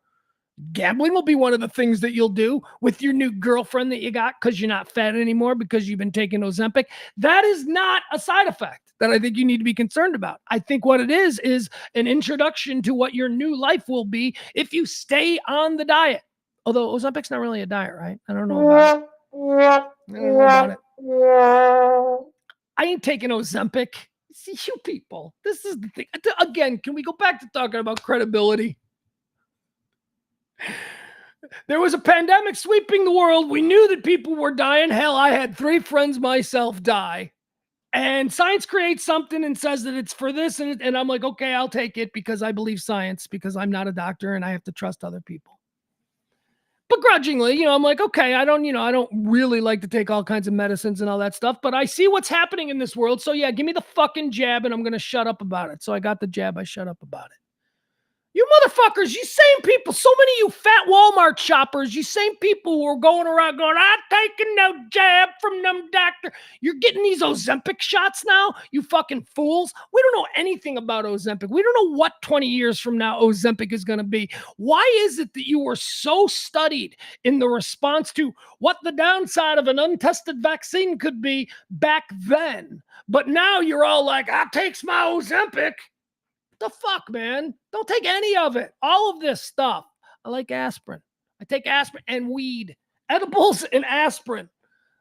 Gambling will be one of the things that you'll do with your new girlfriend that you got because you're not fat anymore because you've been taking Ozempic. That is not a side effect that I think you need to be concerned about. I think what it is an introduction to what your new life will be if you stay on the diet. Although Ozempic's not really a diet, right? I don't know about it. I don't know about it. I ain't taking Ozempic. See, you people, this is the thing. Again, can we go back to talking about credibility? There was a pandemic sweeping the world. We knew that people were dying. Hell, I had 3 friends myself die. And science creates something and says that it's for this. And I'm like, okay, I'll take it because I believe science, because I'm not a doctor and I have to trust other people. Begrudgingly, I'm like, okay, I don't really like to take all kinds of medicines and all that stuff, but I see what's happening in this world. So yeah, give me the fucking jab and I'm going to shut up about it. So I got the jab. I shut up about it. You motherfuckers, you same people, so many of you fat Walmart shoppers, you same people who are going around going, I'm taking no jab from them doctor. You're getting these Ozempic shots now, you fucking fools. We don't know anything about Ozempic. We don't know what 20 years from now Ozempic is going to be. Why is it that you were so studied in the response to what the downside of an untested vaccine could be back then? But now you're all like, I takes my Ozempic. The fuck, man? Don't take any of it. All of this stuff. I like aspirin. I take aspirin and weed. Edibles and aspirin.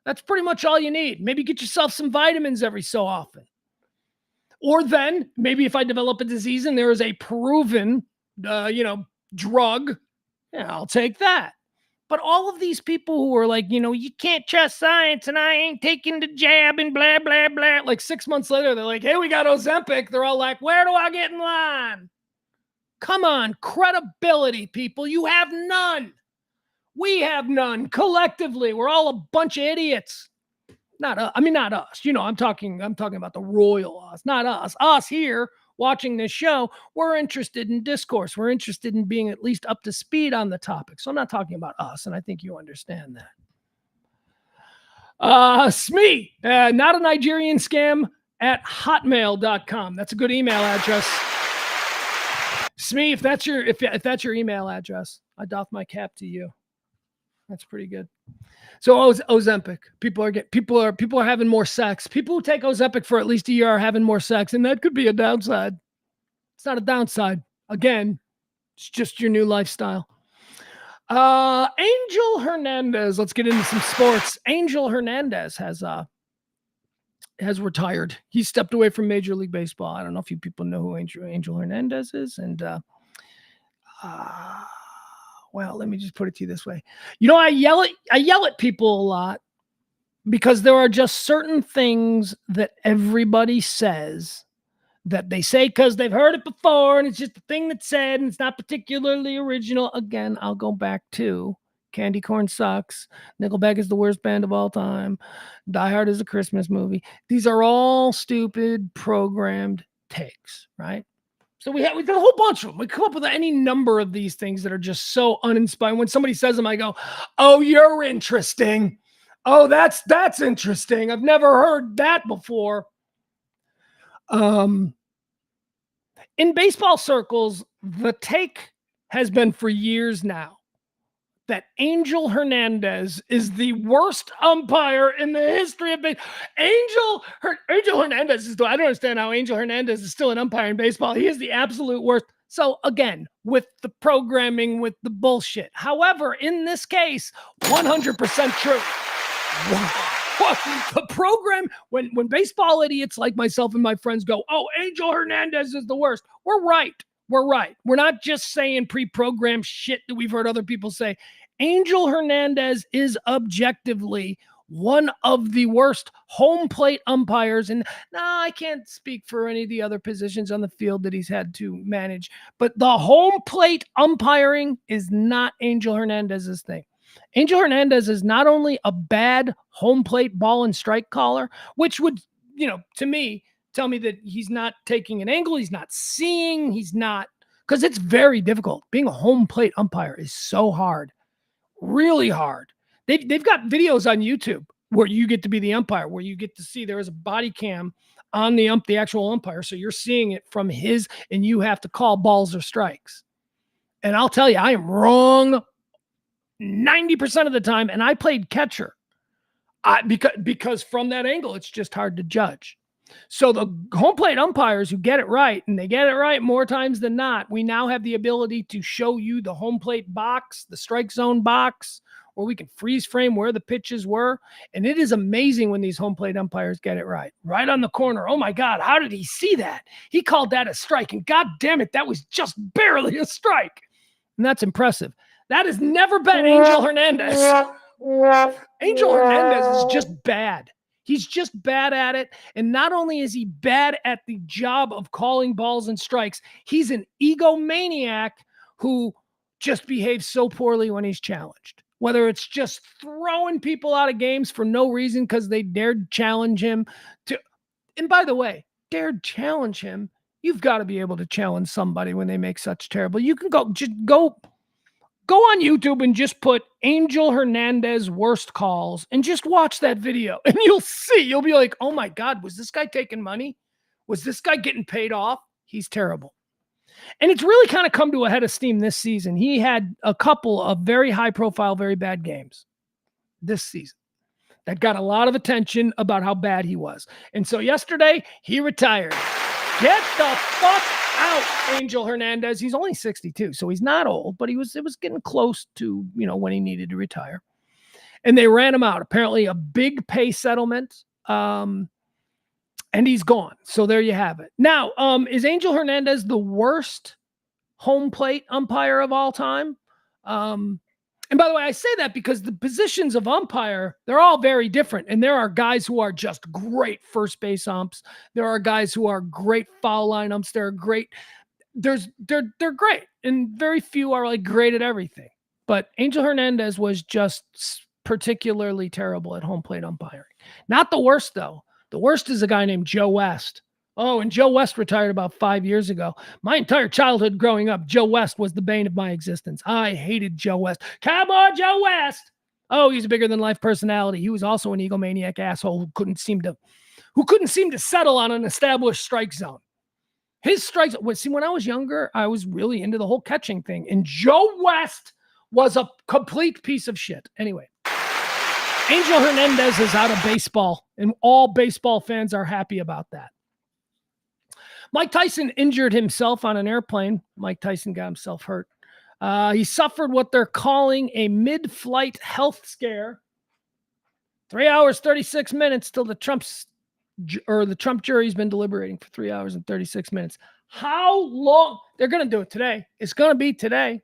That's pretty much all you need. Maybe get yourself some vitamins every so often. Or then, maybe if I develop a disease and there is a proven, drug, I'll take that. But all of these people who are like, you can't trust science and I ain't taking the jab and blah, blah, blah. Like 6 months later, they're like, hey, we got Ozempic. They're all like, where do I get in line? Come on, credibility, people. You have none. We have none. Collectively, we're all a bunch of idiots. Not us. I'm talking about the royal us, not us. Us here watching this show, we're interested in discourse. We're interested in being at least up to speed on the topic. So I'm not talking about us, and I think you understand that. Smee, not a Nigerian scam at hotmail.com. That's a good email address. Smee, if that's your email address, I doff my cap to you. That's pretty good. So Ozempic, people are having more sex. People who take Ozempic for at least a year are having more sex, and that could be a downside. It's not a downside. Again, it's just your new lifestyle. Angel Hernandez. Let's get into some sports. Angel Hernandez has retired. He stepped away from Major League Baseball. I don't know if you people know who Angel Hernandez is, and well, let me just put it to you this way. I yell at people a lot because there are just certain things that everybody says that they say because they've heard it before and it's just a thing that's said and it's not particularly original. Again, I'll go back to Candy Corn Sucks. Nickelback is the worst band of all time. Die Hard is a Christmas movie. These are all stupid programmed takes, right? So we got a whole bunch of them. We come up with any number of these things that are just so uninspiring. When somebody says them, I go, oh, you're interesting. Oh, that's interesting. I've never heard that before. In baseball circles, the take has been for years now that Angel Hernandez is the worst umpire in the history of baseball. Angel Hernandez I don't understand how Angel Hernandez is still an umpire in baseball. He is the absolute worst. So again, with the programming, with the bullshit. However, in this case, 100% true. The program, when baseball idiots like myself and my friends go, oh, Angel Hernandez is the worst. We're right. We're not just saying pre-programmed shit that we've heard other people say. Angel Hernandez is objectively one of the worst home plate umpires. And no, I can't speak for any of the other positions on the field that he's had to manage. But the home plate umpiring is not Angel Hernandez's thing. Angel Hernandez is not only a bad home plate ball and strike caller, which would, to me, tell me that he's not taking an angle, he's not seeing, because it's very difficult. Being a home plate umpire is so hard, really hard. They've got videos on YouTube where you get to be the umpire, where you get to see there is a body cam on the actual umpire, so you're seeing it from his, and you have to call balls or strikes. And I'll tell you, I am wrong 90% of the time. And I played catcher because from that angle, it's just hard to judge. So the home plate umpires who get it right, and they get it right more times than not, we now have the ability to show you the home plate box, the strike zone box, or we can freeze frame where the pitches were. And it is amazing when these home plate umpires get it right. Right on the corner. Oh my God, how did he see that? He called that a strike. And God damn it, that was just barely a strike. And that's impressive. That has never been Angel Hernandez. Angel Hernandez is just bad. He's just bad at it. And not only is he bad at the job of calling balls and strikes, he's an egomaniac who just behaves so poorly when he's challenged. Whether it's just throwing people out of games for no reason because they dared challenge him to, and by the way, dared challenge him. You've got to be able to challenge somebody when they make such terrible. You can go on YouTube and just put Angel Hernandez worst calls and just watch that video and you'll see. You'll be like, oh my God, was this guy taking money? Was this guy getting paid off? He's terrible. And it's really kind of come to a head of steam this season. He had a couple of very high profile, very bad games this season that got a lot of attention about how bad he was. And so yesterday he retired. Get the fuck out, Angel Hernandez. He's only 62, so he's not old, but it was getting close to, when he needed to retire. And they ran him out. Apparently a big pay settlement. And he's gone. So there you have it. Now, is Angel Hernandez the worst home plate umpire of all time? And by the way, I say that because the positions of umpire, they're all very different. And there are guys who are just great first base umps. There are guys who are great foul line umps. They're great. They're great. And very few are like great at everything. But Angel Hernandez was just particularly terrible at home plate umpiring. Not the worst, though. The worst is a guy named Joe West. Oh, and Joe West retired about 5 years ago. My entire childhood growing up, Joe West was the bane of my existence. I hated Joe West. Come on, Joe West. Oh, he's a bigger than life personality. He was also an egomaniac asshole who couldn't seem to settle on an established strike zone. His strikes, see, when I was younger, I was really into the whole catching thing. And Joe West was a complete piece of shit. Anyway. Angel Hernandez is out of baseball, and all baseball fans are happy about that. Mike Tyson injured himself on an airplane. Mike Tyson got himself hurt. He suffered what they're calling a mid-flight health scare. 3 hours, 36 minutes till the Trump jury's been deliberating for 3 hours and 36 minutes. How long? They're going to do it today. It's going to be today.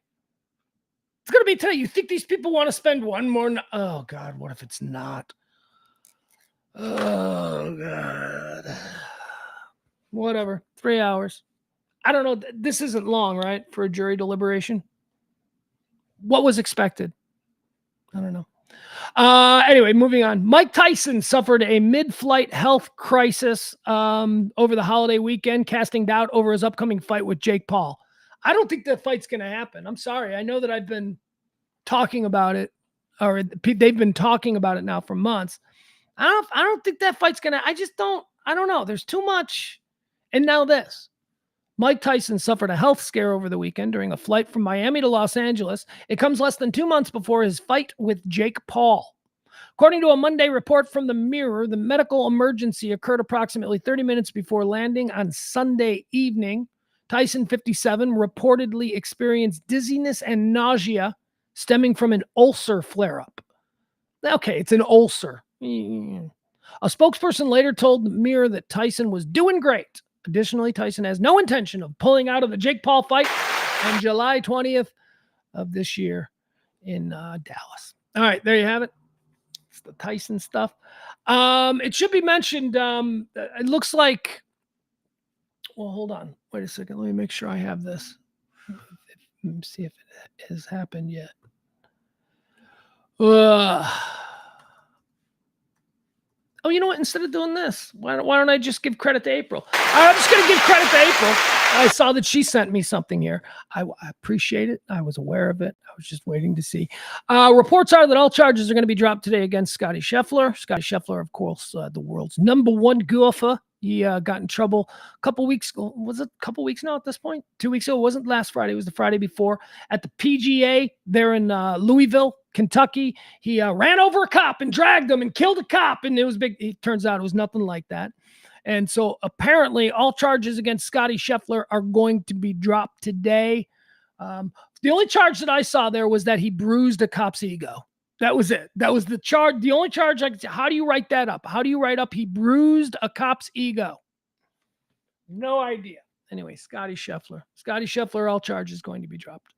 It's going to be today. You think these people want to spend one more night? Oh, God, what if it's not? Oh, God. Whatever. 3 hours. I don't know. This isn't long, right, for a jury deliberation? What was expected? I don't know. Anyway, moving on. Mike Tyson suffered a mid-flight health crisis over the holiday weekend, casting doubt over his upcoming fight with Jake Paul. I don't think that fight's going to happen. I'm sorry. I know that I've been talking about it, or they've been talking about it now for months. I don't think that fight's going to, I don't know. There's too much. And now this. Mike Tyson suffered a health scare over the weekend during a flight from Miami to Los Angeles. It comes less than 2 months before his fight with Jake Paul. According to a Monday report from the Mirror, the medical emergency occurred approximately 30 minutes before landing on Sunday evening. Tyson, 57, reportedly experienced dizziness and nausea stemming from an ulcer flare-up. Okay, it's an ulcer. A spokesperson later told the Mirror that Tyson was doing great. Additionally, Tyson has no intention of pulling out of the Jake Paul fight on July 20th of this year in Dallas. All right, there you have it. It's the Tyson stuff. It should be mentioned, it looks like, well, hold on. Wait a second. Let me make sure I have this. Let me see if it has happened yet. Oh, you know what? Instead of doing this, why don't I just give credit to April? I'm just going to give credit to April. I saw that she sent me something here. I appreciate it. I was aware of it. I was just waiting to see. Reports are that all charges are going to be dropped today against Scotty Scheffler. Scotty Scheffler, of course, the world's #1 golfer. He got in trouble a couple weeks ago. Was it a couple weeks now at this point? 2 weeks ago. It wasn't last Friday. It was the Friday before at the PGA there in Louisville, Kentucky. He ran over a cop and dragged him and killed a cop. And it was big. It turns out it was nothing like that. And so apparently all charges against Scotty Scheffler are going to be dropped today. The only charge that I saw there was that he bruised a cop's ego. That was it. That was the charge. The only charge I could say. How do you write that up? How do you write up he bruised a cop's ego? No idea. Anyway, Scotty Scheffler, all charges going to be dropped.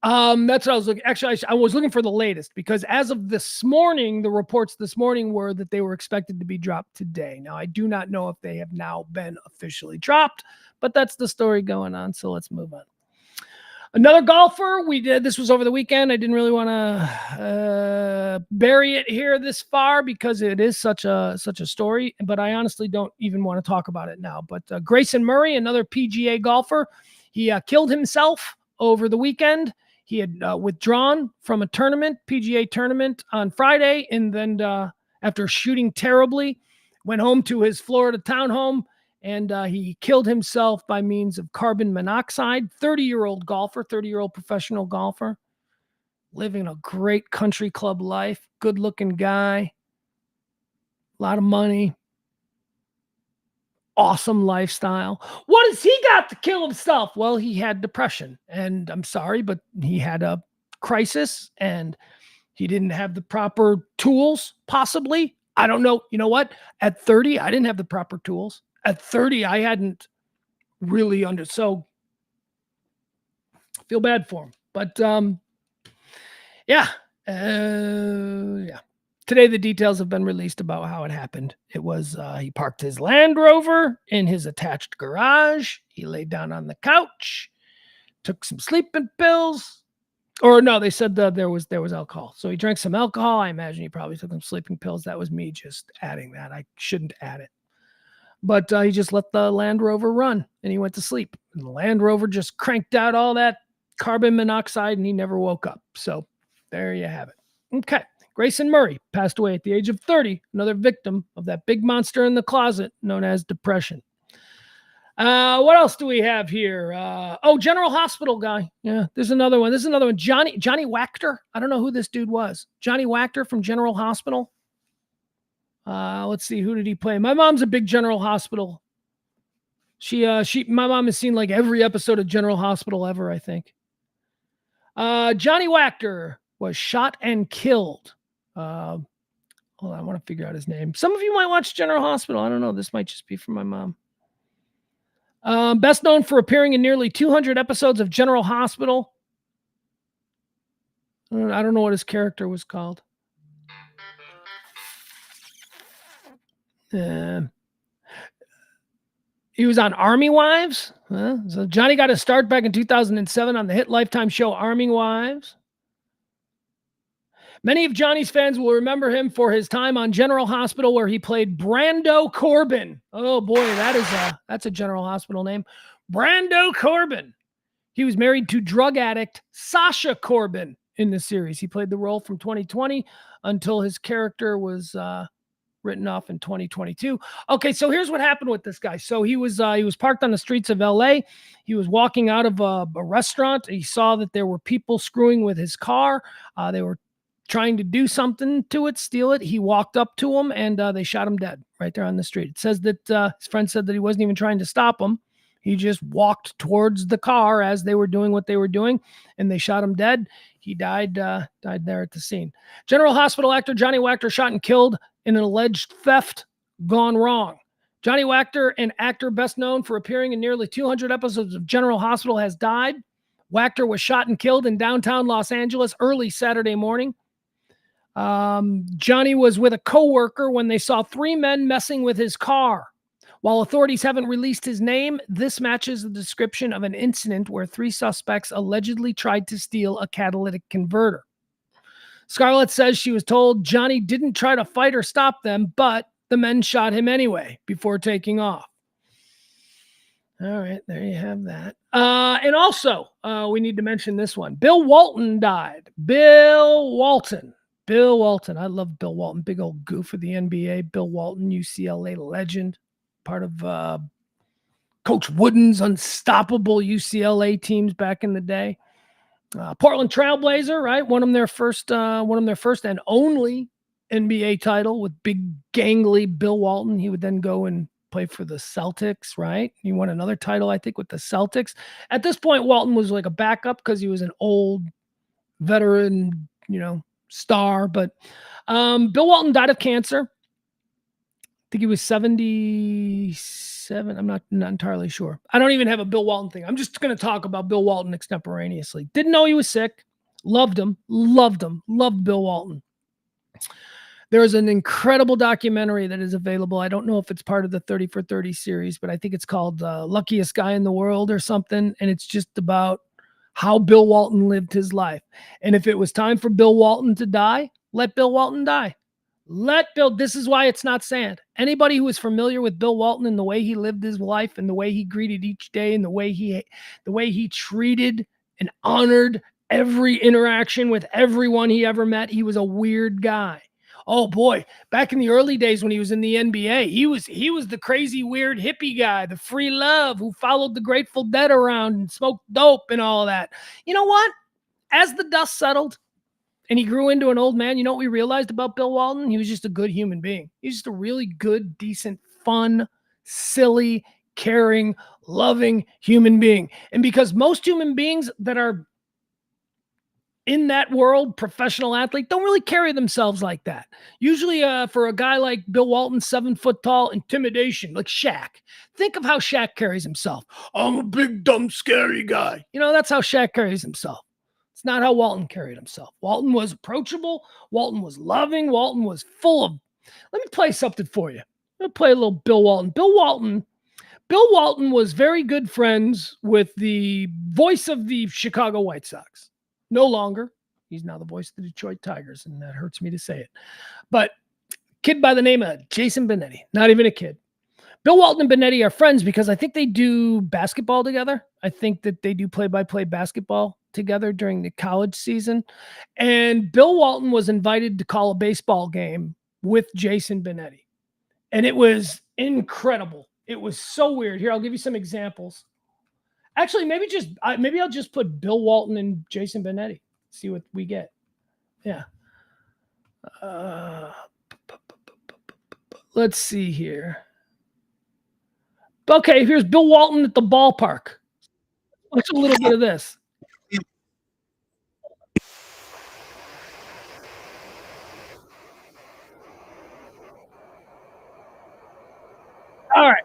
That's what I was looking. Actually, I was looking for the latest because as of this morning, the reports this morning were that they were expected to be dropped today. Now, I do not know if they have now been officially dropped, but that's the story going on. So let's move on. Another golfer this was over the weekend. I didn't really want to bury it here this far because it is such a story, but I honestly don't even want to talk about it now. But Grayson Murray, another PGA golfer, he killed himself over the weekend. He had withdrawn from a PGA tournament on Friday, and then after shooting terribly, went home to his Florida townhome. And he killed himself by means of carbon monoxide. 30-year-old golfer, 30-year-old professional golfer, living a great country club life, good-looking guy, a lot of money, awesome lifestyle. What has he got to kill himself? Well, he had depression. And I'm sorry, but he had a crisis, and he didn't have the proper tools, possibly. I don't know. You know what? At 30, I didn't have the proper tools. At 30, I hadn't really so feel bad for him. But yeah. Today, the details have been released about how it happened. It was he parked his Land Rover in his attached garage. He laid down on the couch, took some sleeping pills. Or no, they said that there was alcohol. So he drank some alcohol. I imagine he probably took some sleeping pills. That was me just adding that. I shouldn't add it. But he just let the Land Rover run, and he went to sleep. And the Land Rover just cranked out all that carbon monoxide, and he never woke up. So there you have it. Okay. Grayson Murray passed away at the age of 30, another victim of that big monster in the closet known as depression. What else do we have here? General Hospital guy. Yeah, there's another one. This is another one. Johnny Wachter. I don't know who this dude was. Johnny Wachter from General Hospital. Let's see, who did he play? My mom's a big General Hospital. My mom has seen like every episode of General Hospital ever, I think. Johnny Wachter was shot and killed. Hold on, I want to figure out his name. Some of you might watch General Hospital. I don't know. This might just be from my mom. Best known for appearing in nearly 200 episodes of General Hospital. I don't know what his character was called. He was on Army Wives. So Johnny got his start back in 2007 on the hit Lifetime show Army Wives. Many of Johnny's fans will remember him for his time on General Hospital, where he played Brando Corbin. Oh boy, that's a General Hospital name. Brando Corbin. He was married to drug addict Sasha Corbin in the series. He played the role from 2020 until his character was written off in 2022. Okay, so here's what happened with this guy. So he was parked on the streets of LA. He was walking out of a restaurant. He saw that there were people screwing with his car. They were trying to do something to it, steal it. He walked up to them, and they shot him dead right there on the street. It says that his friend said that he wasn't even trying to stop him. He just walked towards the car as they were doing what they were doing, and they shot him dead. He died there at the scene. General Hospital actor Johnny Wachter shot and killed in an alleged theft gone wrong. Johnny Wachter, an actor best known for appearing in nearly 200 episodes of General Hospital, has died. Wachter was shot and killed in downtown Los Angeles early Saturday morning. Johnny was with a coworker when they saw three men messing with his car. While authorities haven't released his name, this matches the description of an incident where three suspects allegedly tried to steal a catalytic converter. Scarlett says she was told Johnny didn't try to fight or stop them, but the men shot him anyway before taking off. All right, there you have that. And also, we need to mention this one. Bill Walton died. Bill Walton. I love Bill Walton. Big old goof of the NBA. Bill Walton, UCLA legend. part of Coach Wooden's unstoppable UCLA teams back in the day. Portland Trailblazer, right? Won them their first and only NBA title with big gangly Bill Walton. He would then go and play for the Celtics, right? He won another title, I think, with the Celtics. At this point, Walton was like a backup because he was an old veteran, star. But Bill Walton died of cancer. I think he was 77. I'm not entirely sure. I don't even have a Bill Walton thing. I'm just going to talk about Bill Walton extemporaneously. Didn't know he was sick. Loved him. Loved Bill Walton. There is an incredible documentary that is available. I don't know if it's part of the 30 for 30 series, but I think it's called Luckiest Guy in the World or something. And it's just about how Bill Walton lived his life. And if it was time for Bill Walton to die, let Bill Walton die. This is why it's not sand. Anybody who is familiar with Bill Walton and the way he lived his life and the way he greeted each day and the way he treated and honored every interaction with everyone he ever met, he was a weird guy. Oh boy, back in the early days when he was in the NBA, he was the crazy, weird hippie guy, the free love who followed the Grateful Dead around and smoked dope and all of that. You know what? As the dust settled and he grew into an old man, you know what we realized about Bill Walton? He was just a good human being. He was just a really good, decent, fun, silly, caring, loving human being. And because most human beings that are in that world, professional athlete, don't really carry themselves like that. Usually for a guy like Bill Walton, 7 foot tall, intimidation, like Shaq. Think of how Shaq carries himself. I'm a big, dumb, scary guy. That's how Shaq carries himself. It's not how Walton carried himself. Walton was approachable. Walton was loving. Walton was full of... Let me play something for you. Let me play a little Bill Walton. Bill Walton was very good friends with the voice of the Chicago White Sox. No longer. He's now the voice of the Detroit Tigers, and that hurts me to say it. But kid by the name of Jason Benetti, not even a kid. Bill Walton and Benetti are friends because I think they do basketball together. I think that they do play-by-play basketball together during the college season. And Bill Walton was invited to call a baseball game with Jason Benetti. And it was incredible. It was so weird. Here, I'll give you some examples. Actually, maybe I'll just put Bill Walton and Jason Benetti. See what we get. Yeah. Let's see here. Okay, here's Bill Walton at the ballpark. Watch a little bit of this. All right.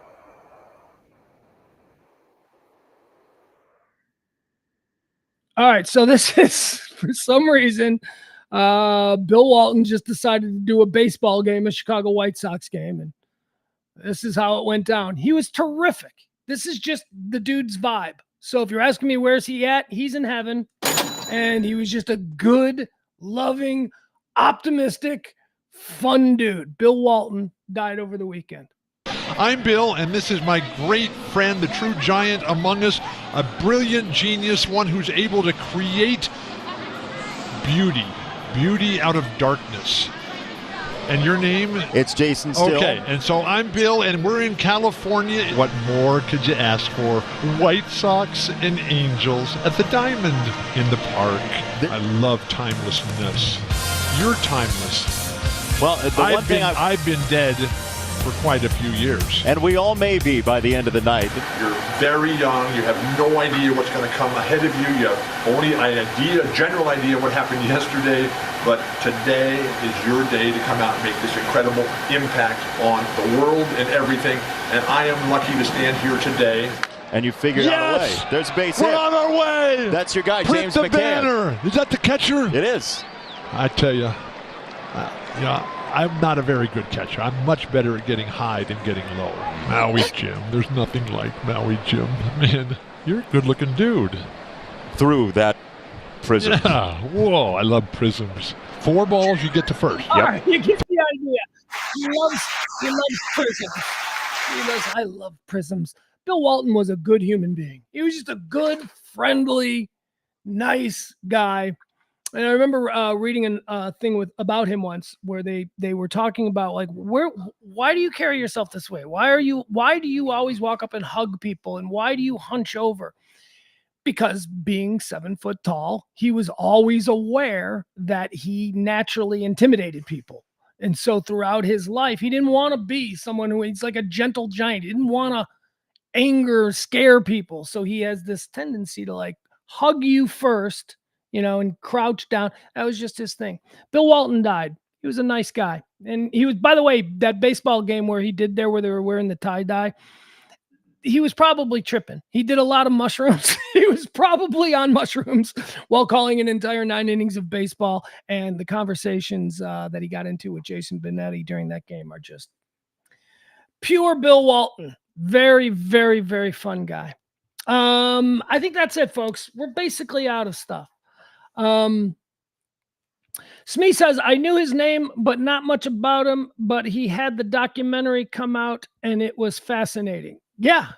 All right, so this is, for some reason, Bill Walton just decided to do a baseball game, a Chicago White Sox game, and this is how it went down. He was terrific. This is just the dude's vibe. So if you're asking me where's he at, he's in heaven, and he was just a good, loving, optimistic, fun dude. Bill Walton died over the weekend. I'm Bill, and this is my great friend, the true giant among us, a brilliant genius, one who's able to create beauty out of darkness. And your name? It's Jason Still. Okay, and so I'm Bill, and we're in California. What more could you ask for? White Sox and Angels at the Diamond in the park. I love timelessness. You're timeless. Well, I've been dead for quite a few years. And we all may be by the end of the night. You're very young. You have no idea what's going to come ahead of you. You have only a general idea what happened yesterday. But today is your day to come out and make this incredible impact on the world and everything. And I am lucky to stand here today. And you figured out a way. There's a base hit. We're on our way. That's your guy, Print James the McCann. Banner. Is that the catcher? It is. I tell you, I'm not a very good catcher. I'm much better at getting high than getting low. Maui Jim. There's nothing like Maui Jim. Man, you're a good-looking dude. Through that prism. Yeah. Whoa, I love prisms. 4 balls, you get to first. All right, you get the idea. He loves prisms. I love prisms. Bill Walton was a good human being. He was just a good, friendly, nice guy. And I remember reading a thing about him once where they were talking about like why do you carry yourself this way? Why do you always walk up and hug people, and why do you hunch over? Because being 7 foot tall, he was always aware that he naturally intimidated people. And so throughout his life, he didn't want to be someone he's like a gentle giant. He didn't want to scare people. So he has this tendency to like hug you first, and crouch down. That was just his thing. Bill Walton died. He was a nice guy. And he was, by the way, that baseball game where he did there where they were wearing the tie-dye, he was probably tripping. He did a lot of mushrooms. He was probably on mushrooms while calling an entire 9 innings of baseball. And the conversations that he got into with Jason Benetti during that game are just pure Bill Walton. Very, very, very fun guy. I think that's it, folks. We're basically out of stuff. Smee says, I knew his name, but not much about him, but he had the documentary come out and it was fascinating. Yeah,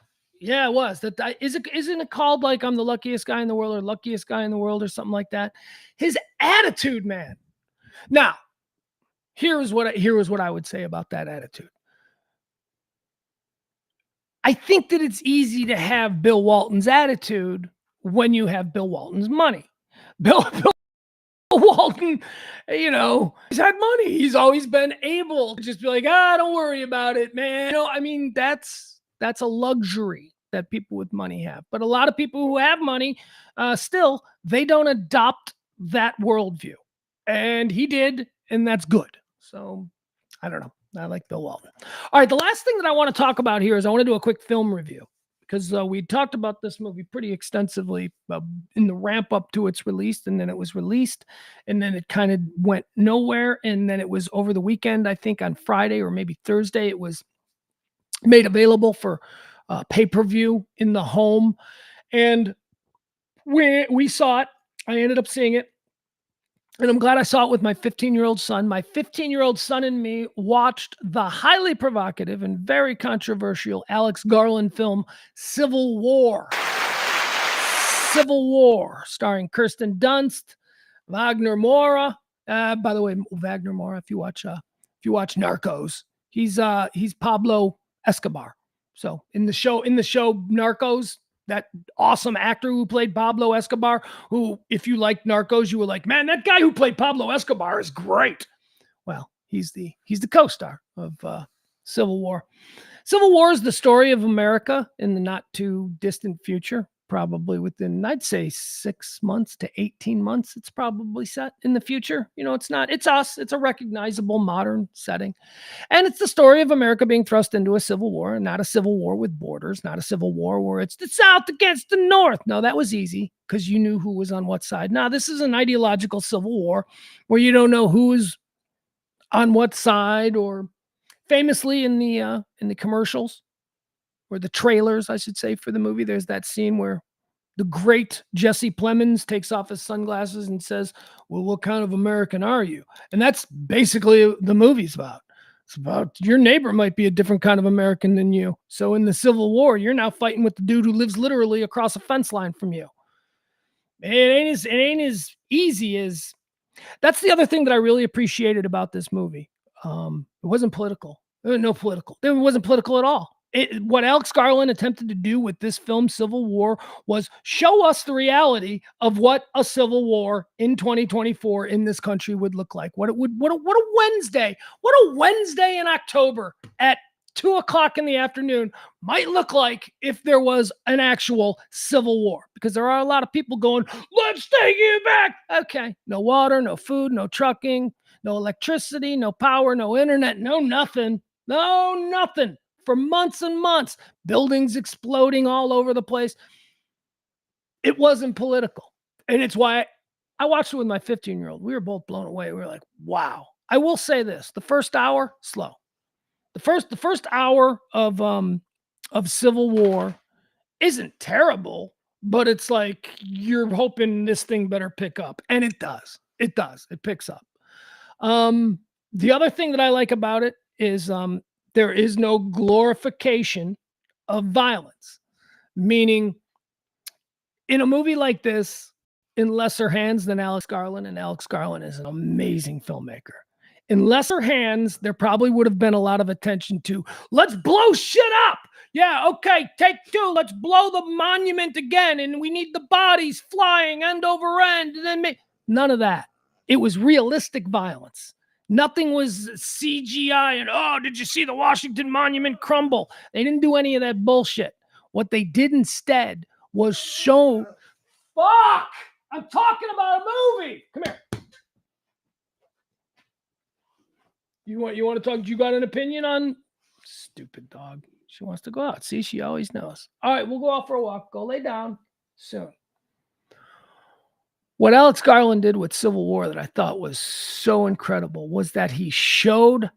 it was. Isn't it called like I'm the luckiest guy in the world or luckiest guy in the world or something like that? His attitude, man. Now, here was what I would say about that attitude. I think that it's easy to have Bill Walton's attitude when you have Bill Walton's money. Bill Walton, he's had money. He's always been able to just be like, don't worry about it, man. I mean, that's a luxury that people with money have. But a lot of people who have money, still, they don't adopt that worldview. And he did, and that's good. So, I don't know. I like Bill Walton. All right, the last thing that I want to talk about here is I want to do a quick film review because we talked about this movie pretty extensively in the ramp up to its release, and then it was released, and then it kind of went nowhere, and then it was over the weekend, I think on Friday or maybe Thursday, it was made available for pay-per-view in the home, and we saw it. I ended up seeing it. And I'm glad I saw it with my 15-year-old son. My 15-year-old son and me watched the highly provocative and very controversial Alex Garland film, Civil War. Civil War, starring Kirsten Dunst, Wagner Moura. By the way, Wagner Moura, if you watch Narcos, he's Pablo Escobar. So in the show Narcos, that awesome actor who played Pablo Escobar, who, if you liked Narcos, you were like, man, that guy who played Pablo Escobar is great. Well, he's the co-star of Civil War. Civil War is the story of America in the not too distant future, probably within, I'd say 6 months to 18 months. It's probably set in the future. It's us. It's a recognizable modern setting. And it's the story of America being thrust into a civil war, and not a civil war with borders, not a civil war where it's the South against the North. No, that was easy because you knew who was on what side. Now, this is an ideological civil war where you don't know who is on what side, or famously in the commercials or the trailers, I should say, for the movie, there's that scene where the great Jesse Plemons takes off his sunglasses and says, well, what kind of American are you? And that's basically the movie's about. It's about your neighbor might be a different kind of American than you. So in the Civil War, you're now fighting with the dude who lives literally across a fence line from you. It ain't as easy as... That's the other thing that I really appreciated about this movie. It wasn't political. There was no political. It wasn't political at all. What Alex Garland attempted to do with this film, Civil War, was show us the reality of what a civil war in 2024 in this country would look like. What a Wednesday in October at 2:00 in the afternoon might look like if there was an actual civil war, because there are a lot of people going, let's take it back. Okay. No water, no food, no trucking, no electricity, no power, no internet, no nothing. For months and months, buildings exploding all over the place. It wasn't political. And it's why I watched it with my 15-year-old. We were both blown away. We were like, wow. I will say this. The first hour, slow. The first hour of Civil War isn't terrible, but it's like you're hoping this thing better pick up. And it does. It does. It picks up. The other thing that I like about it is there is no glorification of violence. Meaning, in a movie like this, in lesser hands than Alex Garland, and Alex Garland is an amazing filmmaker. In lesser hands, there probably would have been a lot of attention to, let's blow shit up. Yeah, okay, take 2. Let's blow the monument again, and we need the bodies flying end over end. And then none of that. It was realistic violence. Nothing was CGI and, oh, did you see the Washington Monument crumble? They didn't do any of that bullshit. What they did instead was show, fuck, I'm talking about a movie. Come here. You want to talk? You got an opinion on stupid dog? She wants to go out. See, she always knows. All right, we'll go out for a walk. Go lay down soon. What Alex Garland did with Civil War that I thought was so incredible was that he showed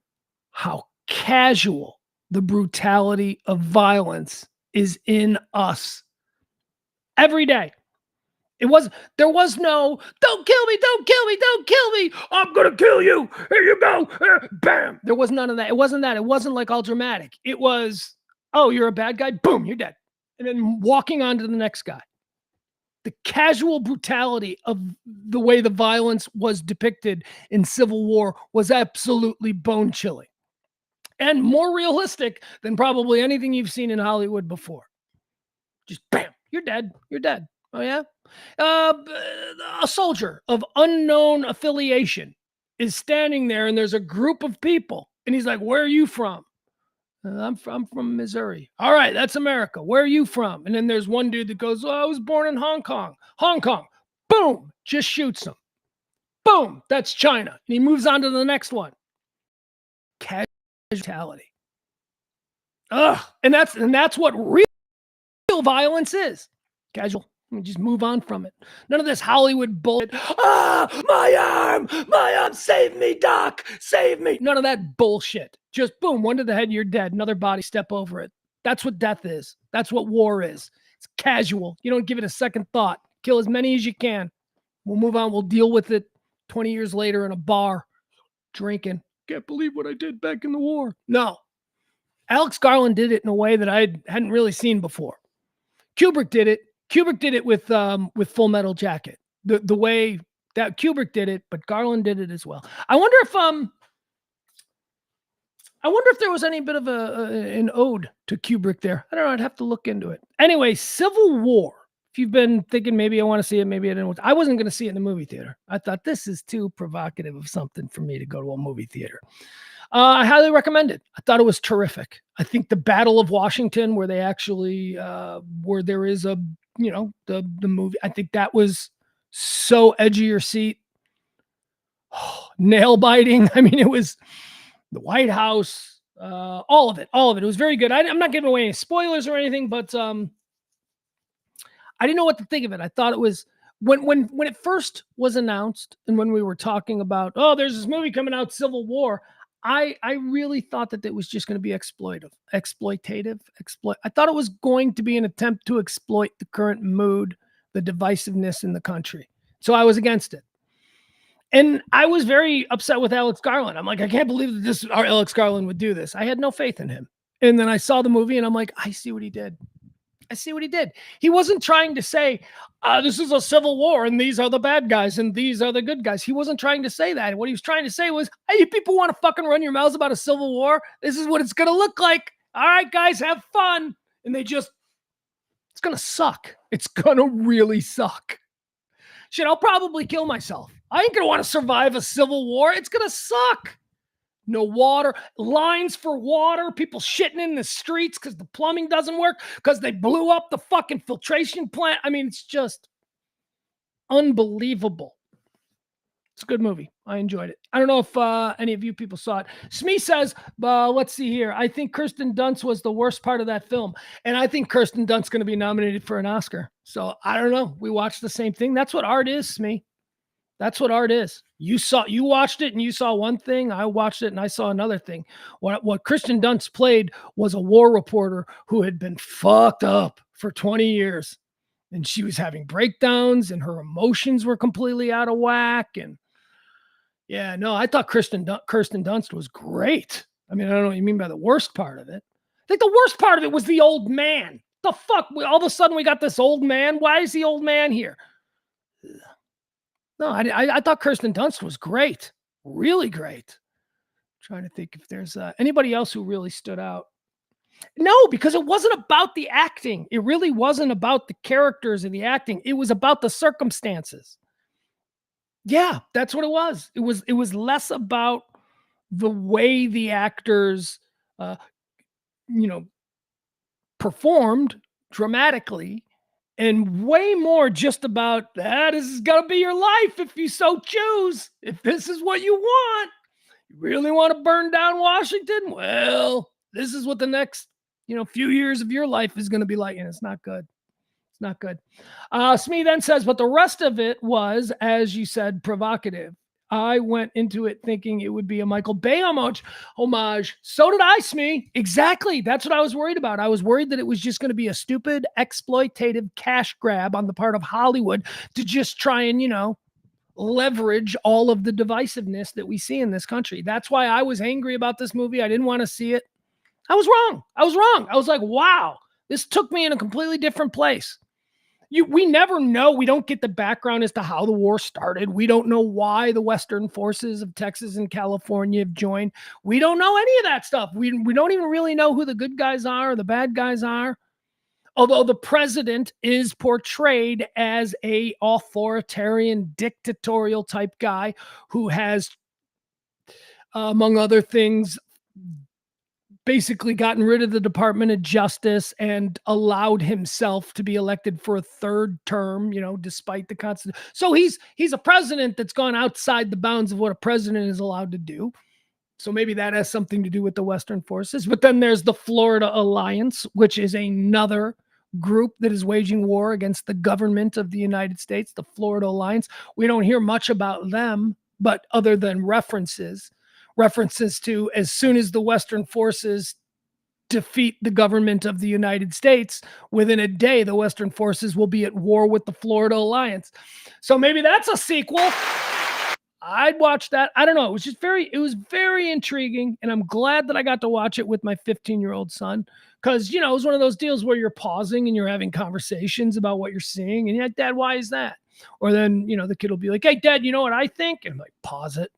how casual the brutality of violence is in us every day. There was no, don't kill me, don't kill me, don't kill me. I'm going to kill you. Here you go. Bam. There was none of that. It wasn't that. It wasn't like all dramatic. It was, oh, you're a bad guy. Boom, you're dead. And then walking on to the next guy. The casual brutality of the way the violence was depicted in Civil War was absolutely bone-chilling and more realistic than probably anything you've seen in Hollywood before. Just bam, you're dead. You're dead. Oh, yeah? A soldier of unknown affiliation is standing there, and there's a group of people, and he's like, where are you from? I'm from Missouri. All right, that's America. Where are you from? And then there's one dude that goes, oh, I was born in Hong Kong. Hong Kong. Boom, just shoots him. Boom, that's China. And he moves on to the next one. Casualty. Ugh, and that's what real violence is. Casual. Just move on from it. None of this Hollywood bullshit. Ah, my arm, save me, doc, save me. None of that bullshit. Just boom, one to the head, you're dead. Another body, step over it. That's what death is. That's what war is. It's casual. You don't give it a second thought. Kill as many as you can. We'll move on. We'll deal with it 20 years later in a bar, drinking. Can't believe what I did back in the war. No. Alex Garland did it in a way that I hadn't really seen before. Kubrick did it. Kubrick did it with Full Metal Jacket. The way that Kubrick did it, but Garland did it as well. I wonder if there was any bit of an ode to Kubrick there. I don't know. I'd have to look into it. Anyway, Civil War. If you've been thinking maybe I want to see it, maybe I didn't. I wasn't going to see it in the movie theater. I thought this is too provocative of something for me to go to a movie theater. I highly recommend it. I thought it was terrific. I think the Battle of Washington, where they actually, where there is a, the movie, I think that was so edge of your seat. Oh, nail biting. I mean, it was the White House, all of it. It was very good. I'm not giving away any spoilers or anything, but I didn't know what to think of it. I thought it was, when it first was announced and when we were talking about, oh, there's this movie coming out, Civil War, I really thought that it was just going to be exploitative. I thought it was going to be an attempt to exploit the current mood, the divisiveness in the country. So I was against it. And I was very upset with Alex Garland. I'm like, I can't believe that our Alex Garland would do this. I had no faith in him. And then I saw the movie and I'm like, I see what he did. He wasn't trying to say, this is a civil war and these are the bad guys and these are the good guys. He wasn't trying to say that. What he was trying to say was, hey, you people want to fucking run your mouths about a civil war? This is what it's going to look like. All right, guys, have fun. And it's going to suck. It's going to really suck. Shit, I'll probably kill myself. I ain't going to want to survive a civil war. It's going to suck. No water, lines for water, people shitting in the streets because the plumbing doesn't work, because they blew up the fucking filtration plant. I mean, it's just unbelievable. It's a good movie. I enjoyed it. I don't know if any of you people saw it. Smee says, let's see here. I think Kirsten Dunst was the worst part of that film. And I think Kirsten Dunst's going to be nominated for an Oscar. So I don't know. We watched the same thing. That's what art is, Smee. That's what art is. You watched it and you saw one thing. I watched it and I saw another thing. What Kirsten Dunst played was a war reporter who had been fucked up for 20 years. And she was having breakdowns and her emotions were completely out of whack. And yeah, no, I thought Kirsten Dunst was great. I mean, I don't know what you mean by the worst part of it. I think the worst part of it was the old man. The fuck? All of a sudden we got this old man. Why is the old man here? No, I thought Kirsten Dunst was great. Really great. Trying to think if there's anybody else who really stood out. No, because it wasn't about the acting. It really wasn't about the characters and the acting. It was about the circumstances. Yeah, that's what it was. It was less about the way the actors, uh, you know, performed dramatically, and way more just about that. This is gonna be your life if you so choose. If this is what you want, you really want to burn down Washington. Well, this is what the next, few years of your life is going to be like, and it's not good. It's not good. Smee then says, but the rest of it was, as you said, provocative. I went into it thinking it would be a Michael Bay homage. So did I, Smee. Exactly. That's what I was worried about. I was worried that it was just going to be a stupid, exploitative cash grab on the part of Hollywood to just try and, leverage all of the divisiveness that we see in this country. That's why I was angry about this movie. I didn't want to see it. I was wrong. I was like, wow, this took me in a completely different place. We never know. We don't get the background as to how the war started. We don't know why the Western forces of Texas and California have joined. We don't know any of that stuff. We don't even really know who the good guys are or the bad guys are. Although the president is portrayed as a authoritarian, dictatorial type guy who has, among other things, basically gotten rid of the Department of Justice and allowed himself to be elected for a third term, despite the Constitution. So he's a president that's gone outside the bounds of what a president is allowed to do. So maybe that has something to do with the Western forces. But then there's the Florida Alliance, which is another group that is waging war against the government of the United States, the Florida Alliance. We don't hear much about them, but other than references to as soon as the Western forces defeat the government of the United States, within a day, the Western forces will be at war with the Florida Alliance. So maybe that's a sequel. I'd watch that. I don't know. It was very intriguing. And I'm glad that I got to watch it with my 15-year-old son. Cause it was one of those deals where you're pausing and you're having conversations about what you're seeing. And you're like, Dad, why is that? Or then, the kid will be like, hey, Dad, you know what I think? And I'm like, pause it.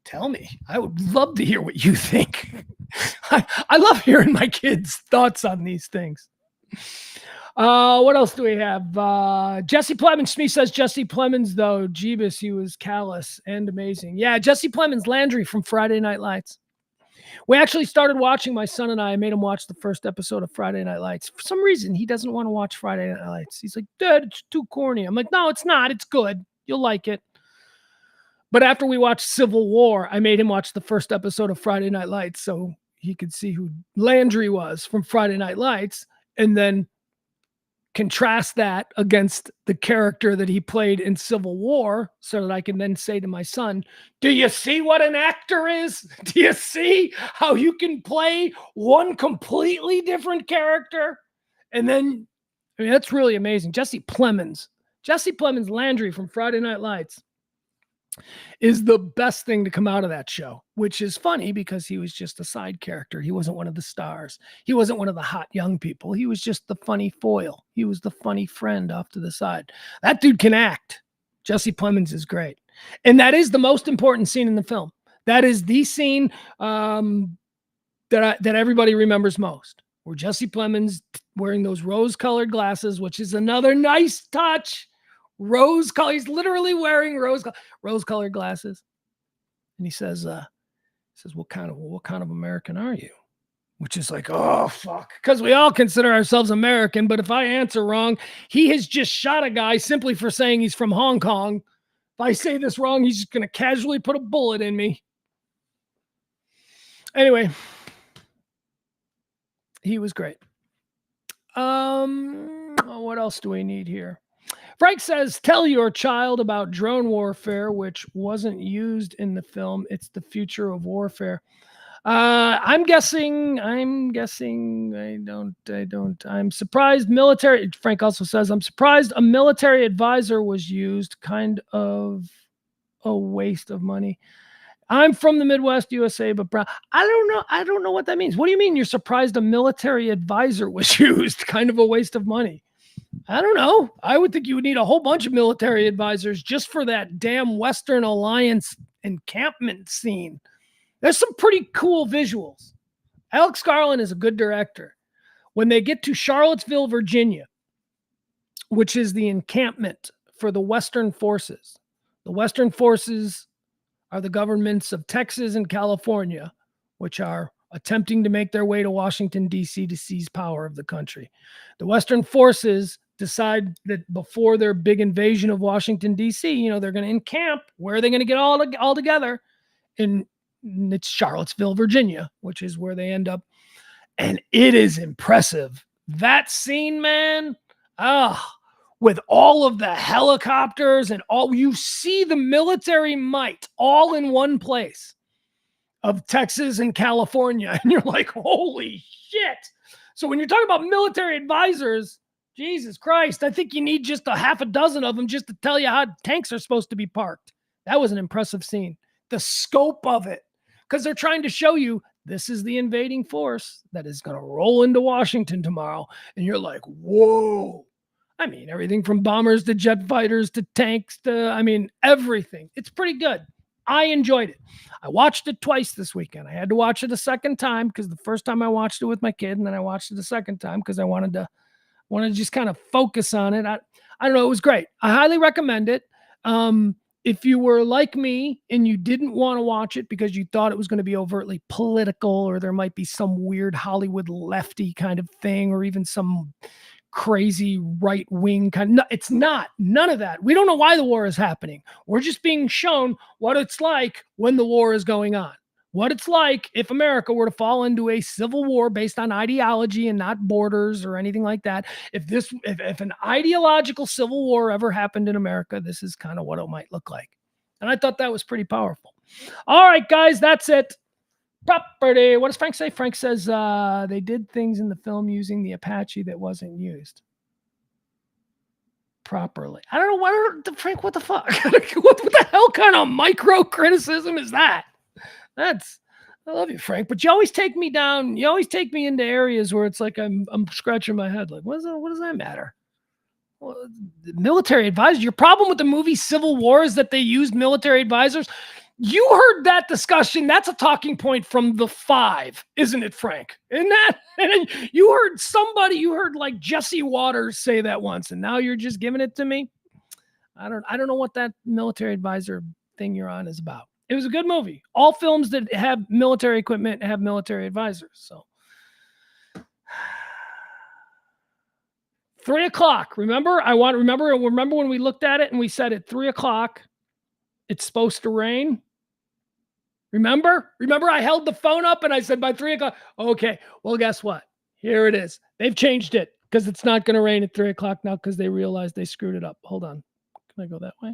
Tell me. I would love to hear what you think. I love hearing my kids' thoughts on these things. What else do we have? Jesse Plemons. Smee says Jesse Plemons, though. Jeebus, he was callous and amazing. Yeah, Jesse Plemons, Landry from Friday Night Lights. We actually started watching, my son and I made him watch the first episode of Friday Night Lights. For some reason, he doesn't want to watch Friday Night Lights. He's like, Dad, it's too corny. I'm like, no, it's not. It's good. You'll like it. But after we watched Civil War, I made him watch the first episode of Friday Night Lights so he could see who Landry was from Friday Night Lights, and then contrast that against the character that he played in Civil War so that I can then say to my son, do you see what an actor is? Do you see how you can play one completely different character? And then, that's really amazing. Jesse Plemons, Landry from Friday Night Lights is the best thing to come out of that show, which is funny because he was just a side character. He wasn't one of the stars. He wasn't one of the hot young people. He was just the funny foil. He was the funny friend off to the side. That dude can act. Jesse Plemons is great. And that is the most important scene in the film. That is the scene that everybody remembers most, where Jesse Plemons wearing those rose-colored glasses, which is another nice touch. Rose color. He's literally wearing rose-colored glasses, and he says, "What kind of American are you?" Which is like, oh fuck, because we all consider ourselves American. But if I answer wrong, he has just shot a guy simply for saying he's from Hong Kong. If I say this wrong, he's just gonna casually put a bullet in me. Anyway, he was great. What else do we need here? Frank says, tell your child about drone warfare, which wasn't used in the film. It's the future of warfare. I'm guessing. I'm surprised military. Frank also says, I'm surprised a military advisor was used. Kind of a waste of money. I'm from the Midwest USA, but I don't know. I don't know what that means. What do you mean you're surprised a military advisor was used? Kind of a waste of money. I don't know. I would think you would need a whole bunch of military advisors just for that damn Western Alliance encampment scene. There's some pretty cool visuals. Alex Garland is a good director. When they get to Charlottesville, Virginia, which is the encampment for the Western forces, the Western forces are the governments of Texas and California, which are attempting to make their way to Washington, D.C. to seize power of the country. The Western forces decide that before their big invasion of Washington, D.C., they're going to encamp. Where are they going to get all together? And it's Charlottesville, Virginia, which is where they end up. And it is impressive. That scene, man, with all of the helicopters and all, you see the military might all in one place of Texas and California. And you're like, holy shit. So when you're talking about military advisors, Jesus Christ, I think you need just a half a dozen of them just to tell you how tanks are supposed to be parked. That was an impressive scene. The scope of it, because they're trying to show you this is the invading force that is going to roll into Washington tomorrow. And you're like, whoa. I mean, everything from bombers to jet fighters to tanks to, everything. It's pretty good. I enjoyed it. I watched it twice this weekend. I had to watch it a second time because the first time I watched it with my kid, and then I watched it a second time because I wanted to just kind of focus on it. I don't know. It was great. I highly recommend it. If you were like me and you didn't want to watch it because you thought it was going to be overtly political, or there might be some weird Hollywood lefty kind of thing, or even some crazy right-wing kind of, no, it's not. None of that. We don't know why the war is happening. We're just being shown what it's like when the war is going on. What it's like if America were to fall into a civil war based on ideology and not borders or anything like that. If an ideological civil war ever happened in America, this is kind of what it might look like. And I thought that was pretty powerful. All right, guys, that's it. Property. What does Frank say? Frank says they did things in the film using the Apache that wasn't used properly. I don't know. Frank, what the fuck? what the hell kind of micro criticism is that? I love you, Frank, but you always take me down. You always take me into areas where it's like I'm scratching my head. Like, what does that matter? Well, the military advisors. Your problem with the movie Civil War is that they used military advisors. You heard that discussion. That's a talking point from The Five, isn't it, Frank? Isn't that? And you heard like Jesse Waters say that once, and now you're just giving it to me. I don't know what that military advisor thing you're on is about. It was a good movie. All films that have military equipment have military advisors. So 3:00. Remember when we looked at it and we said at 3:00, it's supposed to rain. Remember I held the phone up and I said by 3:00. Okay. Well, guess what? Here it is. They've changed it because it's not going to rain at 3:00 now because they realized they screwed it up. Hold on. Can I go that way?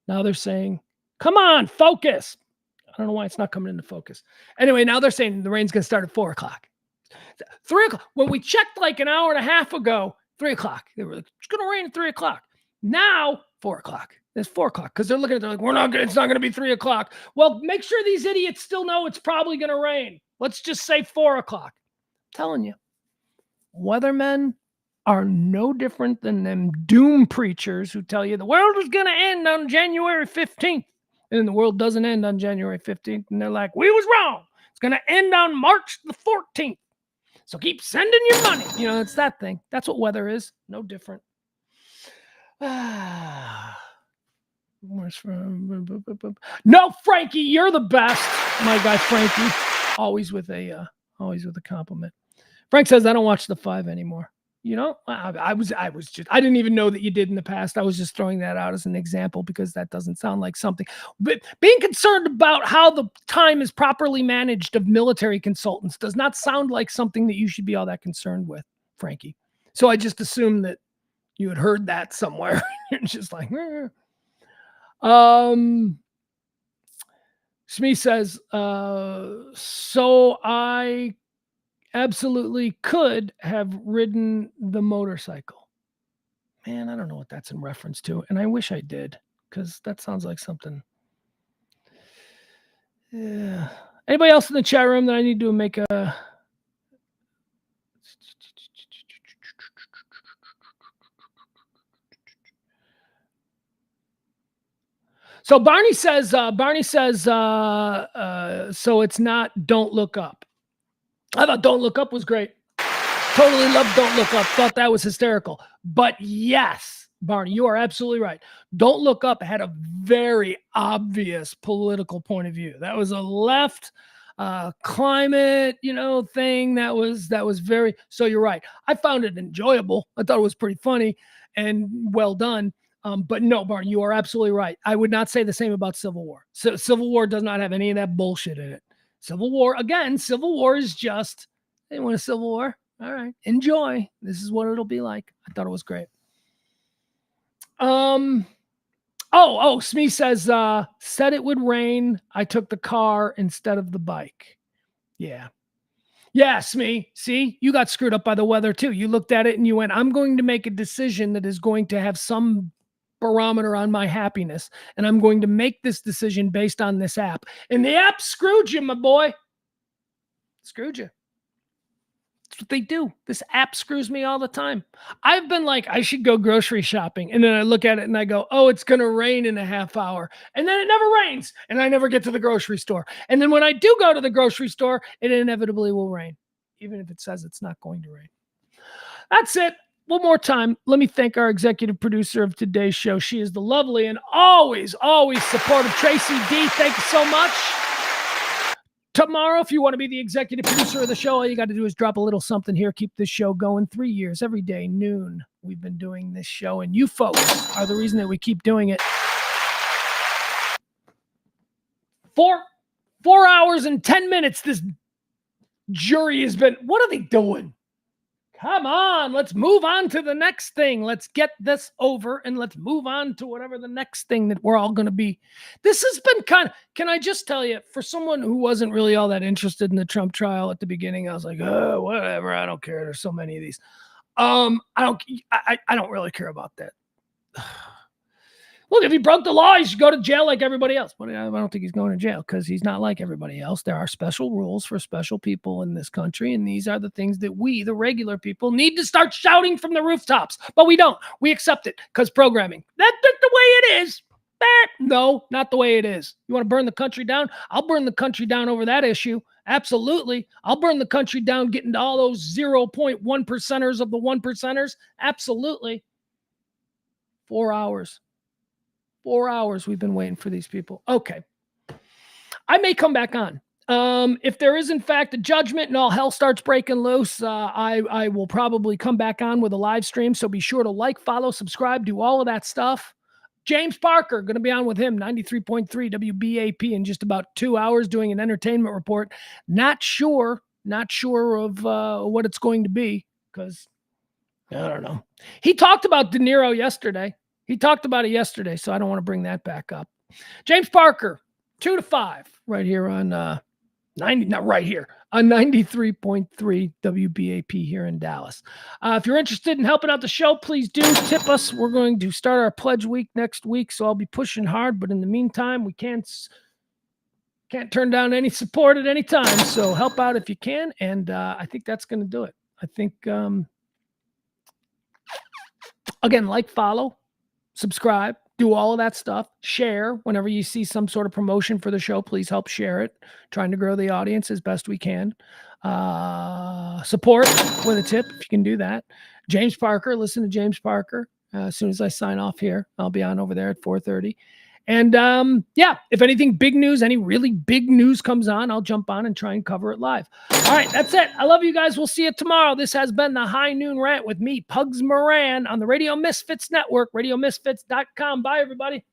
Now they're saying, come on, focus. I don't know why it's not coming into focus. Anyway, now they're saying the rain's going to start at 4:00. 3:00. When we checked like an hour and a half ago, 3:00. They were like, it's going to rain at 3:00. Now, 4:00. It's 4:00 because they're looking at it like, it's not going to be 3:00. Well, make sure these idiots still know it's probably going to rain. Let's just say 4:00. I'm telling you, weathermen are no different than them doom preachers who tell you the world is going to end on January 15th. And the world doesn't end on January 15th. And they're like, we was wrong. It's going to end on March the 14th. So keep sending your money. It's that thing. That's what weather is. No different. No, Frankie, you're the best. My guy, Frankie, always with a compliment. Frank says, I don't watch The Five anymore. I didn't even know that you did in the past. I was just throwing that out as an example because that doesn't sound like something. But being concerned about how the time is properly managed of military consultants does not sound like something that you should be all that concerned with, Frankie. So I just assumed that you had heard that somewhere. You're just like, Smee says, so I absolutely could have ridden the motorcycle. Man, I don't know what that's in reference to. And I wish I did, because that sounds like something. Yeah. Anybody else in the chat room that I need to make a... So Barney says, so it's not Don't Look Up. I thought Don't Look Up was great. Totally loved Don't Look Up. Thought that was hysterical. But yes, Barney, you are absolutely right. Don't Look Up had a very obvious political point of view. That was a left climate, thing that was very, so you're right. I found it enjoyable. I thought it was pretty funny and well done. But no, Barney, you are absolutely right. I would not say the same about Civil War. So Civil War does not have any of that bullshit in it. Civil War is just, hey, want a Civil War? All right, enjoy. This is what it'll be like. I thought it was great. Smee says, said it would rain. I took the car instead of the bike. Yeah. Yeah, Smee. See, you got screwed up by the weather too. You looked at it and you went, I'm going to make a decision that is going to have some barometer on my happiness. And I'm going to make this decision based on this app. And the app screwed you, my boy. Screwed you. That's what they do. This app screws me all the time. I've been like, I should go grocery shopping. And then I look at it and I go, oh, it's going to rain in a half hour. And then it never rains. And I never get to the grocery store. And then when I do go to the grocery store, it inevitably will rain, even if it says it's not going to rain. That's it. One more time, let me thank our executive producer of today's show. She is the lovely and always, always supportive Tracy D. Thank you so much. Tomorrow, if you want to be the executive producer of the show, all you got to do is drop a little something here. Keep this show going 3 years, every day, noon. We've been doing this show, and you folks are the reason that we keep doing it. 4 hours and 10 minutes, this jury has been, what are they doing? Come on, let's move on to the next thing. Let's get this over and let's move on to whatever the next thing that we're all going to be. This has been can I just tell you, for someone who wasn't really all that interested in the Trump trial at the beginning, I was like, oh, whatever. I don't care. There's so many of these. I don't really care about that. Look, if he broke the law, he should go to jail like everybody else. But I don't think he's going to jail because he's not like everybody else. There are special rules for special people in this country, and these are the things that we, the regular people, need to start shouting from the rooftops. But we don't. We accept it because programming. That's the way it is. No, not the way it is. You want to burn the country down? I'll burn the country down over that issue. Absolutely. I'll burn the country down getting to all those 0.1%ers of the 1%ers. Absolutely. 4 hours. 4 hours we've been waiting for these people. Okay. I may come back on. If there is, in fact, a judgment and all hell starts breaking loose, I will probably come back on with a live stream. So be sure to like, follow, subscribe, do all of that stuff. James Parker, going to be on with him, 93.3 WBAP in just about 2 hours doing an entertainment report. Not sure of what it's going to be because I don't know. He talked about De Niro yesterday. He talked about it yesterday, so I don't want to bring that back up. James Parker, 2 to 5, right here on 93.3 WBAP here in Dallas. If you're interested in helping out the show, please do tip us. We're going to start our pledge week next week, so I'll be pushing hard. But in the meantime, we can't turn down any support at any time. So help out if you can, and I think that's going to do it. I think again, like, follow, subscribe, do all of that stuff, share whenever you see some sort of promotion for the show. Please help share it. Trying to grow the audience as best we can. Support with a tip if you can do that. James Parker, listen to James Parker. As soon as I sign off here, I'll be on over there at 4:30. And if anything big news, any really big news comes on, I'll jump on and try and cover it live. All right, that's it. I love you guys. We'll see you tomorrow. This has been the High Noon Rant with me, Pugs Moran, on the Radio Misfits Network, radiomisfits.com. Bye, everybody.